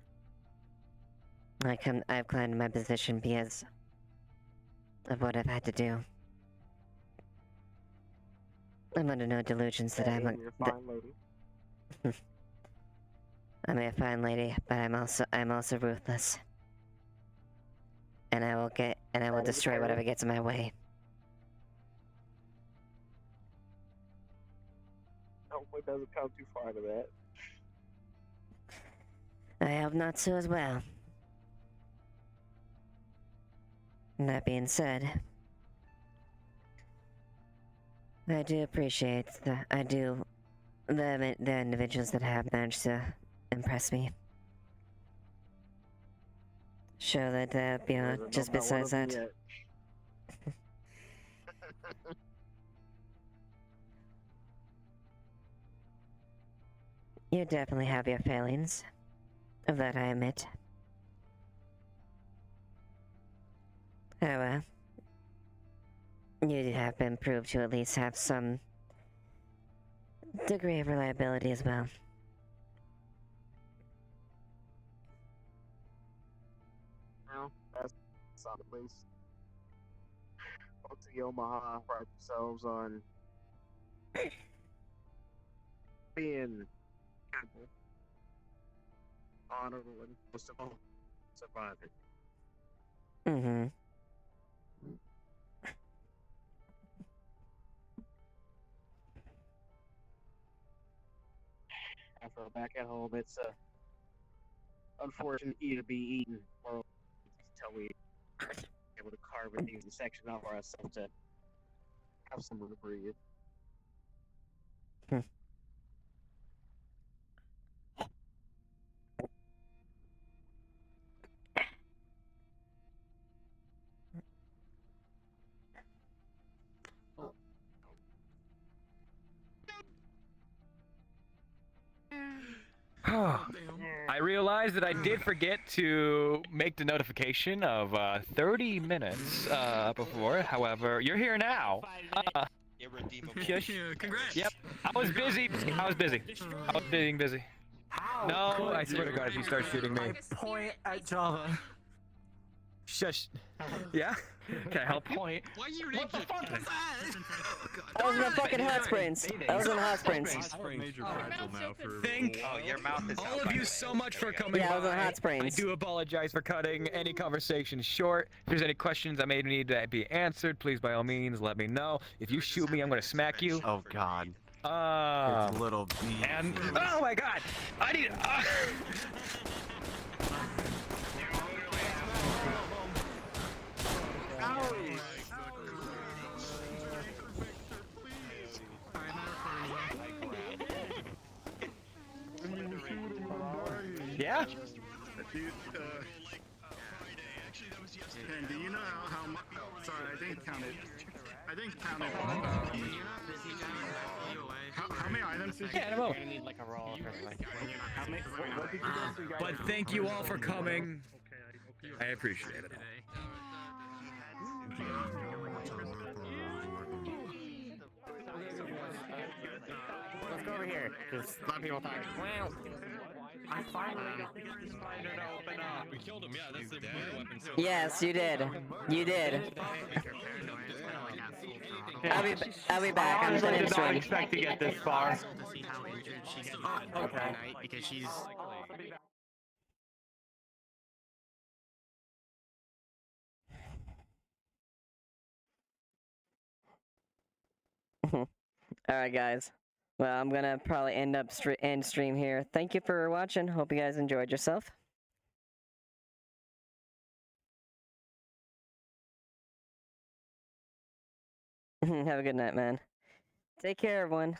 Speaker 4: I've climbed to my position because of what I've had to do. I'm under no delusions that I'm
Speaker 7: You're a fine lady.
Speaker 4: I'm a fine lady, but I'm also ruthless. And I will destroy whatever gets in my way.
Speaker 7: Hopefully it doesn't come too far to that.
Speaker 4: I hope not so as well. And that being said, I do appreciate the individuals that have managed to impress me. Show that, just besides that. You definitely have your failings. Of that I admit. However, you have been proved to at least have some degree of reliability as well.
Speaker 7: Well, that's on at least. Folks in Omaha pride themselves on being capable, honorable, and most of all, surviving.
Speaker 4: Mm-hmm.
Speaker 7: After back at home, it's a unfortunate to be eaten world until we able to carve things and section off ourselves to have somewhere to breathe.
Speaker 2: I realized that I did forget to make the notification of 30 minutes before. However, you're here now.
Speaker 5: Irredeemable.
Speaker 9: Congrats.
Speaker 2: Yep. I was busy. I was being busy.
Speaker 9: How?
Speaker 2: No, I swear to God, if you start shooting me.
Speaker 9: Point at Java.
Speaker 2: Shush. Yeah? Can I help?
Speaker 6: Point.
Speaker 9: What the fuck was that?
Speaker 4: I was in the fucking hot springs. I was in the hot springs.
Speaker 2: Thank
Speaker 5: your mouth is
Speaker 2: all of you so much for coming
Speaker 4: Yeah, I was in
Speaker 2: by.
Speaker 4: hot springs.
Speaker 2: I do apologize for cutting any conversation short. If there's any questions I may need to be answered, please by all means let me know. If you shoot me, I'm gonna smack you.
Speaker 8: Oh God.
Speaker 2: It's
Speaker 8: little beef.
Speaker 2: And oh my God, I need. Yeah?
Speaker 19: Dude, and do you know how much? Sorry, I didn't count it. How many items did you
Speaker 2: Yeah, in a moment.
Speaker 3: You're gonna need like a roll for like.
Speaker 19: How many? What did you guys do?
Speaker 2: But thank you all for coming. I appreciate it.
Speaker 3: Let's go over here. Just a lot of people talking. Wow. I finally got this spider to open up.
Speaker 6: We killed him, yeah, that's the weird weapon.
Speaker 4: Yes, you did. You did. I'll be back. I'm
Speaker 3: honestly
Speaker 4: gonna
Speaker 3: did not
Speaker 4: stream.
Speaker 3: expect to get this far.
Speaker 9: Okay. Because she's.
Speaker 4: Alright, guys. Well, I'm gonna probably end stream here. Thank you for watching. Hope you guys enjoyed yourself. Have a good night, man. Take care, everyone.